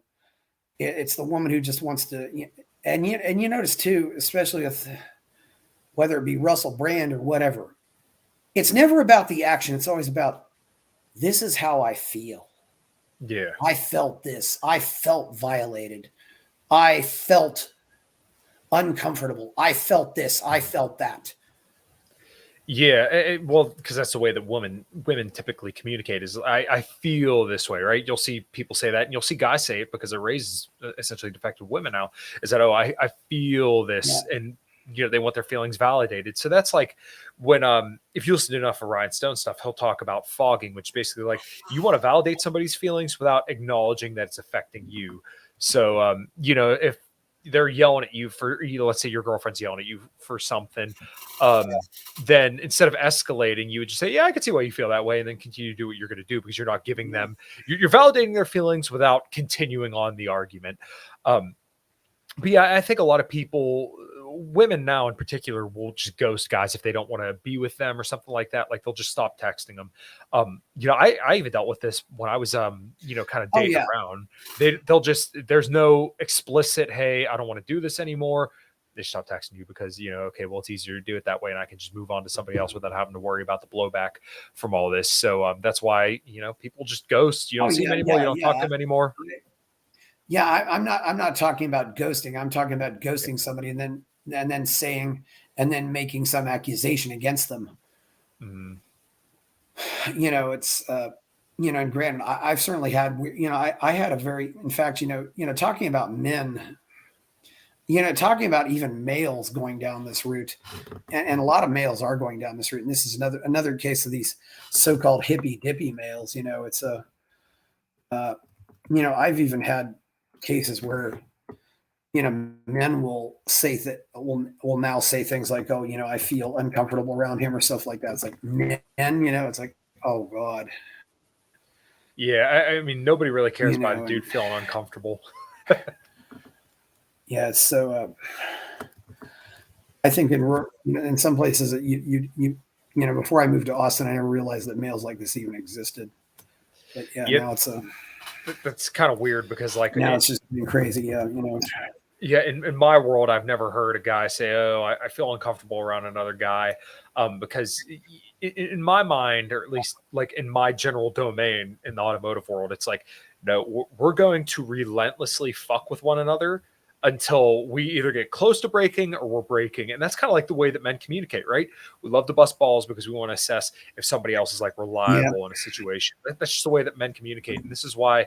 It's the woman who just wants to, and you notice too, especially with whether it be Russell Brand or whatever, it's never about the action. It's always about, this is how I feel. Yeah. I felt this. I felt violated. I felt uncomfortable. I felt this. I felt that. Yeah, well, because that's the way that women typically communicate is I feel this way, right? You'll see people say that, and you'll see guys say it because they're raised essentially defective women now. Is that, oh, I feel Yeah. this, and they want their feelings validated. So that's like when if you listen to enough of Ryan Stone stuff, he'll talk about fogging, which basically like you want to validate somebody's feelings without acknowledging that it's affecting you. So if they're yelling at you for, let's say your girlfriend's yelling at you for something, then instead of escalating, you would just say, yeah, I can see why you feel that way, and then continue to do what you're going to do, because you're not giving them, you're validating their feelings without continuing on the argument. But yeah, I think a lot of people, women now in particular, will just ghost guys if they don't want to be with them or something like that. Like they'll just stop texting them. I even dealt with this when I was, kind of Oh dating yeah. around. They'll just, there's no explicit, hey, I don't want to do this anymore. They stop texting you because, okay, well, it's easier to do it that way, and I can just move on to somebody else without having to worry about the blowback from all this. So that's why, people just ghost. You Oh don't see them yeah. anymore. You Yeah. don't talk to Yeah. them anymore. Yeah. I'm not talking about ghosting. I'm talking about ghosting somebody and then saying, and then making some accusation against them. Mm. It's and granted, I've certainly had, I had a very, in fact, talking about men, talking about even males going down this route, and a lot of males are going down this route. And this is another case of these so-called hippy dippy males. It's I've even had cases where, men will say that will now say things like, "Oh, I feel uncomfortable around him," or stuff like that. It's like men, it's like, oh God. Yeah, I mean, nobody really cares about a dude and, feeling uncomfortable. yeah. So I think in some places that before I moved to Austin, I never realized that males like this even existed. But yeah, Yep. now it's That's kind of weird because now it's just being crazy. Yeah, Yeah, in my world, I've never heard a guy say, "Oh, I feel uncomfortable around another guy," because in my mind, or at least like in my general domain in the automotive world, it's like, no, we're going to relentlessly fuck with one another until we either get close to breaking or we're breaking, and that's kind of like the way that men communicate, right? We love to bust balls because we want to assess if somebody else is like yeah, reliable in a situation. That's just the way that men communicate, and this is why.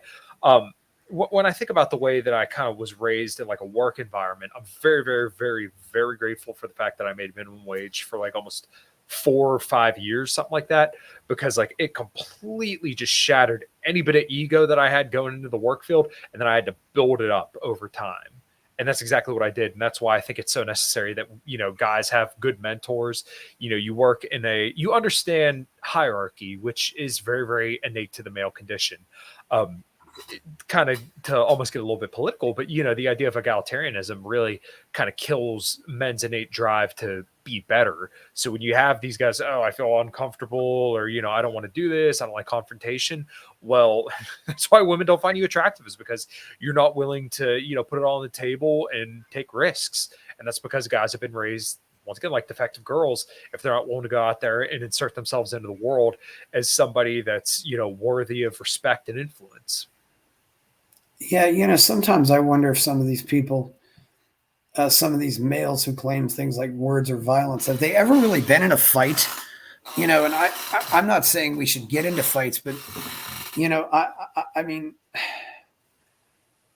When I think about the way that I kind of was raised in like a work environment, I'm very, very, very, very grateful for the fact that I made minimum wage for like almost 4 or 5 years, something like that, because like it completely just shattered any bit of ego that I had going into the work field. And then I had to build it up over time. And that's exactly what I did. And that's why I think it's so necessary that, guys have good mentors. You work you understand hierarchy, which is very, very innate to the male condition. Kind of to almost get a little bit political, but the idea of egalitarianism really kind of kills men's innate drive to be better. So when you have these guys, oh, I feel uncomfortable, or I don't want to do this, I don't like confrontation. Well, that's why women don't find you attractive, is because you're not willing to put it all on the table and take risks. And that's because guys have been raised, once again, like defective girls, if they're not willing to go out there and insert themselves into the world as somebody that's worthy of respect and influence. yeah. Sometimes I wonder if some of these people, some of these males who claim things like words or violence, have they ever really been in a fight? And I'm not saying we should get into fights, but I mean,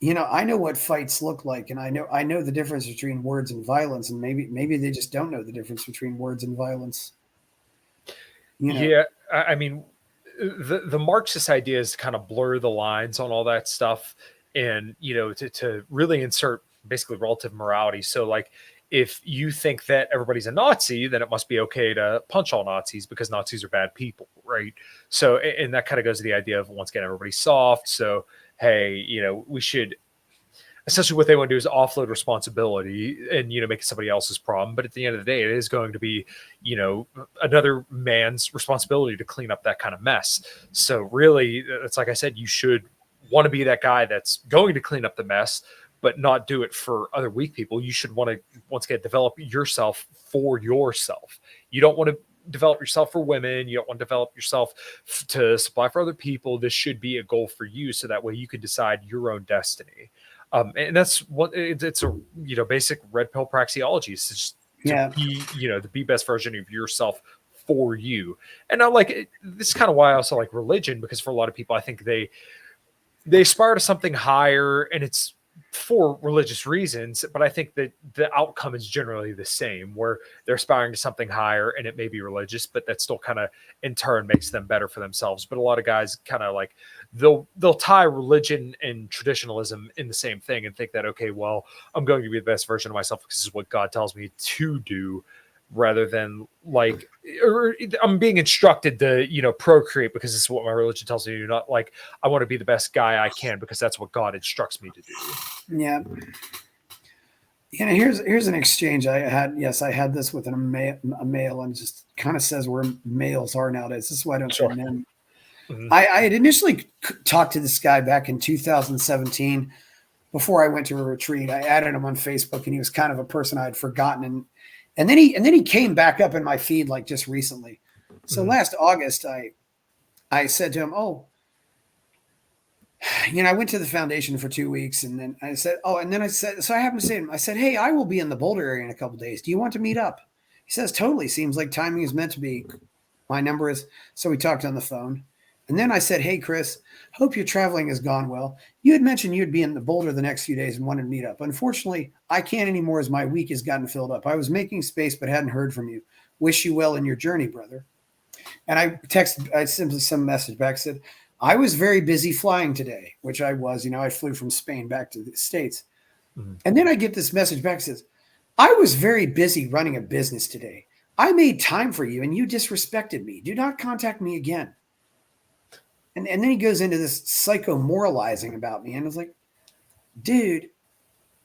I know what fights look like, and I know the difference between words and violence, and maybe they just don't know the difference between words and violence. Yeah, I mean, the Marxist idea is to kind of blur the lines on all that stuff, and to really insert basically relative morality. So like, if you think that everybody's a Nazi, then it must be okay to punch all Nazis because Nazis are bad people, right? So, and that kind of goes to the idea of, once again, everybody's soft. So hey, we should, essentially what they want to do is offload responsibility and make it somebody else's problem. But at the end of the day, it is going to be another man's responsibility to clean up that kind of mess. So really, it's like I said, you should want to be that guy that's going to clean up the mess, but not do it for other weak people. You should want to, once again, develop yourself for yourself. You don't want to develop yourself for women. You don't want to develop yourself to supply for other people. This should be a goal for you, so that way you can decide your own destiny. And that's what it's a basic red pill praxeology. It's just to be the be best version of yourself for you. And I like this is kind of why I also like religion, because for a lot of people, I think they aspire to something higher, and it's for religious reasons, but I think that the outcome is generally the same, where they're aspiring to something higher, and it may be religious, but that still kind of in turn makes them better for themselves. But a lot of guys kind of like they'll tie religion and traditionalism in the same thing and think that, okay, well, I'm going to be the best version of myself because this is what God tells me to do, rather than like, or I'm being instructed to procreate because this is what my religion tells me to do, not like I want to be the best guy I can because that's what God instructs me to do. Yeah. Here's an exchange I had. Yes, I had this with a male, and just kind of says where males are nowadays. This is why I don't say men. Mm-hmm. I had initially talked to this guy back in 2017 before I went to a retreat. I added him on Facebook, and he was kind of a person I had forgotten, and then he came back up in my feed like just recently. So last August, I said to him, "Oh, I went to the foundation for 2 weeks," and then I said, "Oh," and then I said, so I happened to say to him, I said, "Hey, I will be in the Boulder area in a couple of days. Do you want to meet up?" He says, "Totally. Seems like timing is meant to be. My number is." So we talked on the phone, And then I said, hey, Chris, hope your traveling has gone well. You had mentioned you'd be in the Boulder the next few days and wanted to meet up. Unfortunately, I can't anymore as my week has gotten filled up. I was making space but hadn't heard from you. Wish you well in your journey, brother. And I simply sent a message back, said, I was very busy flying today, which I was. I flew from Spain back to the States. Mm-hmm. And then I get this message back that says, I was very busy running a business today. I made time for you and you disrespected me. Do not contact me again. And then he goes into this psycho-moralizing about me. And I was like, dude,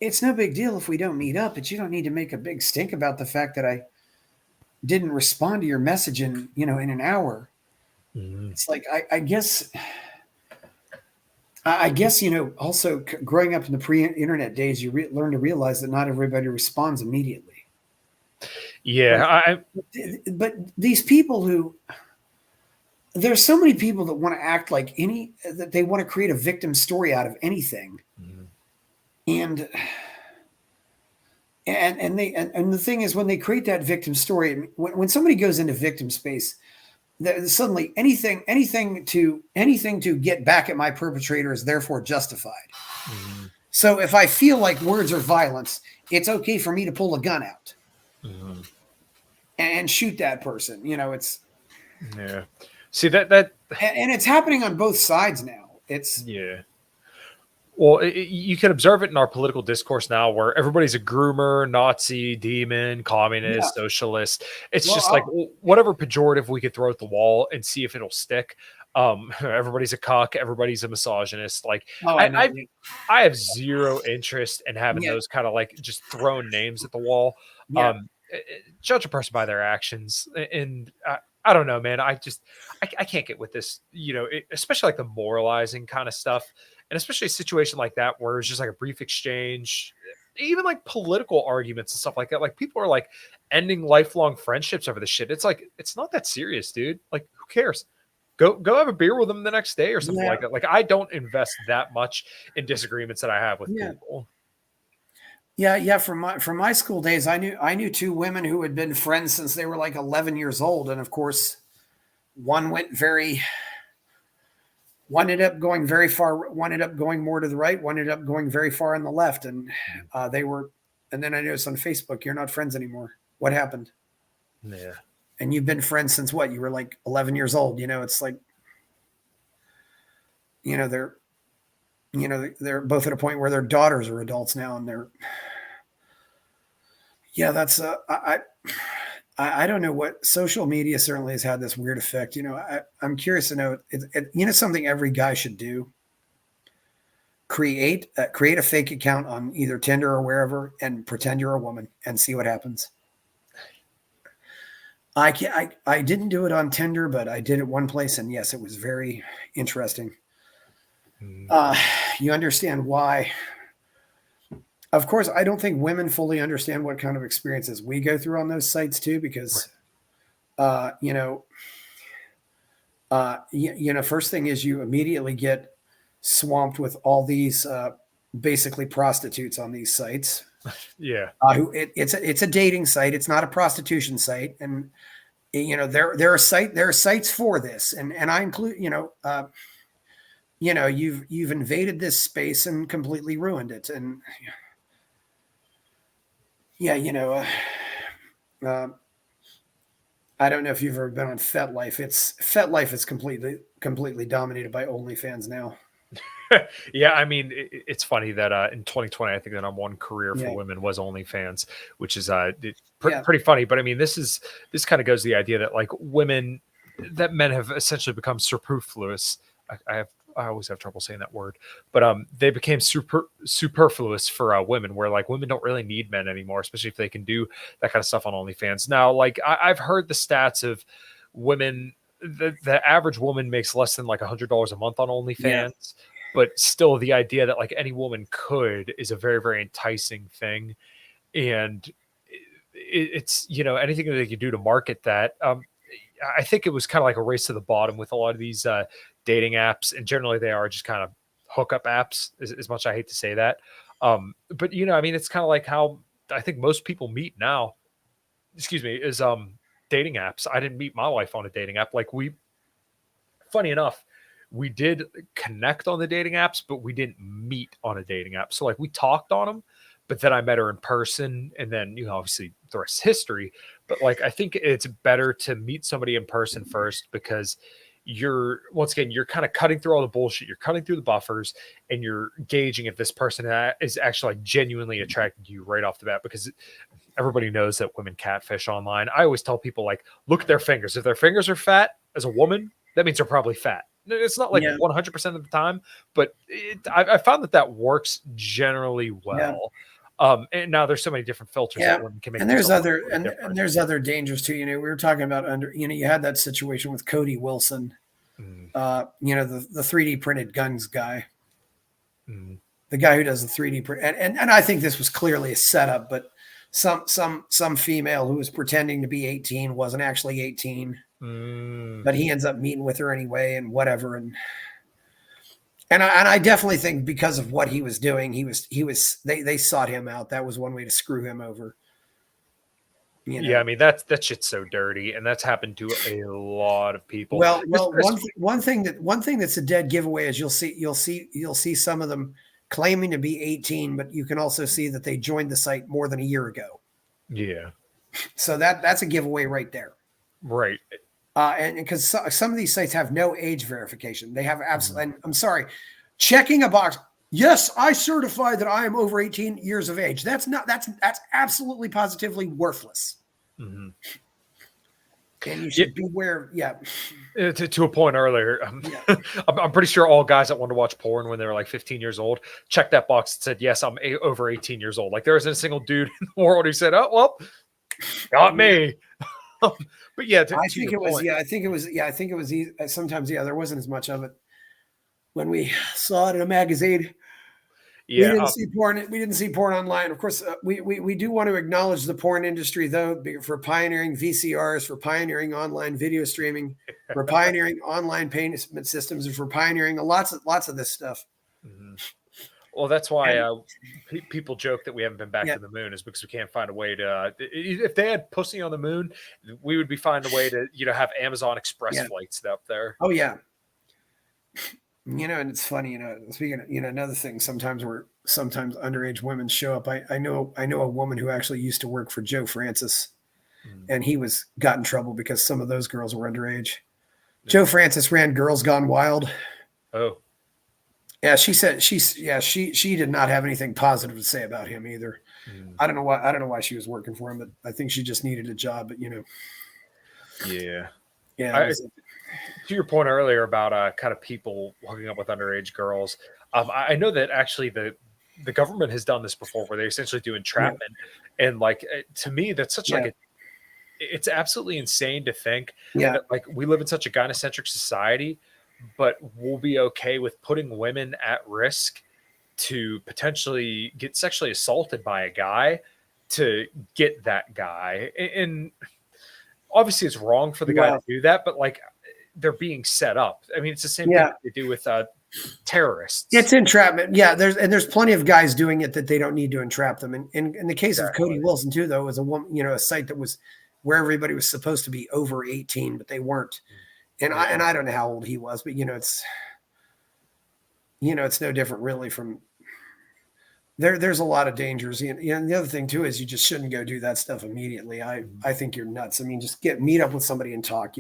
it's no big deal if we don't meet up, but you don't need to make a big stink about the fact that I didn't respond to your message in an hour. Mm-hmm. It's like, I guess, also growing up in the pre-internet days, you learn to realize that not everybody responds immediately. Yeah. But these people who, there's so many people that want to act like that they want to create a victim story out of anything. Mm-hmm. And the thing is, when they create that victim story, when somebody goes into victim space, suddenly anything to get back at my perpetrator is therefore justified. Mm-hmm. So if I feel like words are violence, it's okay for me to pull a gun out and shoot that person. It's See that and it's happening on both sides now. It's Well, you can observe it in our political discourse now, where everybody's a groomer, Nazi, demon, communist, socialist. It's just like whatever pejorative we could throw at the wall and see if it'll stick. Everybody's a cuck, everybody's a misogynist. Like I have zero interest in having those kind of like just throwing names at the wall. Judge a person by their actions, and I don't know, man. I can't get with this, especially like the moralizing kind of stuff. And especially a situation like that, where it's just like a brief exchange, even like political arguments and stuff like that. Like people are like ending lifelong friendships over this shit. It's like, it's not that serious, dude. Like, who cares? Go have a beer with them the next day or something like that. Like, I don't invest that much in disagreements that I have with people. Yeah. From my school days, I knew two women who had been friends since they were like 11 years old. And of course, one ended up going very far. One ended up going more to the right. One ended up going very far on the left. And and then I noticed on Facebook, you're not friends anymore. What happened? Yeah. And you've been friends since what? You were like 11 years old. It's like, they're both at a point where their daughters are adults now. And that's, I don't know what social media certainly has had this weird effect. I'm curious to know, something every guy should do. Create a fake account on either Tinder or wherever and pretend you're a woman and see what happens. I didn't do it on Tinder, but I did it one place. And yes, it was very interesting. You understand why. Of course, I don't think women fully understand what kind of experiences we go through on those sites too, because, first thing is you immediately get swamped with all these basically prostitutes on these sites. Yeah. It's a dating site. It's not a prostitution site. And, there are sites for this. And I include, you've invaded this space and completely ruined it. And, I don't know if you've ever been on FetLife. FetLife is completely dominated by OnlyFans now. Yeah, I mean, it's funny that in 2020, I think the number one career for women was OnlyFans, which is pretty funny. But I mean, this kind of goes to the idea that like that men have essentially become superfluous. I always have trouble saying that word, but they became superfluous for women, where like women don't really need men anymore, especially if they can do that kind of stuff on OnlyFans. Now, like I've heard the stats of women, the average woman makes less than like $100 a month on OnlyFans, but still the idea that like any woman could is a very, very enticing thing. And it's, anything that they can do to market that. I think it was kind of like a race to the bottom with a lot of these dating apps, and generally they are just kind of hookup apps, as much I hate to say that. But I mean, it's kind of like how I think most people meet now, is dating apps. I didn't meet my wife on a dating app. Like funny enough, we did connect on the dating apps, but we didn't meet on a dating app. So like we talked on them, but then I met her in person, and then, obviously the rest is history. But like, I think it's better to meet somebody in person first, because you're kind of cutting through all the bullshit. You're cutting through the buffers, and you're gauging if this person is actually like genuinely attracted to you right off the bat, because everybody knows that women catfish online. I always tell people, like, look at their fingers. If their fingers are fat as a woman, that means they're probably fat. It's not like 100% of the time, but I found that works generally well. And now there's so many different filters that women can make. And there's there's other dangers too. We were talking about you had that situation with Cody Wilson, the 3D printed guns guy, the guy who does the 3D print. And I think this was clearly a setup, but some female who was pretending to be 18 wasn't actually 18. But he ends up meeting with her anyway, and whatever. And I definitely think because of what he was doing, they sought him out. That was one way to screw him over. Yeah, I mean that shit's so dirty, and that's happened to a lot of people. Well, one thing that's a dead giveaway is you'll see some of them claiming to be 18, but you can also see that they joined the site more than a year ago. Yeah. So that's a giveaway right there. Right. And because some of these sites have no age verification, they have absolutely. And I'm sorry, checking a box. Yes, I certify that I am over 18 years of age. That's absolutely positively worthless. Mm-hmm. And you should beware. Yeah. To a point earlier, I'm pretty sure all guys that want to watch porn when they were like 15 years old checked that box that said, yes, I'm over 18 years old. Like there isn't a single dude in the world who said, oh, well, got me. But yeah, I think it was sometimes, there wasn't as much of it when we saw it in a magazine. Yeah, we didn't see porn online. Of course, we do want to acknowledge the porn industry, though, for pioneering VCRs, for pioneering online video streaming, for pioneering online payment systems, and for pioneering lots of this stuff. Mm-hmm. Well, that's why people joke that we haven't been back to the moon, is because we can't find a way to. If they had pussy on the moon, we would be finding a way to have Amazon Express flights up there. Oh yeah. And it's funny, speaking of, another thing, sometimes underage women show up. I know a woman who actually used to work for Joe Francis, and he got in trouble because some of those girls were underage. Joe Francis ran Girls Gone Wild. Oh. Yeah, she said she did not have anything positive to say about him either. I don't know why she was working for him, but I think she just needed a job. But Yeah. To your point earlier about kind of people hooking up with underage girls, I know that actually the government has done this before, where they essentially do entrapment, and like to me that's such it's absolutely insane to think that like we live in such a gynocentric society, but we'll be okay with putting women at risk to potentially get sexually assaulted by a guy to get that guy. And obviously it's wrong for the guy to do that, but like they're being set up. I mean, it's the same thing that they do with terrorists. It's entrapment. Yeah. There's plenty of guys doing it that they don't need to entrap them. And in the case of Cody Wilson too, though, was a woman, a site that was where everybody was supposed to be over 18, but they weren't. And I don't know how old he was, but it's no different really from there's a lot of dangers. And the other thing too is you just shouldn't go do that stuff immediately. I think you're nuts. I mean, just meet up with somebody and talk.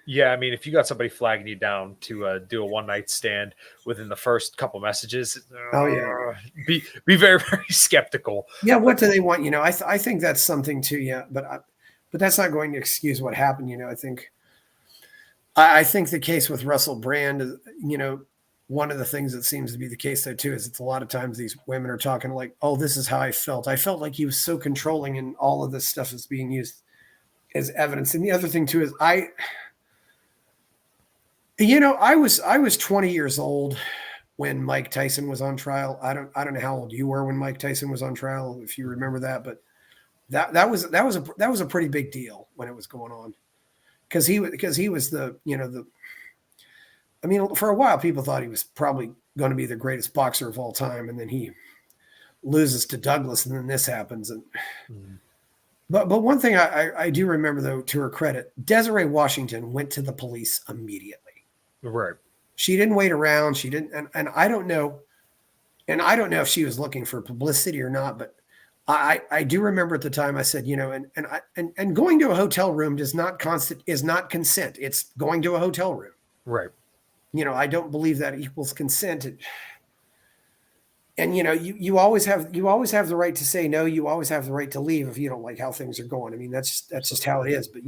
Yeah, I mean, if you got somebody flagging you down to do a one-night stand within the first couple messages, be very, very skeptical. Yeah, what do they want? I think that's something too. Yeah, but that's not going to excuse what happened. I think the case with Russell Brand is, one of the things that seems to be the case though too is it's a lot of times these women are talking like, oh, this is how I felt. I felt like he was so controlling, and all of this stuff is being used as evidence. And the other thing too is I was 20 years old when Mike Tyson was on trial. I don't know how old you were when Mike Tyson was on trial, if you remember that, but that was a pretty big deal when it was going on, because he was for a while people thought he was probably going to be the greatest boxer of all time, and then he loses to Douglas, and then this happens, and But one thing I do remember, though, to her credit, Desiree Washington went to the police immediately. Right. She didn't wait around. She didn't, and I don't know, if she was looking for publicity or not. But I do remember at the time I said, and going to a hotel room is not consent. It's going to a hotel room. Right. I don't believe that equals consent. And you always have the right to say no. You always have the right to leave if you don't like how things are going. I mean, that's just how it is. But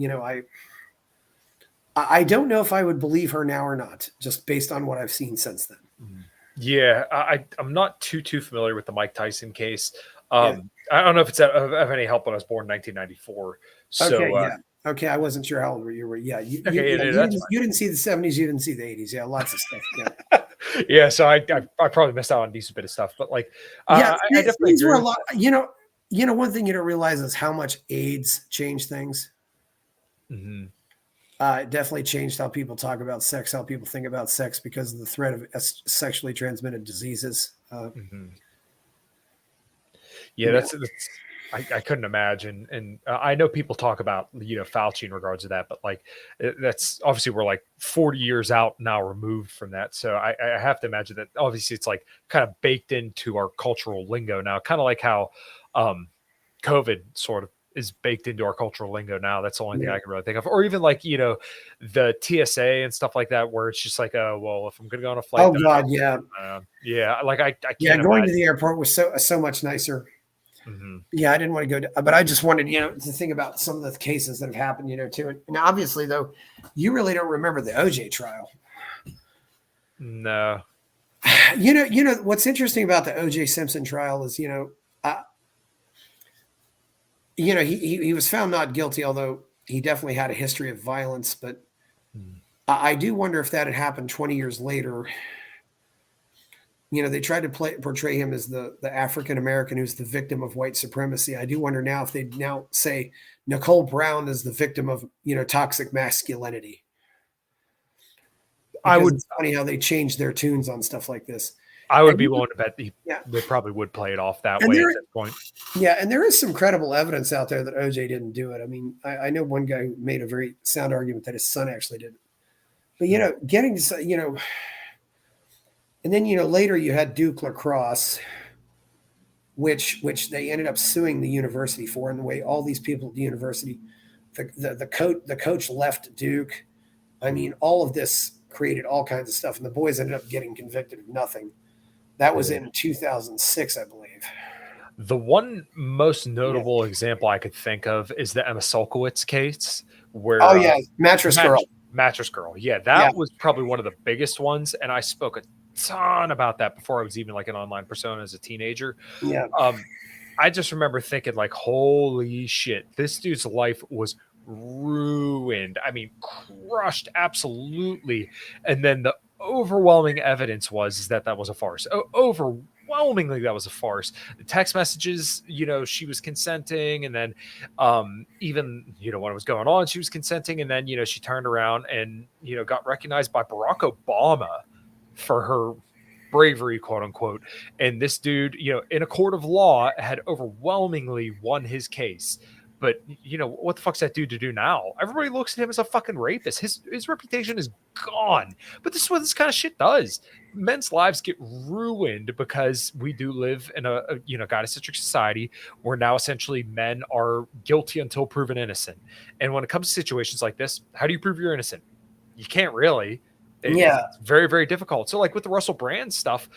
I don't know if I would believe her now or not, just based on what I've seen since then. Yeah, I'm not too familiar with the Mike Tyson case. Yeah. I don't know if it's of any help, but I was born in 1994. So Okay, yeah. Okay, I wasn't sure how old you were. Yeah, you didn't see the 70s, you didn't see the 80s. Yeah, lots of stuff. Yeah. Yeah, so I probably missed out on a decent bit of stuff, but like, yeah, I definitely things were a lot. One thing you don't realize is how much AIDS changed things. Mm-hmm. It definitely changed how people talk about sex, how people think about sex, because of the threat of sexually transmitted diseases. Yeah, that's I couldn't imagine. And I know people talk about, Fauci in regards to that, but like, that's obviously we're like 40 years out now removed from that. So I have to imagine that obviously it's like kind of baked into our cultural lingo now, kind of like how COVID sort of is baked into our cultural lingo now. That's the only thing I can really think of. Or even like, the TSA and stuff like that, where it's just like, well, if I'm going to go on a flight. Oh God. Yeah. Yeah. Like I can't. Yeah. Going to the airport was so much nicer. Mm-hmm. Yeah, I didn't want to go, but I just wanted, to think about some of the cases that have happened, too. And obviously, though, you really don't remember the OJ trial. No. What's interesting about the OJ Simpson trial is, he was found not guilty, although he definitely had a history of violence. But I do wonder if that had happened 20 years later. They tried to portray him as the African American who's the victim of white supremacy. I do wonder now if they'd now say Nicole Brown is the victim of, toxic masculinity. Because it's funny how they change their tunes on stuff like this. I would be willing to bet they probably would play it off that way at this point. Yeah, and there is some credible evidence out there that OJ didn't do it. I mean, I know one guy who made a very sound argument that his son actually did it. But, getting to, and then, later you had Duke lacrosse, which they ended up suing the university for, and the way all these people at the university, the coach left Duke. I mean, all of this created all kinds of stuff, and the boys ended up getting convicted of nothing. That was in 2006, I believe. The one most notable example I could think of is the Emma Sulkowicz case, where Mattress Girl. Mattress Girl. Yeah, that was probably one of the biggest ones, and I spoke a ton about that before I was even like an online persona as a teenager. Yeah. I just remember thinking like, holy shit, this dude's life was ruined. I mean, crushed absolutely. And then the overwhelming evidence was that was a farce. Overwhelmingly, that was a farce. The text messages, she was consenting, and then even when it was going on, she was consenting, and then she turned around and got recognized by Barack Obama for her bravery, quote unquote. And this dude, in a court of law, had overwhelmingly won his case. But what the fuck's that dude to do now? Everybody looks at him as a fucking rapist. His reputation is gone. But this is what this kind of shit does. Men's lives get ruined because we do live in a goddess-centric society where now essentially men are guilty until proven innocent. And when it comes to situations like this, how do you prove you're innocent? You can't really. It's very, very difficult. So like with the Russell Brand stuff,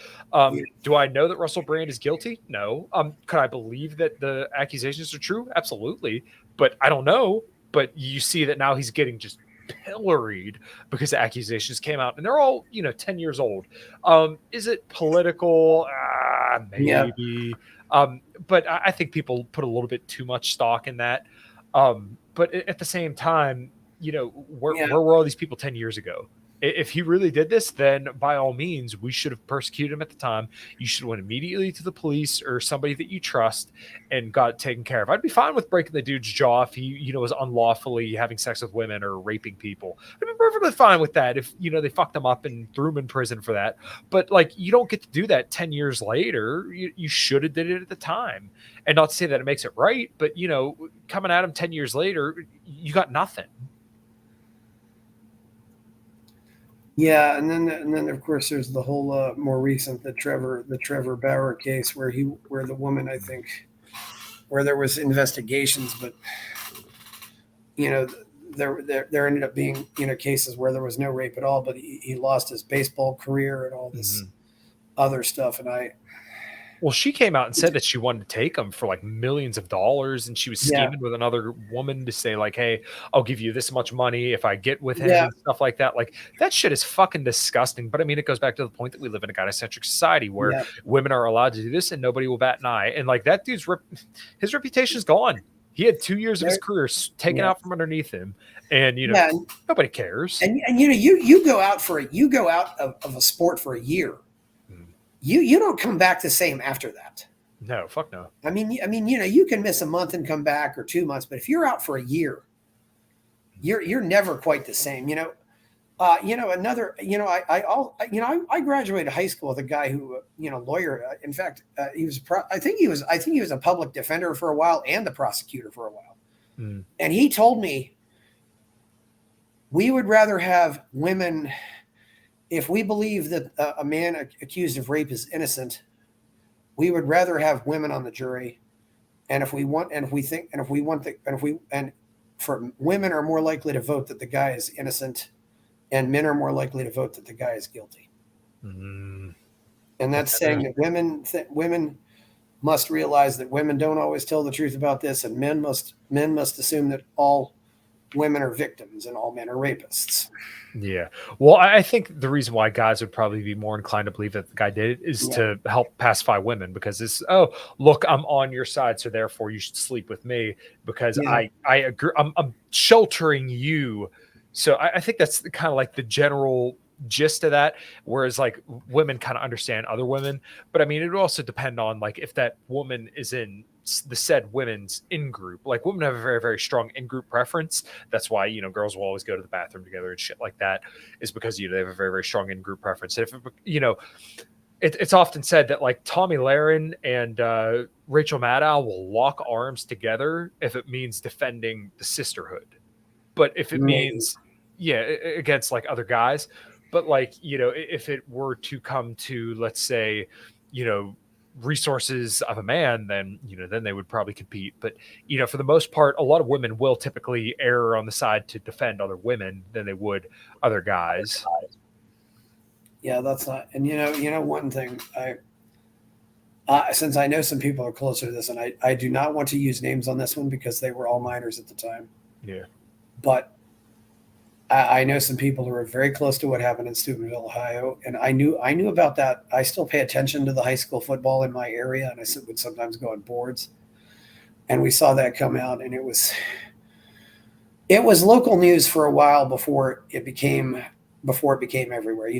do I know that Russell Brand is guilty? No. Could I believe that the accusations are true? Absolutely. But I don't know. But you see that now he's getting just pilloried because the accusations came out, and they're all 10 years old. Is it political? Maybe. But I think people put a little bit too much stock in that. But at the same time, where were all these people 10 years ago? If he really did this, then by all means, we should have persecuted him at the time. You should have went immediately to the police or somebody that you trust and got it taken care of. I'd be fine with breaking the dude's jaw if he, was unlawfully having sex with women or raping people. I'd be perfectly fine with that if, they fucked him up and threw him in prison for that. But like, you don't get to do that 10 years later. You should have did it at the time. And not to say that it makes it right, but coming at him 10 years later, you got nothing. Yeah, and then of course there's the whole more recent the Trevor Bauer case where the woman, I think, where there was investigations, but there ended up being cases where there was no rape at all, but he lost his baseball career and all this other stuff. And well, she came out and said that she wanted to take him for like millions of dollars, and she was scheming with another woman to say like, "Hey, I'll give you this much money if I get with him," and stuff like that. Like, that shit is fucking disgusting. But I mean, it goes back to the point that we live in a gynocentric society where women are allowed to do this and nobody will bat an eye. And like, that dude's his reputation is gone. He had 2 years of his career taken out from underneath him, and nobody cares. And you go out of a sport for a year. You don't come back the same after that. No, fuck no. I mean, you can miss a month and come back, or 2 months, but if you're out for a year, you're never quite the same. I graduated high school with a guy who, lawyer. In fact, I think he was a public defender for a while and the prosecutor for a while. And he told me we would rather have women. If we believe that a man accused of rape is innocent, we would rather have women on the jury. And women are more likely to vote that the guy is innocent, and men are more likely to vote that the guy is guilty. And that's saying that women must realize that women don't always tell the truth about this, and men must assume that all women are victims and all men are rapists. Yeah. Well, I think the reason why guys would probably be more inclined to believe that the guy did it is to help pacify women, because it's, oh, look, I'm on your side, so therefore you should sleep with me because I agree. I'm sheltering you. So I think that's kind of like the general gist of that. Whereas like women kind of understand other women, but I mean, it would also depend on like if that woman is in the said women's in group. Like, women have a very, very strong in group preference. That's why, girls will always go to the bathroom together and shit like that, is because, they have a very, very strong in group preference. If, it's often said that like Tommy Lahren and Rachel Maddow will lock arms together if it means defending the sisterhood. But if it means, against like other guys, but like, if it were to come to, let's say, resources of a man, then then they would probably compete. But for the most part, a lot of women will typically err on the side to defend other women than they would other guys. Yeah, that's not. And one thing, since I know some people are closer to this, and I do not want to use names on this one because they were all minors at the time. Yeah, but I know some people who are very close to what happened in Steubenville, Ohio, and I knew about that. I still pay attention to the high school football in my area, and I would sometimes go on boards. And we saw that come out, and it was local news for a while before it became everywhere.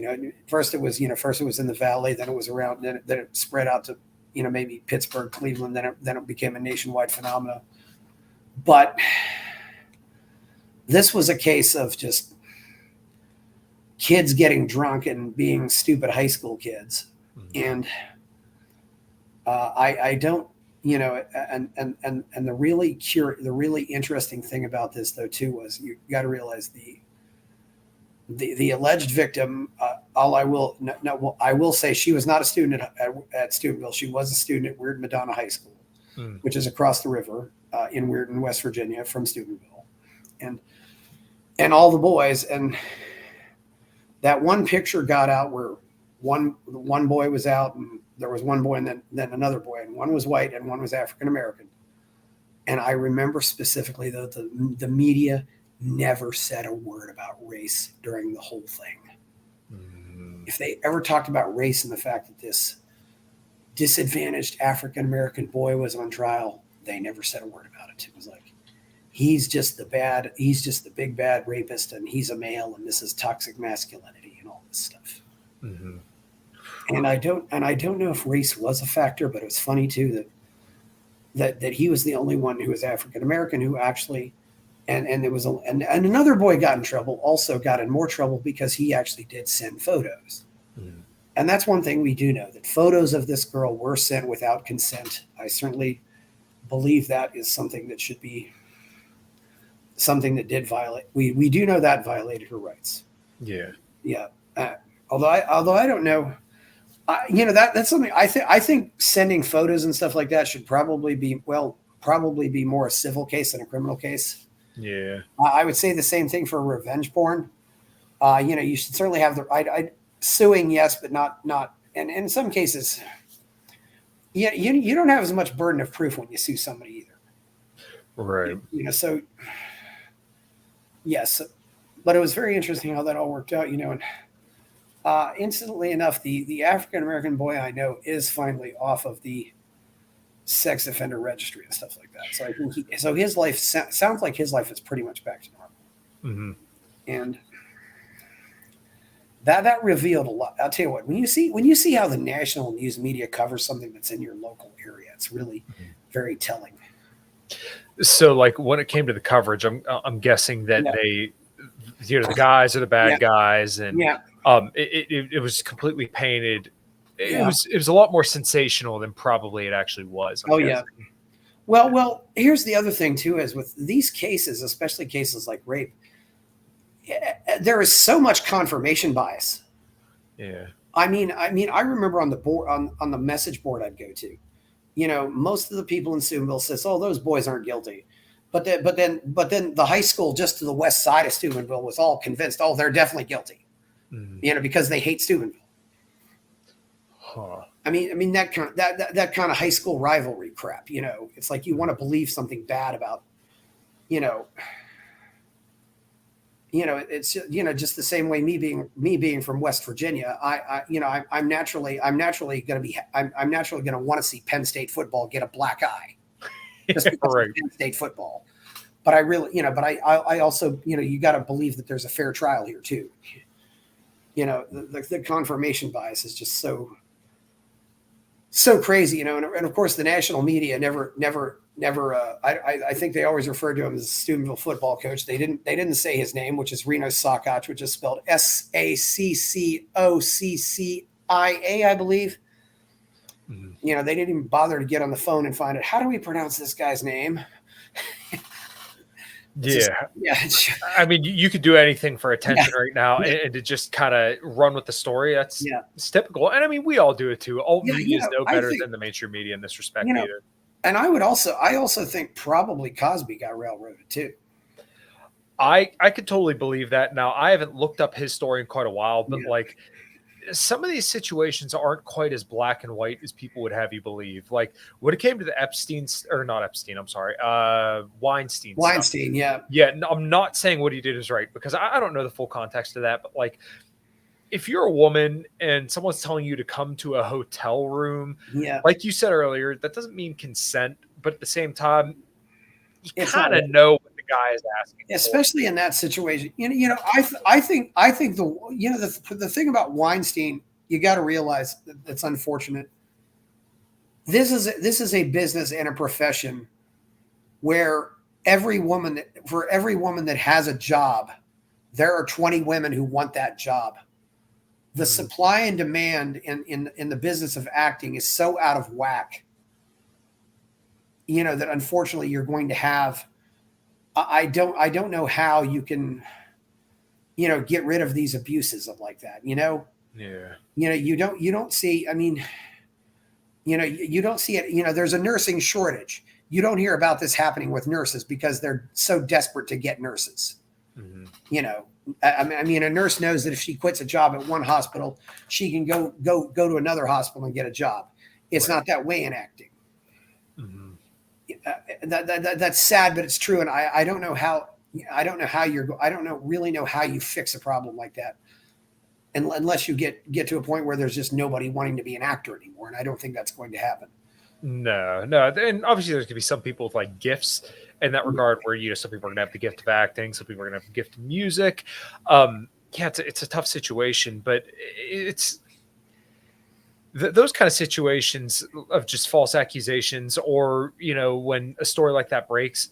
First it was in the valley, then it was around, then it spread out to maybe Pittsburgh, Cleveland, then it became a nationwide phenomenon. But this was a case of just kids getting drunk and being stupid high school kids. And I don't, and the really interesting thing about this though too was you got to realize the alleged victim. I will say she was not a student at Steubenville. She was a student at Weird Madonna High School, which is across the river in Weirton, West Virginia from Steubenville. And all the boys, and that one picture got out where one boy was out, and there was one boy and then another boy, and one was white and one was African American. And I remember specifically though the media never said a word about race during the whole thing. If they ever talked about race and the fact that this disadvantaged African American boy was on trial, they never said a word about it. It was like, he's just the big bad rapist, and he's a male, and this is toxic masculinity and all this stuff. Mm-hmm. And I don't know if race was a factor, but it was funny too that he was the only one who was African American who actually, and there was and another boy got in trouble, also got in more trouble because he actually did send photos. Mm-hmm. And that's one thing we do know, that photos of this girl were sent without consent. I certainly believe that is something that should be something that did violate. We do know that violated her rights. Yeah. Yeah. Although I don't know, that's something I think sending photos and stuff like that should probably be more a civil case than a criminal case. Yeah. I would say the same thing for revenge porn. You should certainly have the suing, yes, but not. And in some cases, you don't have as much burden of proof when you sue somebody either. Right. So yes, but it was very interesting how that all worked out. And incidentally enough, the African American boy I know is finally off of the sex offender registry and stuff like that. So I think his life sounds like his life is pretty much back to normal. Mm-hmm. And that revealed a lot. I'll tell you what, when you see how the national news media covers something that's in your local area, it's really very telling. So, like, when it came to the coverage, I'm guessing that they, the guys are the bad guys, and it was completely painted. It was a lot more sensational than probably it actually was. I'm guessing. Well, here's the other thing too, is with these cases, especially cases like rape, there is so much confirmation bias. Yeah. I mean, I remember on the board, on the message board I'd go to, most of the people in Steubenville says, "Oh, those boys aren't guilty," but then the high school just to the west side of Steubenville was all convinced, "Oh, they're definitely guilty," because they hate Steubenville. Huh. I mean that kind of high school rivalry crap. It's like you want to believe something bad about, it's just the same way me being from West Virginia. I'm naturally going to want to see Penn State football get a black eye, just because of Penn State football. But I really, I also, you got to believe that there's a fair trial here too. The confirmation bias is just so crazy, and of course the national media never. I think they always referred to him as a Steubenville football coach. They didn't say his name, which is Reno Sockach, which is spelled Saccocccia, I believe. Mm-hmm. They didn't even bother to get on the phone and find out, how do we pronounce this guy's name? I mean, you could do anything for attention right now, and to just kind of run with the story. It's typical. And I mean, we all do it too. All media is no better than the mainstream media in this respect either. And I also think probably Cosby got railroaded too. I could totally believe that. Now, I haven't looked up his story in quite a while, but like, some of these situations aren't quite as black and white as people would have you believe. Like when it came to the Weinstein. Weinstein, stuff. Yeah. No, I'm not saying what he did is right, because I don't know the full context of that. But like, if you're a woman and someone's telling you to come to a hotel room, like you said earlier, that doesn't mean consent. But at the same time, you kind of know what the guy is asking, especially in that situation. I think the thing about Weinstein, you got to realize that it's unfortunate. This is a business and a profession where every woman that has a job, there are 20 women who want that job. The supply and demand in the business of acting is so out of whack, that unfortunately you're going to have. I don't know how you can, get rid of these abuses of like that. You don't see. I mean, you don't see it. There's a nursing shortage. You don't hear about this happening with nurses because they're so desperate to get nurses. Mm-hmm. I mean, a nurse knows that if she quits a job at one hospital, she can go to another hospital and get a job. It's not that way in acting. Mm-hmm. That's sad, but it's true. And I don't really know how you fix a problem like that, unless you get to a point where there's just nobody wanting to be an actor anymore. And I don't think that's going to happen. No. And obviously there's going to be some people with like gifts in that regard, where, some people are going to have the gift of acting, some people are going to have the gift of music. Yeah, it's a tough situation, but it's those kind of situations of just false accusations, or, when a story like that breaks,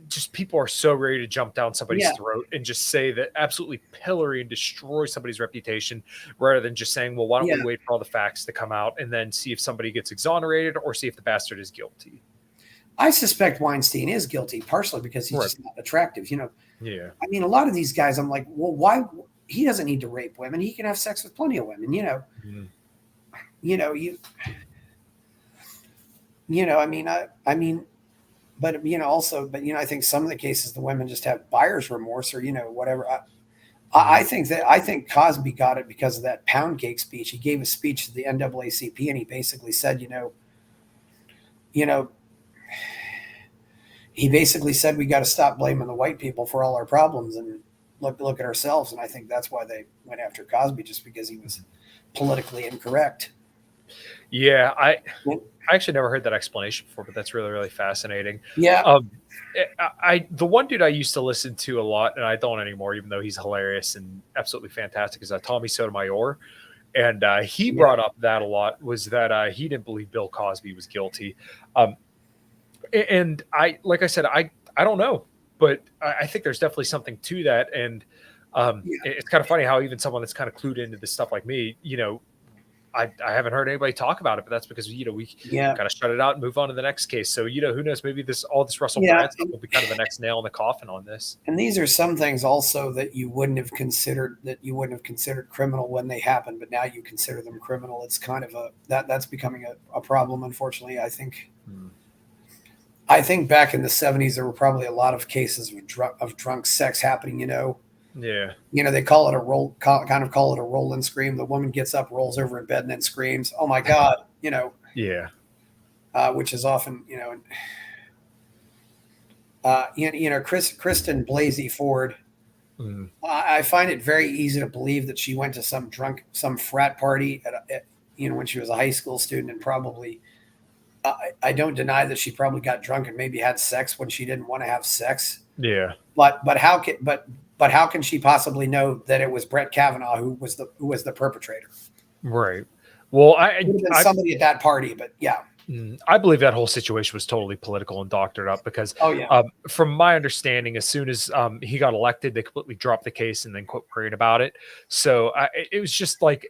just people are so ready to jump down somebody's throat and just say that, absolutely pillory and destroy somebody's reputation, rather than just saying, well, why don't we wait for all the facts to come out and then see if somebody gets exonerated or see if the bastard is guilty. I suspect Weinstein is guilty, partially because he's just not attractive. Yeah. I mean, a lot of these guys, I'm like, well, why? He doesn't need to rape women. He can have sex with plenty of women, Mm-hmm. But I think some of the cases, the women just have buyer's remorse, or, whatever. I think Cosby got it because of that pound cake speech. He gave a speech to the NAACP, and he basically said, we got to stop blaming the white people for all our problems and look at ourselves. And I think that's why they went after Cosby, just because he was politically incorrect. Yeah, I actually never heard that explanation before, but that's really, really fascinating. Yeah. The one dude I used to listen to a lot, and I don't anymore, even though he's hilarious and absolutely fantastic, is Tommy Sotomayor. And he brought up that a lot, was that he didn't believe Bill Cosby was guilty. And like I said, I don't know, but I think there's definitely something to that. And it's kind of funny how even someone that's kind of clued into this stuff like me, I haven't heard anybody talk about it, but that's because, we kind of shut it out and move on to the next case. So, who knows, maybe all this Russell Brand stuff will be kind of the next nail in the coffin on this. And these are some things also that you wouldn't have considered criminal when they happen, but now you consider them criminal. It's kind of that's becoming a problem, unfortunately. I think back in the 70s, there were probably a lot of cases of drunk sex happening, Yeah. They call it a roll and scream. The woman gets up, rolls over in bed, and then screams, "Oh my God!" Yeah. Which is often, Kristen Blasey Ford. Mm. I find it very easy to believe that she went to some frat party when she was a high school student, and probably. I don't deny that she probably got drunk and maybe had sex when she didn't want to have sex. Yeah. But how can she possibly know that it was Brett Kavanaugh who was the perpetrator? Right. Well, somebody at that party, but yeah. I believe that whole situation was totally political and doctored up because, from my understanding, as soon as he got elected, they completely dropped the case and then quit praying about it. So it was just like,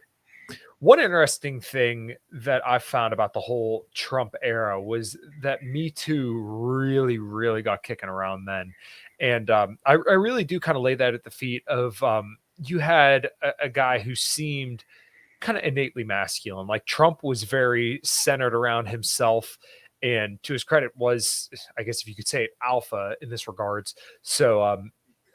one interesting thing that I found about the whole Trump era was that Me Too really, really got kicking around then. And I really do kind of lay that at the feet of, you had a guy who seemed kind of innately masculine. Like Trump was very centered around himself, and to his credit was, I guess if you could say it, alpha in this regards. So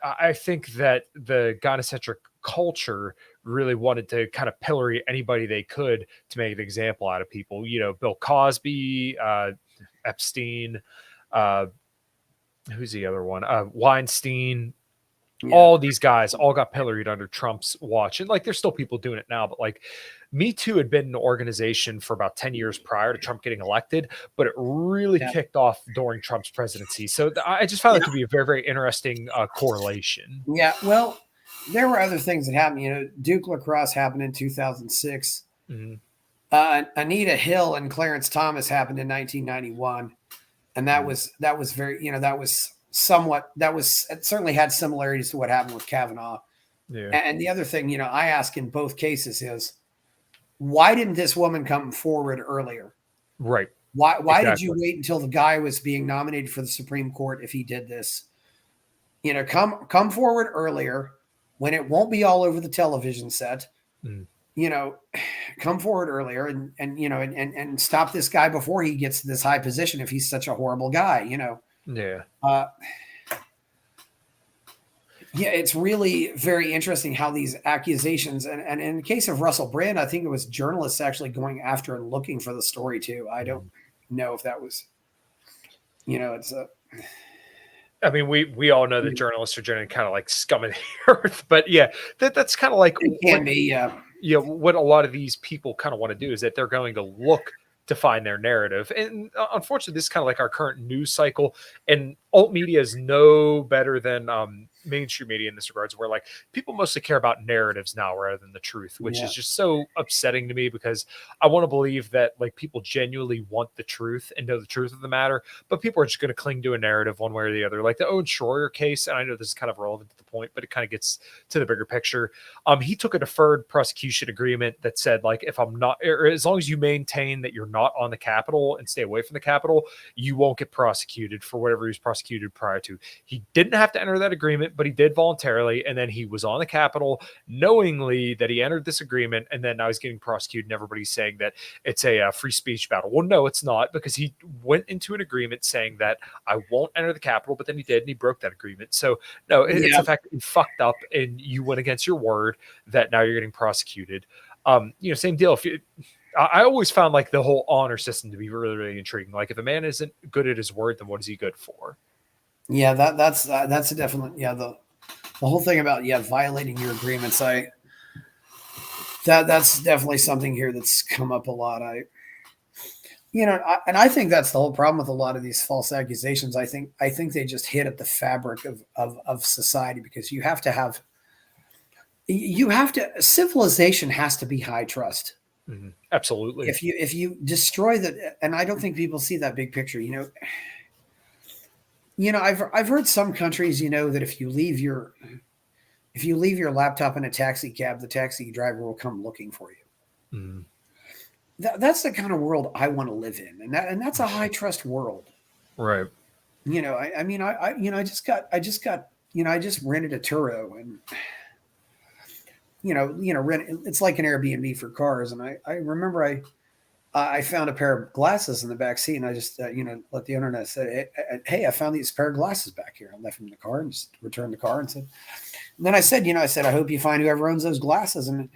I think that the gynocentric culture really wanted to kind of pillory anybody they could to make an example out of people. Bill Cosby, Epstein, who's the other one? Weinstein. Yeah. All these guys all got pilloried under Trump's watch. And there's still people doing it now, but Me Too had been an organization for about 10 years prior to Trump getting elected, but it really kicked off during Trump's presidency. So I just found it to be a very, very interesting correlation. Yeah. Well, there were other things that happened. Duke lacrosse happened in 2006. Mm-hmm. Anita Hill and Clarence Thomas happened in 1991. And that was very, it certainly had similarities to what happened with Kavanaugh. Yeah. And the other thing, I ask in both cases is, why didn't this woman come forward earlier? Right. Why did you wait until the guy was being nominated for the Supreme Court if he did this? Come forward earlier when it won't be all over the television set. Mm. Come forward earlier and stop this guy before he gets to this high position if he's such a horrible guy, Yeah. It's really very interesting how these accusations, and in the case of Russell Brand, I think it was journalists actually going after and looking for the story too. I don't know if that was, it's a. I mean, we all know that journalists are generally kind of like scum of the earth, but yeah, that's kind of like it can be, what a lot of these people kind of want to do is that they're going to look define their narrative. And unfortunately, this is kind of like our current news cycle, and alt media is no better than mainstream media in this regards, where like people mostly care about narratives now rather than the truth, which Yeah. is just so upsetting to me, because I want to believe that like people genuinely want the truth and know the truth of the matter, but people are just going to cling to a narrative one way or the other. Like the Owen Schroyer case, and I know this is kind of relevant to the point, but it kind of gets to the bigger picture. He took a deferred prosecution agreement that said, like, if I'm not, or as long as you maintain that you're not on the Capitol and stay away from the Capitol, you won't get prosecuted for whatever he was prosecuted prior to. He didn't have to enter that agreement, but he did voluntarily. And then he was on the Capitol knowingly that he entered this agreement. And then now he's getting prosecuted, and everybody's saying that it's a free speech battle. Well, no, it's not, because he went into an agreement saying that I won't enter the Capitol, but then he did, and he broke that agreement. So no, it's the fact that you fucked up and you went against your word that now you're getting prosecuted. Same deal. I always found like the whole honor system to be really, really intriguing. Like if a man isn't good at his word, then what is he good for? Yeah, that's a definite, the whole thing about violating your agreements. That's definitely something here that's come up a lot. I think that's the whole problem with a lot of these false accusations. I think they just hit at the fabric of society, because civilization has to be high trust. Mm-hmm. Absolutely. If you destroy that, and I don't think people see that big picture. I've heard some countries, that if you leave your laptop in a taxi cab, the taxi driver will come looking for you. Mm-hmm. That's the kind of world I want to live in, and that's a high trust world, right? I just rented a Turo, and it's like an Airbnb for cars, and I remember I found a pair of glasses in the back seat, and I just let the owner know, said, hey, I found these pair of glasses back here. I left them in the car and just returned the car, and then I said, I hope you find whoever owns those glasses, and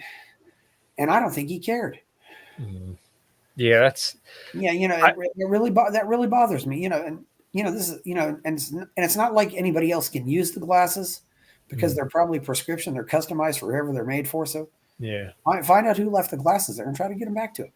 I don't think he cared. Yeah, that's that really bothers me. This is and it's not like anybody else can use the glasses, because they're probably prescription, they're customized for whoever they're made for. So yeah, find out who left the glasses there and try to get them back to him.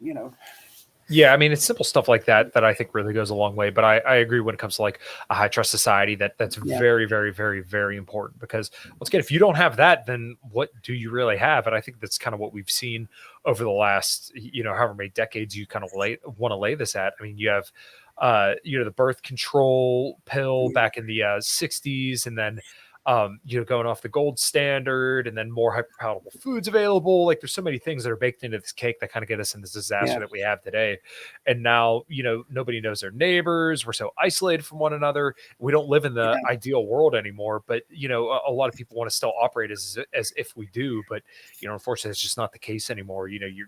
Yeah, I mean, it's simple stuff like that I think really goes a long way. But I agree, when it comes to like a high trust society, that's very, very, very, very important, because once again, if you don't have that, then what do you really have? And I think that's kind of what we've seen over the last, however many decades you kind of want to lay this at. I mean, you have, the birth control pill back in the 60s, and then, going off the gold standard, and then more hyper-palatable foods available. Like there's so many things that are baked into this cake that kind of get us in this disaster that we have today. And now, nobody knows their neighbors. We're so isolated from one another. We don't live in the ideal world anymore, but a lot of people want to still operate as if we do, but unfortunately it's just not the case anymore. You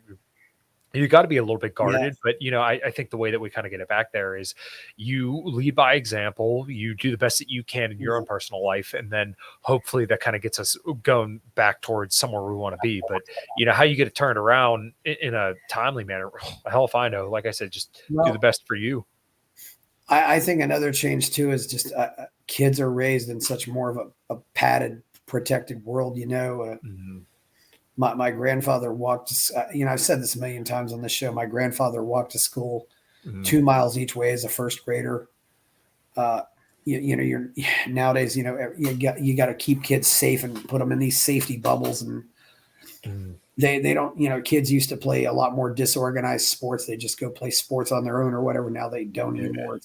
got to be a little bit guarded, but I think the way that we kind of get it back there is you lead by example, you do the best that you can in your own personal life, and then hopefully that kind of gets us going back towards somewhere we want to be. But how you get it turned around in a timely manner, hell if I know. Like I said, just do the best for you. I think another change too is just kids are raised in such more of a padded, protected world. My grandfather walked, I've said this a million times on this show. My grandfather walked to school 2 miles each way as a first grader. You're nowadays, you got to keep kids safe and put them in these safety bubbles. And they don't, kids used to play a lot more disorganized sports. They just go play sports on their own or whatever. Now they don't anymore.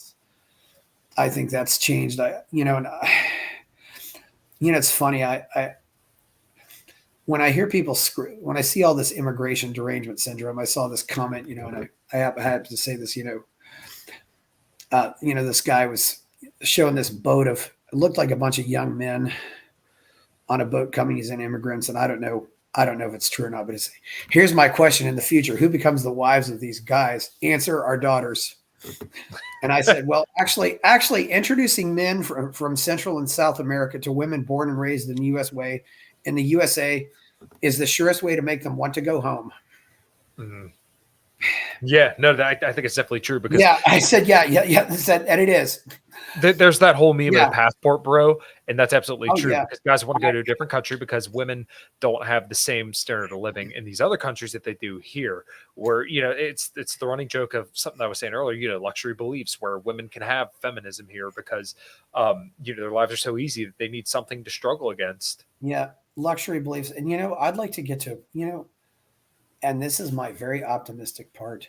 I think that's changed. It's funny. When I hear people when I see all this immigration derangement syndrome, I saw this comment, and I have to say this, this guy was showing this boat it looked like a bunch of young men on a boat coming as in immigrants. And I don't know if it's true or not, but here's my question in the future: who becomes the wives of these guys? Answer: our daughters. And I said, well, actually introducing men from Central and South America to women born and raised in the USA is the surest way to make them want to go home. Yeah, no, I think it's definitely true because Yeah, I said, yeah. And it is. there's that whole meme of Yeah. the passport bro, and that's absolutely Oh, true yeah. because guys want to go to a different country because women don't have the same standard of living in these other countries that they do here. Where it's the running joke of something I was saying earlier. Luxury beliefs where women can have feminism here because their lives are so easy that they need something to struggle against. Yeah, luxury beliefs. And, I'd like to get to, and this is my very optimistic part.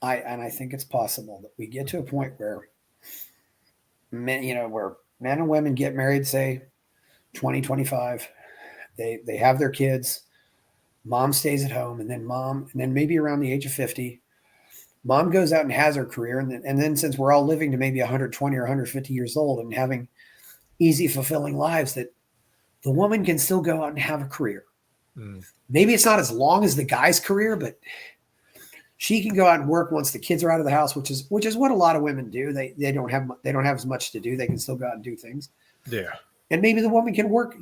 I think it's possible that we get to a point where where men and women get married, say 2025, they have their kids, mom stays at home, and then maybe around the age of 50, mom goes out and has her career. And then since we're all living to maybe 120 or 150 years old and having easy, fulfilling lives, that the woman can still go out and have a career. Maybe it's not as long as the guy's career, but she can go out and work once the kids are out of the house, which is what a lot of women do. They don't have as much to do. They can still go out and do things. Yeah. And maybe the woman can work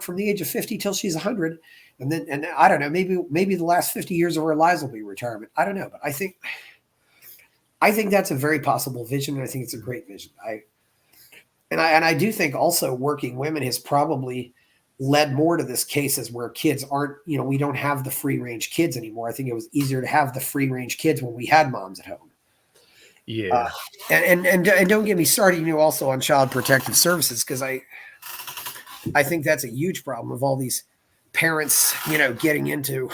from the age of 50 till she's 100. And I don't know, maybe the last 50 years of her lives will be retirement. I don't know, but I think that's a very possible vision, and I think it's a great vision. I do think also working women has probably led more to this cases where kids aren't, we don't have the free range kids anymore. I think it was easier to have the free range kids when we had moms at home. Yeah. And don't get me started, also on child protective services, because I think that's a huge problem of all these parents, getting into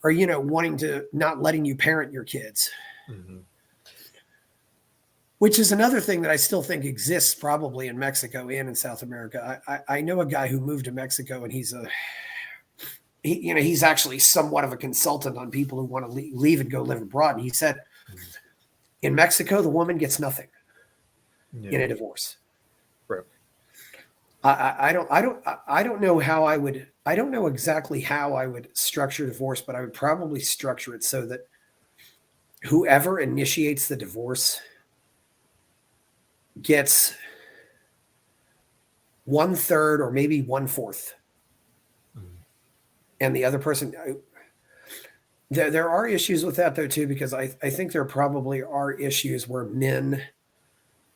or, wanting to not letting you parent your kids. Mm-hmm. Which is another thing that I still think exists probably in Mexico and in South America. I know a guy who moved to Mexico, and he's actually somewhat of a consultant on people who want to leave and go live abroad. And he said, in Mexico, the woman gets nothing in a divorce. Right. I don't know exactly how I would structure divorce, but I would probably structure it so that whoever initiates the divorce gets 1/3 or maybe 1/4. And the other person, there are issues with that though too, because I think there probably are issues where men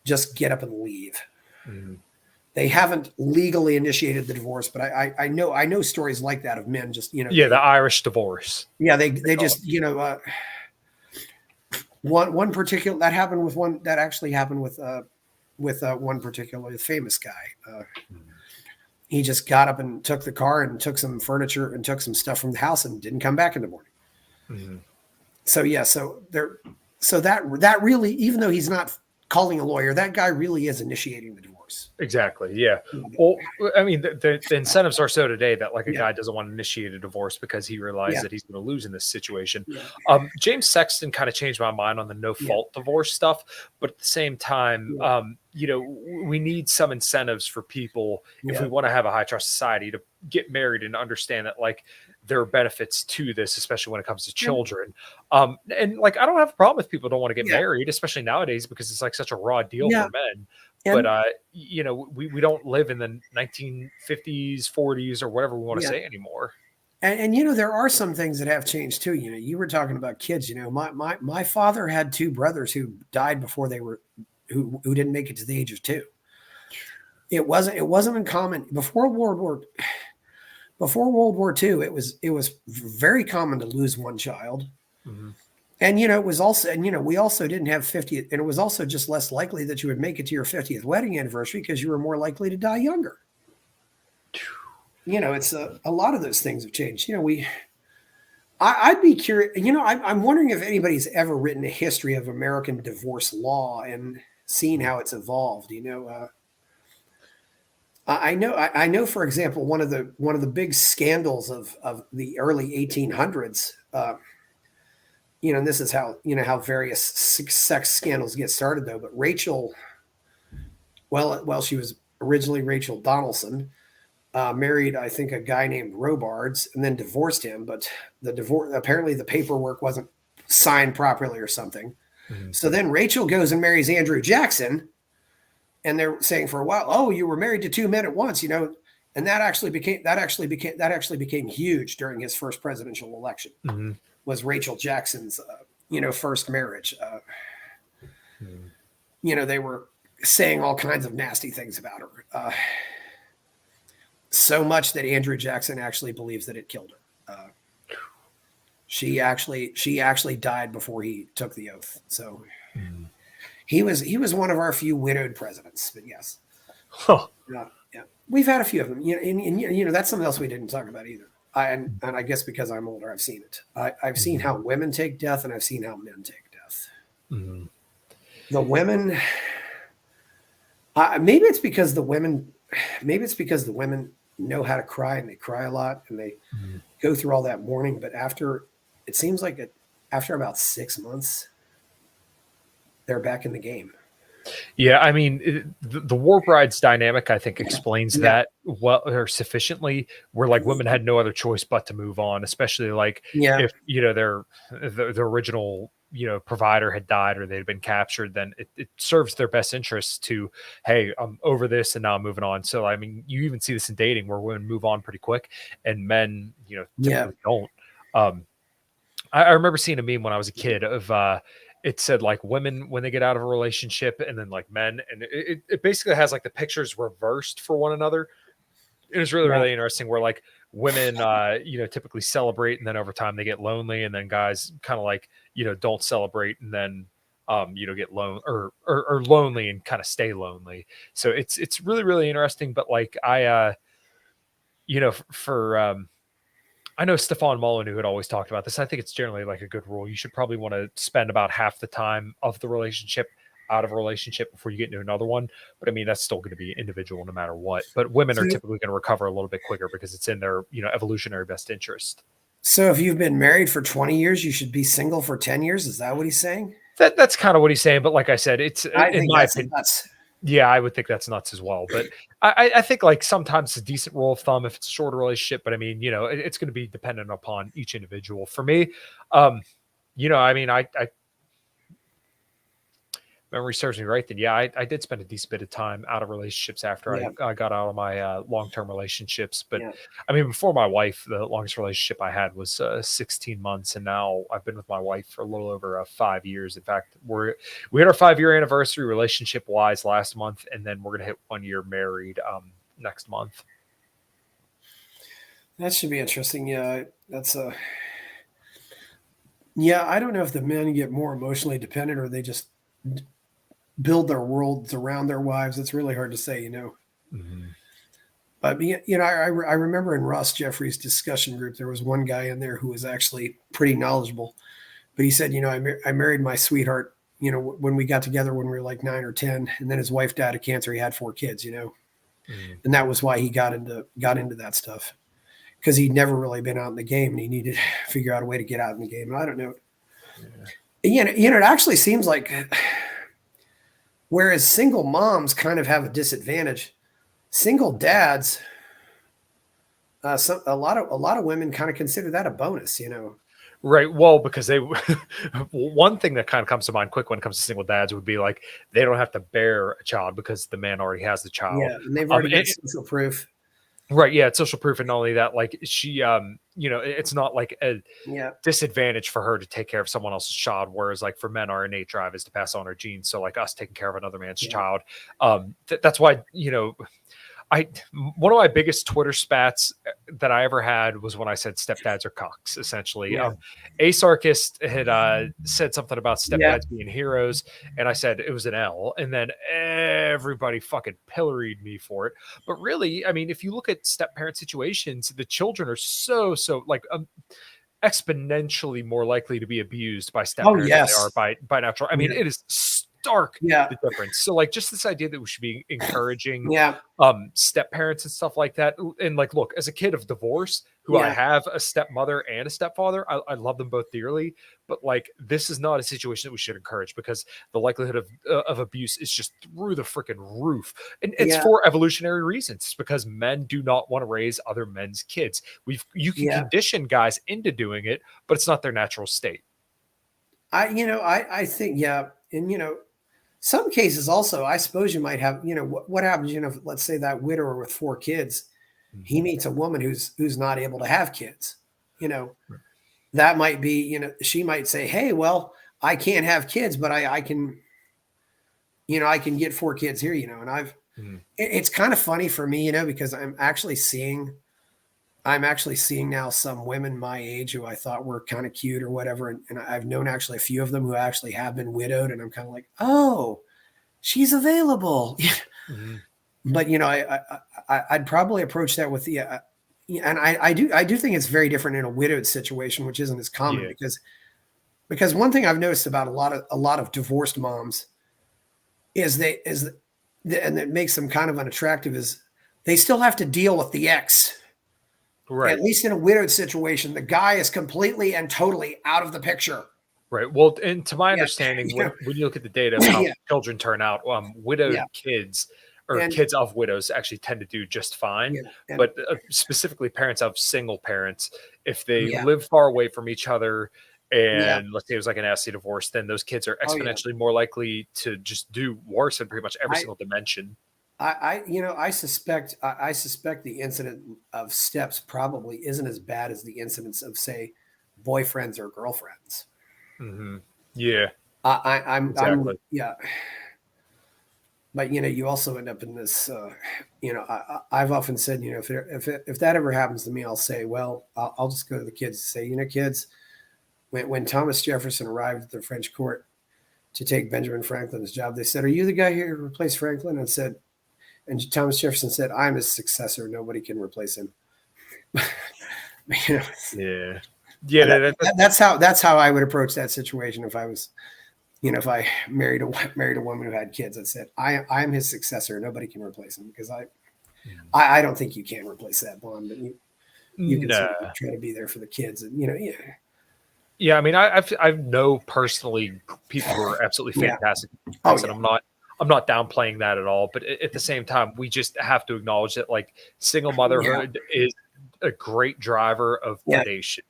just get up and leave. Mm-hmm. They haven't legally initiated the divorce, but I know stories like that of men just, the Irish divorce. Yeah. They just, one particular, that happened with one, that actually happened with one particularly famous guy. He just got up and took the car and took some furniture and took some stuff from the house and didn't come back in the morning. Mm-hmm. So that really, even though he's not calling a lawyer, that guy really is initiating the divorce. Exactly. Yeah. Well, I mean, the incentives are so today that like a guy doesn't want to initiate a divorce because he realizes that he's going to lose in this situation. Yeah. James Sexton kind of changed my mind on the no fault divorce stuff, but at the same time, we need some incentives for people if we want to have a high trust society to get married and understand that like there are benefits to this, especially when it comes to children. And like, I don't have a problem if people don't want to get married, especially nowadays, because it's like such a raw deal for men. And, but, we don't live in the 1950s, 40s, or whatever we want to say anymore. And there are some things that have changed too. You were talking about kids, my father had two brothers who died before they were, who didn't make it to the age of 2. It wasn't uncommon before World War II. It was very common to lose one child. Mm-hmm. And, it was also, and, we also didn't have 50, and it was also just less likely that you would make it to your 50th wedding anniversary because you were more likely to die younger. It's a lot of those things have changed. I'd be curious, I'm wondering if anybody's ever written a history of American divorce law and seen how it's evolved. I know, for example, one of the big scandals of the early 1800s, and this is how, how various sex scandals get started though. But Rachel, she was originally Rachel Donaldson, married, I think, a guy named Robards and then divorced him. But the divorce, apparently the paperwork wasn't signed properly or something. Mm-hmm. So then Rachel goes and marries Andrew Jackson. And they're saying for a while, oh, you were married to 2 men at once, and that actually became huge during his first presidential election. Mm-hmm. was Rachel Jackson's, first marriage. They were saying all kinds of nasty things about her. So much that Andrew Jackson actually believes that it killed her. She actually died before he took the oath. So he was one of our few widowed presidents. But yes, yeah, we've had a few of them. And that's something else we didn't talk about either. And I guess because I'm older, I've seen it. I've seen how women take death, and I've seen how men take death. The women, maybe it's because the women know how to cry, and they cry a lot, and they go through all that mourning. But it seems like after about 6 months, they're back in the game. Yeah, I mean, the war brides dynamic, I think, explains that well or sufficiently. Where like women had no other choice but to move on, especially like if the original provider had died or they'd been captured, then it serves their best interests to, hey, I'm over this and now I'm moving on. So I mean, you even see this in dating where women move on pretty quick and men, typically don't. I remember seeing a meme when I was a kid of it said like women when they get out of a relationship and then like men, and it basically has like the pictures reversed for one another. It was really, really interesting where like women, typically celebrate and then over time they get lonely, and then guys kind of like, don't celebrate and then, get or lonely and kind of stay lonely. So it's really, really interesting. But like I I know Stefan Molyneux had always talked about this. I think it's generally like a good rule. You should probably want to spend about half the time of the relationship out of a relationship before you get into another one. But I mean, that's still going to be individual no matter what. But women are typically going to recover a little bit quicker because it's in their, evolutionary best interest. So if you've been married for 20 years, you should be single for 10 years. Is that what he's saying? That's kind of what he's saying. But like I said, in my opinion, nuts. Yeah, I would think that's nuts as well. But I think like sometimes it's a decent rule of thumb if it's a shorter relationship. But I mean, it's going to be dependent upon each individual. For me, I mean, I memory serves me right. Then, yeah, I did spend a decent bit of time out of relationships after I got out of my long-term relationships. But I mean, before my wife, the longest relationship I had was 16 months, and now I've been with my wife for a little over 5 years. In fact, we had our 5-year anniversary relationship-wise last month, and then we're gonna hit 1 year married next month. That should be interesting. Yeah, that's yeah. I don't know if the men get more emotionally dependent or they just build their worlds around their wives. It's really hard to say, But I remember in Ross Jeffrey's discussion group, there was one guy in there who was actually pretty knowledgeable, but he said, I married my sweetheart, when we got together when we were like 9 or 10, and then his wife died of cancer. He had 4 kids, and that was why he got into that stuff, because he'd never really been out in the game and he needed to figure out a way to get out in the game. And I don't know. It actually seems like, whereas single moms kind of have a disadvantage, single dads, a lot of women kind of consider that a bonus, Right. Well, because one thing that kind of comes to mind quick when it comes to single dads would be like they don't have to bear a child because the man already has the child. Yeah, and they've already got social proof. Right. Yeah, it's social proof, and not only that, like she, it's not like a disadvantage for her to take care of someone else's child. Whereas, like for men, our innate drive is to pass on our genes. So, like us taking care of another man's child, that's why one of my biggest Twitter spats that I ever had was when I said stepdads are cocks, essentially. Asarchist had said something about stepdads being heroes, and I said it was an L, and then everybody fucking pilloried me for it. But really, I mean, if you look at step-parent situations, the children are so like exponentially more likely to be abused by step-parents than they are by natural. I mean, it is stark the difference. So like just this idea that we should be encouraging step parents and stuff like that. And like, look, as a kid of divorce, who I have a stepmother and a stepfather, I love them both dearly, but like this is not a situation that we should encourage because the likelihood of abuse is just through the freaking roof. And it's for evolutionary reasons. It's because men do not want to raise other men's kids. You can condition guys into doing it, but it's not their natural state. I think, and some cases also, I suppose you might have, what happens, let's say that widower with 4 kids, he meets a woman who's not able to have kids, that might be, you know, she might say, hey, well, I can't have kids, but I can, you know, I can get 4 kids here, you know, and it's kind of funny for me, you know, because I'm actually seeing now some women my age who I thought were kind of cute or whatever. And I've known actually a few of them who actually have been widowed. And I'm kind of like, oh, she's available. But, you know, I'd probably approach that with the, and I do think it's very different in a widowed situation, which isn't as common because one thing I've noticed about a lot of divorced moms and that makes them kind of unattractive is they still have to deal with the ex. Right. At least in a widowed situation, the guy is completely and totally out of the picture. Right. Well, and to my understanding, when you look at the data of how children turn out, widowed kids or kids of widows actually tend to do just fine. But specifically parents of single parents, if they live far away from each other and let's say it was like a nasty divorce, then those kids are exponentially more likely to just do worse in pretty much every single dimension. I suspect the incident of steps probably isn't as bad as the incidence of, say, boyfriends or girlfriends. Yeah. I'm But, you know, you also end up in this, you know, I've often said, you know, if that ever happens to me, I'll say, well, I'll just go to the kids and say, you know, kids, when Thomas Jefferson arrived at the French court to take Benjamin Franklin's job, they said, are you the guy here to replace Franklin? And Thomas Jefferson said, I'm his successor. Nobody can replace him. You know? That's how I would approach that situation if I was, you know, if I married a woman who had kids. I said, I'm his successor. Nobody can replace him because I don't think you can replace that bond, but you can try to be there for the kids, and you know, I mean, I know personally people who are absolutely fantastic. I'm not downplaying that at all, but at the same time, we just have to acknowledge that like single motherhood is a great driver of predation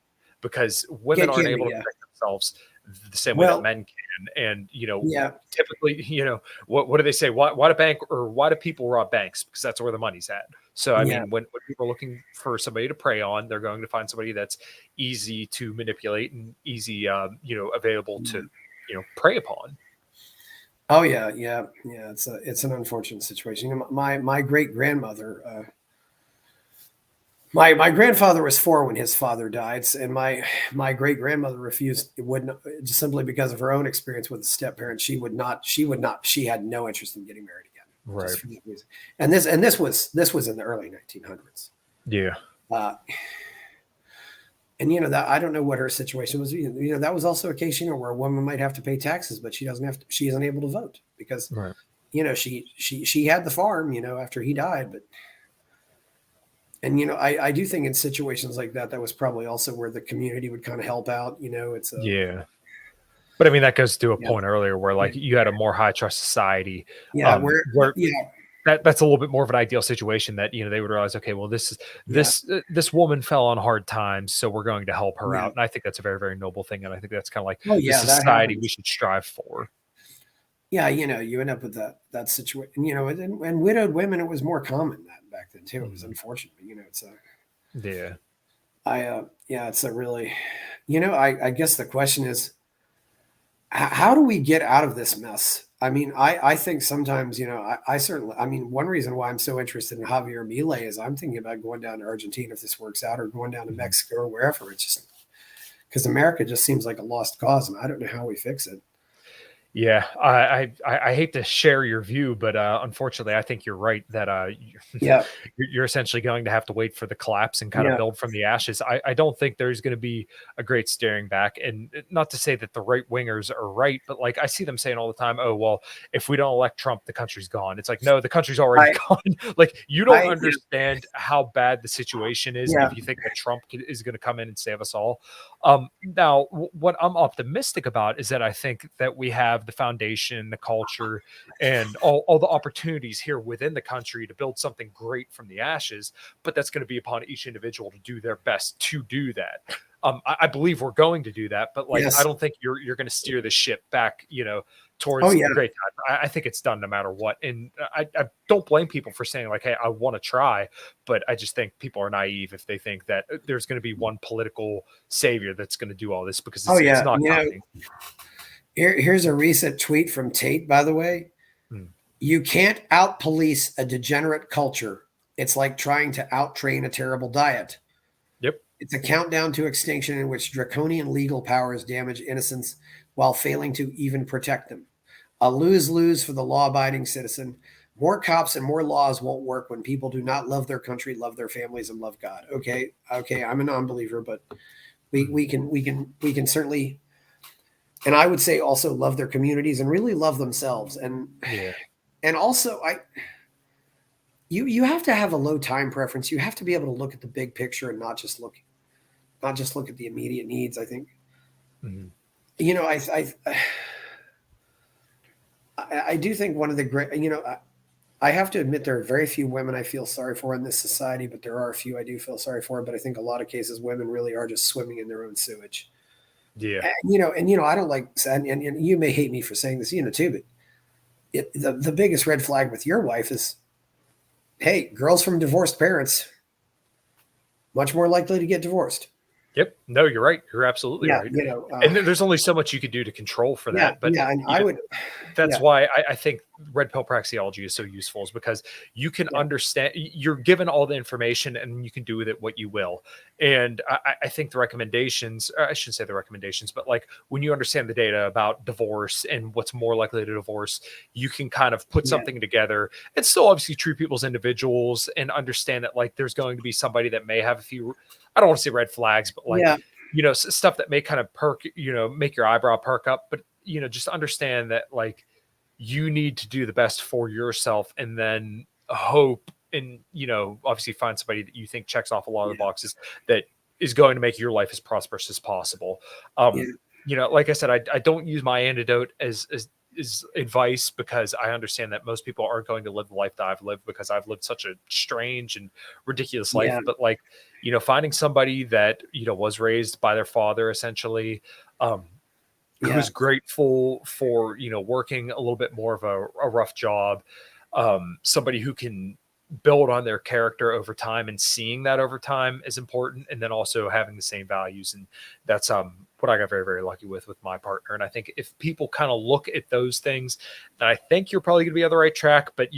because women aren't able to protect themselves the same way that men can. And, you know, typically, you know, what do they say? Why do people rob banks? Because that's where the money's at. So, I mean, when people are looking for somebody to prey on, they're going to find somebody that's easy to manipulate and easy, you know, available to, you know, prey upon. Oh yeah. It's an unfortunate situation. You know, my great grandmother, my grandfather was 4 when his father died, and my great grandmother refused. It wouldn't, just simply because of her own experience with a step parent. She had no interest in getting married again. Right. Just for that reason. And this was in the early 1900s. Yeah. And you know that I don't know what her situation was. You know, that was also a case, you know, where a woman might have to pay taxes, but she isn't able to vote because, you know, she had the farm, you know, after he died. And, you know, I do think in situations like that was probably also where the community would kind of help out. You know, But I mean, that goes to a point earlier where like you had a more high trust society. That's a little bit more of an ideal situation that, you know, they would realize, okay, well, this woman fell on hard times, so we're going to help her out. And I think that's a very, very noble thing. And I think that's kind of like the society we should strive for. Yeah. You know, you end up with that situation, you know, and widowed women, it was more common back then too. It was unfortunate, but, you know, it's a really, you know, I guess the question is, how do we get out of this mess? I mean, I think sometimes, you know, I certainly, I mean, one reason why I'm so interested in Javier Milei is I'm thinking about going down to Argentina if this works out, or going down to Mexico or wherever. It's just because America just seems like a lost cause, and I don't know how we fix it. Yeah, I hate to share your view, but unfortunately, I think you're right that you're essentially going to have to wait for the collapse and kind of build from the ashes. I don't think there's going to be a great staring back, and not to say that the right wingers are right, but like I see them saying all the time, "Oh well, if we don't elect Trump, the country's gone." It's like, no, the country's already gone. Like you don't understand how bad the situation is if you think that Trump is going to come in and save us all. Now, what I'm optimistic about is that I think that we have the foundation, the culture, and all the opportunities here within the country to build something great from the ashes. But that's going to be upon each individual to do their best to do that. I believe we're going to do that, but like I don't think you're going to steer the ship back, you know, towards Oh the yeah. great time. I think it's done no matter what. And I don't blame people for saying like, hey, I want to try, but I just think people are naive if they think that there's going to be one political savior that's going to do all this, because Oh it's yeah. not coming. Here's a recent tweet from Tate, by the way. You can't out police a degenerate culture. It's like trying to out train a terrible diet. Yep. It's a countdown to extinction in which draconian legal powers damage innocents while failing to even protect them. A lose-lose for the law-abiding citizen. More cops and more laws won't work when people do not love their country, love their families, and love God. Okay, I'm a non-believer, but we can certainly, and I would say also love their communities and really love themselves. And also you have to have a low time preference. You have to be able to look at the big picture and not just look at the immediate needs. I think, I do think one of the great, I have to admit there are very few women I feel sorry for in this society, but there are a few I do feel sorry for. But I think a lot of cases women really are just swimming in their own sewage. Yeah. And I don't like, and you may hate me for saying this, too, but the biggest red flag with your wife is, hey, girls from divorced parents, much more likely to get divorced. Yep. No, you're right. You're absolutely right. And there's only so much you could do to control for that. But that's why I think red pill praxeology is so useful, is because you can understand, you're given all the information and you can do with it what you will. And I think the recommendations, I shouldn't say the recommendations, but like when you understand the data about divorce and what's more likely to divorce, you can kind of put something together and still obviously treat people as individuals and understand that like there's going to be somebody that may have a few, I don't want to say red flags, but like, stuff that may kind of make your eyebrow perk up, but just understand that like you need to do the best for yourself, and then hope and, obviously find somebody that you think checks off a lot of the boxes that is going to make your life as prosperous as possible. Like I said, I don't use my antidote as advice, because I understand that most people aren't going to live the life that I've lived, because I've lived such a strange and ridiculous life. But like, finding somebody that, was raised by their father, essentially, who's grateful for, working a little bit more of a rough job, somebody who can build on their character over time, and seeing that over time is important. And then also having the same values. And that's, what I got very, very lucky with my partner. And I think if people kind of look at those things, then I think you're probably going to be on the right track. But,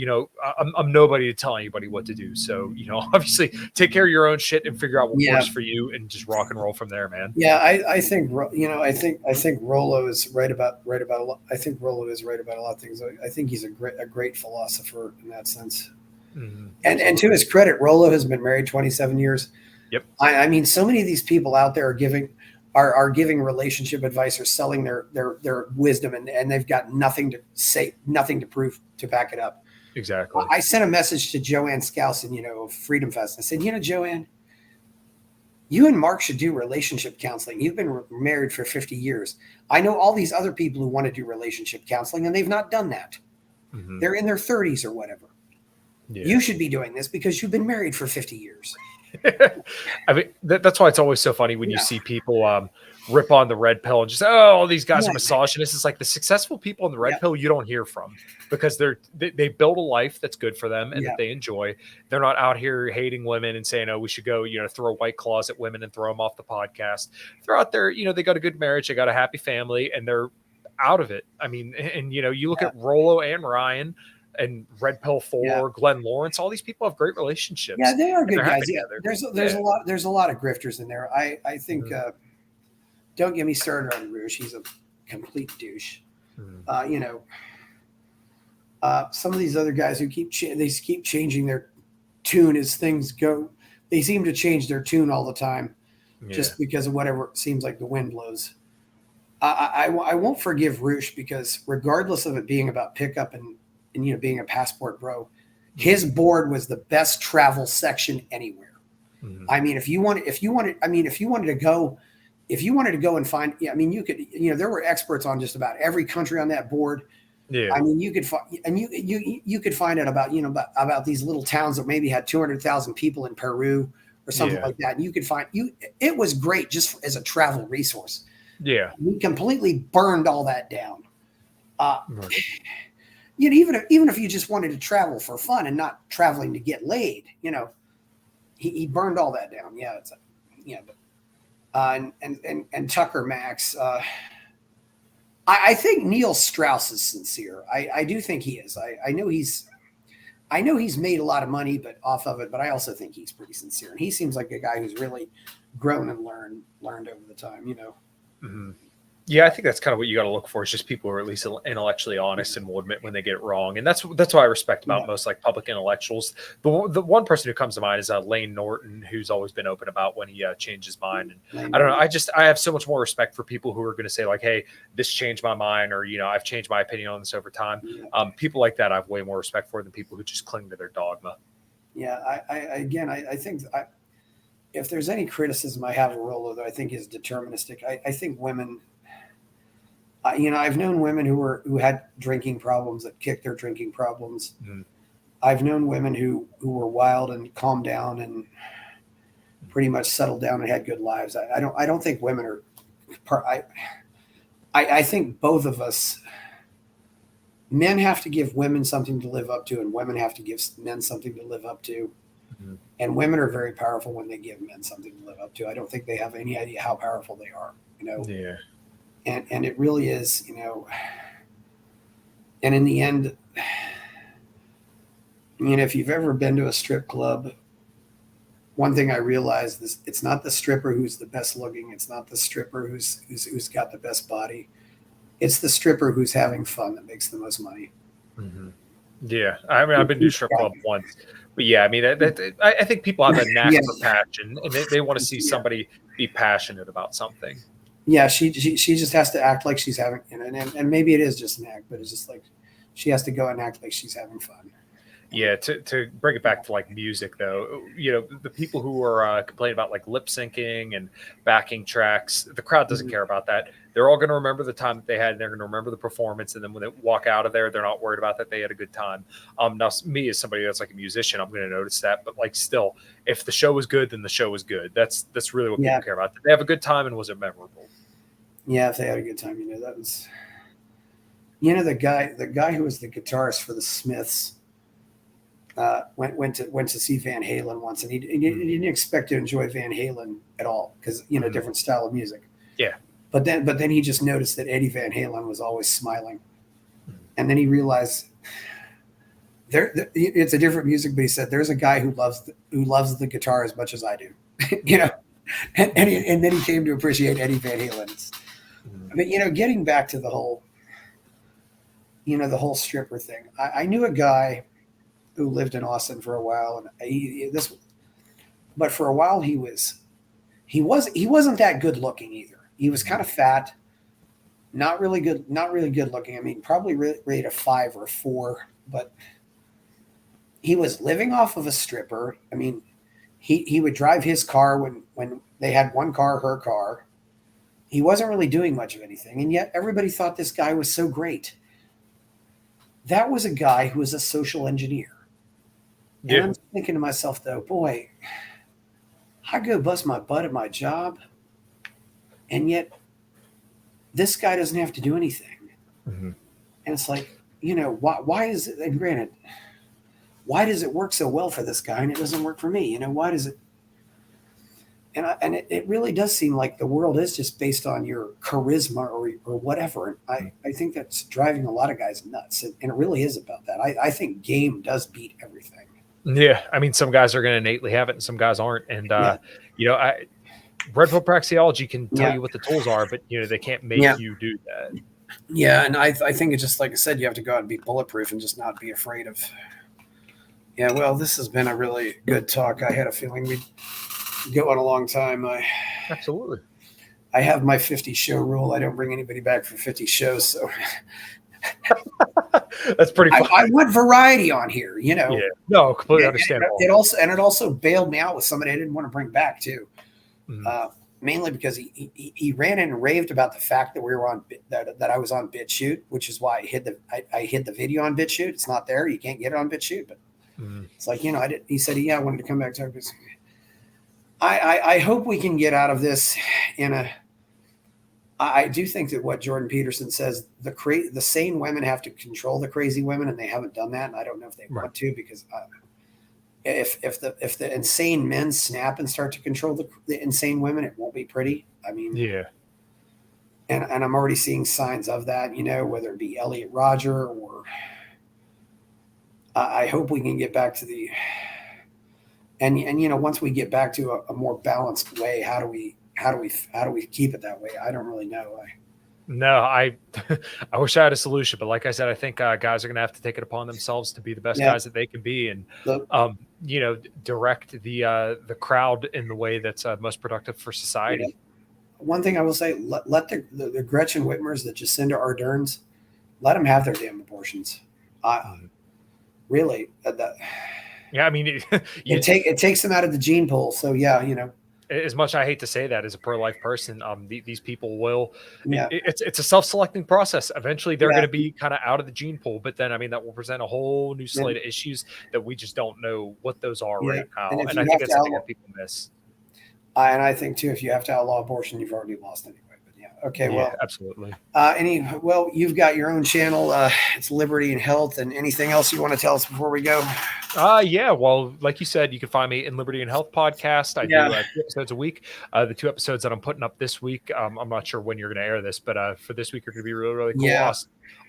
I'm nobody to tell anybody what to do. So, obviously take care of your own shit and figure out what works for you, and just rock and roll from there, man. Yeah. I think Rollo is right about a lot. I think Rollo is right about a lot of things. I think he's a great philosopher in that sense. Mm-hmm. And to his credit, Rollo has been married 27 years. Yep. I mean, so many of these people out there are giving relationship advice or selling their wisdom, and they've got nothing to say, nothing to prove to back it up. Exactly. I sent a message to Joanne Skousen, of Freedom Fest. I said, Joanne, you and Mark should do relationship counseling. You've been married for 50 years. I know all these other people who want to do relationship counseling, and they've not done that. Mm-hmm. They're in their 30s or whatever. Yeah. You should be doing this because you've been married for 50 years. I mean, that's why it's always so funny when you see people rip on the red pill and just, all these guys are misogynists. It's like the successful people in the red pill you don't hear from, because they build a life that's good for them and that they enjoy. They're not out here hating women and saying, we should go, throw white claws at women and throw them off the podcast. They're out there, they got a good marriage, they got a happy family, and they're out of it. I mean, and you look at Rollo and Ryan and Red Pill 4, Glenn Lawrence, all these people have great relationships. Yeah, they are good guys. Yeah, there's a lot of grifters in there. I think don't get me started on Rouge. He's a complete douche. Mm-hmm. Some of these other guys who keep changing their tune as things go. They seem to change their tune all the time, just because of whatever it seems like the wind blows. I won't forgive Rouge, because regardless of it being about pickup and being a passport bro, his board was the best travel section anywhere. Mm-hmm. I mean, if you wanted to go and find, you could, there were experts on just about every country on that board. Yeah. I mean, you could find, and you could find out about, about these little towns that maybe had 200,000 people in Peru or something like that. And you could find it was great just as a travel resource. Yeah. We completely burned all that down. Right. Even if you just wanted to travel for fun and not traveling to get laid, he burned all that down. Yeah, and Tucker Max. I think Neil Strauss is sincere. I do think he is. I know he's made a lot of money, but off of it. But I also think he's pretty sincere, and he seems like a guy who's really grown and learned over the time. Mm-hmm. Yeah, I think that's kind of what you got to look for. Is just people who are at least intellectually honest and will admit when they get it wrong, and that's what I respect about most like public intellectuals. The one person who comes to mind is Lane Norton, who's always been open about when he changed his mind. And I don't know, I have so much more respect for people who are going to say like, "Hey, this changed my mind," or I've changed my opinion on this over time. People like that I have way more respect for than people who just cling to their dogma. Yeah, I think if there's any criticism I have of Rollo, I think is deterministic. I think women. I've known women who had drinking problems that kicked their drinking problems. Mm-hmm. I've known women who were wild and calmed down and pretty much settled down and had good lives. I don't think women are. I think both of us. Men have to give women something to live up to, and women have to give men something to live up to. Mm-hmm. And women are very powerful when they give men something to live up to. I don't think they have any idea how powerful they are. Yeah. And it really is, and in the end, if you've ever been to a strip club, one thing I realized is it's not the stripper who's the best looking. It's not the stripper who's got the best body. It's the stripper who's having fun that makes the most money. Mm-hmm. Yeah. I mean, I've been to a strip club once, but yeah, I mean, I think people have a knack for passion, and they want to see somebody be passionate about something. Yeah, she just has to act like she's having, and maybe it is just an act, but it's just like she has to go and act like she's having fun. Yeah, to bring it back to like music though, the people who are complaining about like lip syncing and backing tracks, the crowd doesn't care about that. They're all going to remember the time that they had, and they're going to remember the performance, and then when they walk out of there, they're not worried about that they had a good time. Now, me as somebody that's like a musician, I'm going to notice that, but like still, if the show was good, then the show was good. That's really what people care about. Did they have a good time, and was it memorable? Yeah, if they had a good time, that was, the guy who was the guitarist for the Smiths went to see Van Halen once, and he didn't expect to enjoy Van Halen at all because different style of music. Yeah. But then he just noticed that Eddie Van Halen was always smiling, and then he realized it's a different music. But he said, "There's a guy who loves the guitar as much as I do," and then he came to appreciate Eddie Van Halen. But getting back to the whole stripper thing, I knew a guy who lived in Austin for a while, and but for a while he wasn't that good looking either. He was kind of fat, not really good looking. I mean, probably rated a 5 or a 4, but he was living off of a stripper. I mean, he would drive his car when they had one car, her car. He wasn't really doing much of anything, and yet everybody thought this guy was so great. That was a guy who was a social engineer. Yeah. And I'm thinking to myself, though, boy, I go bust my butt at my job, and yet this guy doesn't have to do anything. Mm-hmm. And it's like, why is it, and granted, why does it work so well for this guy and it doesn't work for me? Why does it? And it really does seem like the world is just based on your charisma or whatever. And I think that's driving a lot of guys nuts. And it really is about that. I think game does beat everything. Yeah. I mean, some guys are going to innately have it and some guys aren't. And, red pill praxeology can tell you what the tools are, but, they can't make you do that. Yeah. And I think it's just, like I said, you have to go out and be bulletproof and just not be afraid of. Yeah. Well, this has been a really good talk. I had a feeling we'd go on a long time. Absolutely. I have my 50 show rule. I don't bring anybody back for 50 shows. So that's pretty fun. I want variety on here, Yeah. No, completely understandable. It also bailed me out with somebody I didn't want to bring back too. Mm-hmm. Mainly because he ran in and raved about the fact that we were on that I was on BitChute, which is why I hid the video on BitChute. It's not there. You can't get it on BitChute, but it's like, he said, I wanted to come back to talk about. I hope we can get out of this in a I do think that what Jordan Peterson says, the sane women have to control the crazy women, and they haven't done that. And I don't know if they Right. want to, because if the insane men snap and start to control the insane women, it won't be pretty. I mean, Yeah. And I'm already seeing signs of that, whether it be Elliot Rodger or I hope we can get back to and once we get back to a more balanced way, how do we keep it that way? I don't really know. No, I I wish I had a solution, but like I said, I think guys are going to have to take it upon themselves to be the best Yeah. guys that they can be, and Look, direct the crowd in the way that's most productive for society. one thing I will say, let the Gretchen Whitmers, the Jacinda Ardern's, let them have their damn abortions. Really, Yeah, I mean, it takes them out of the gene pool. So yeah, as much I hate to say that as a pro-life person, these people will. Yeah. It's a self-selecting process. Eventually, they're Yeah. going to be kind of out of the gene pool, but then I mean that will present a whole new slate of issues that we just don't know what those are Yeah. right now. And if And you I have think to that's something outlaw- that people miss. And I think too, if you have to outlaw abortion, you've already lost anyway. But yeah, okay, well, Absolutely. You've got your own channel. It's Liberty and Health, and anything else you want to tell us before we go? Yeah. Well, like you said, you can find me in Liberty and Health podcast. I do 2 episodes a week. The 2 episodes that I'm putting up this week, I'm not sure when you're going to air this, but for this week are going to be really, really cool. Yeah.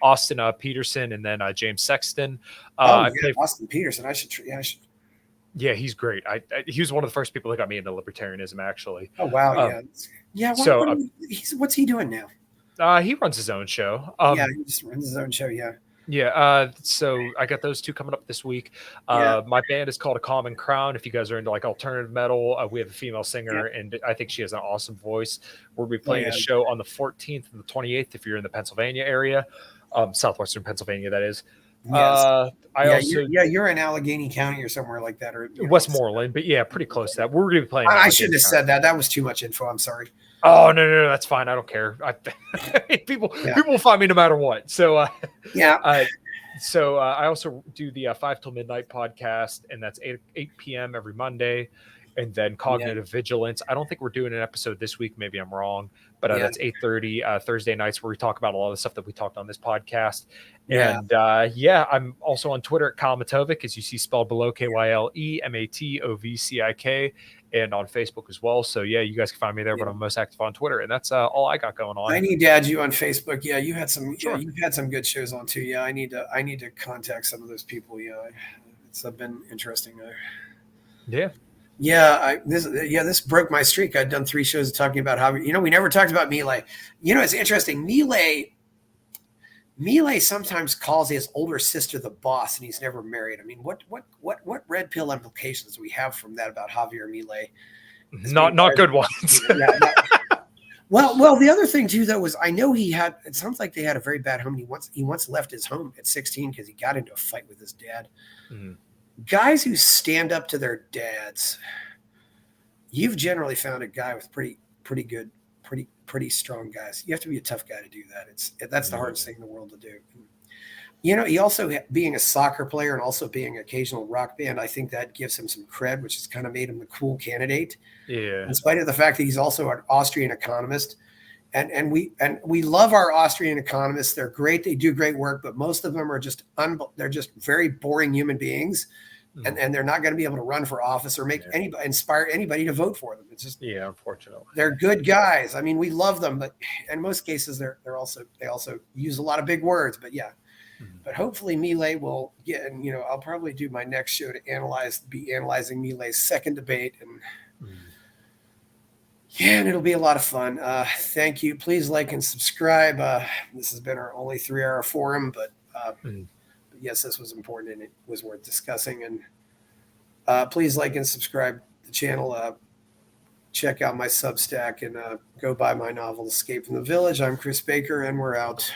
Austin Peterson, and then James Sexton. Austin Peterson. I should. Yeah, he's great. He was one of the first people that got me into libertarianism, actually. Oh wow, yeah. What's he doing now? He runs his own show. He just runs his own show. Yeah. Yeah. So I got those 2 coming up this week. My band is called A Common Crown. If you guys are into like alternative metal, we have a female singer, and I think she has an awesome voice. We'll be playing a show on the 14th and the 28th if you're in the Pennsylvania area, southwestern Pennsylvania, that is. Yes. You're in Allegheny County or somewhere like that, or Westmoreland, but yeah, pretty close to that. We're going to be playing. I shouldn't have said that. That was too much info. I'm sorry. Oh no, that's fine. I don't care. People will find me no matter what. So I also do the 5 till midnight podcast, and that's 8 p.m. every Monday. And then Cognitive Vigilance. I don't think we're doing an episode this week. Maybe I'm wrong, but that's 8:30 Thursday nights, where we talk about a lot of the stuff that we talked on this podcast. And I'm also on Twitter at Kyle Matovcik, as you see spelled below, KYLEMATOVCIK, and on Facebook as well. So you guys can find me there, but I'm most active on Twitter, and that's all I got going on. I need to add you on Facebook. Yeah, you had some. Sure. You've had some good shows on too. Yeah, I need to contact some of those people. Yeah, it's been interesting. This broke my streak. I'd done 3 shows talking about how we never talked about Milei. It's interesting. Milei sometimes calls his older sister the boss, and he's never married. I mean, what red pill implications do we have from that about Javier Milei? Not good ones. Well, the other thing too, though, was I know it sounds like they had a very bad home. He once left his home at 16 because he got into a fight with his dad. Mm-hmm. Guys who stand up to their dads, you've generally found a guy with pretty good, pretty strong guys. You have to be a tough guy to do that. That's the hardest thing in the world to do. He also, being a soccer player and also being an occasional rock band, I think that gives him some cred, which has kind of made him the cool candidate. Yeah. In spite of the fact that he's also an Austrian economist. And we love our Austrian economists. They're great. They do great work, but most of them are they're just very boring human beings. And they're not going to be able to run for office or inspire anybody to vote for them. It's just unfortunately, they're good guys. I mean, we love them, but in most cases, they also use a lot of big words. But but hopefully Milei will get. And I'll probably do my next show to analyzing Milei's second debate, and it'll be a lot of fun. Thank you. Please like and subscribe. This has been our only 3-hour forum, but. Yes, this was important and it was worth discussing. And please like and subscribe to the channel. Check out my Substack and go buy my novel, Escape from the Village. I'm Chris Baker, and we're out.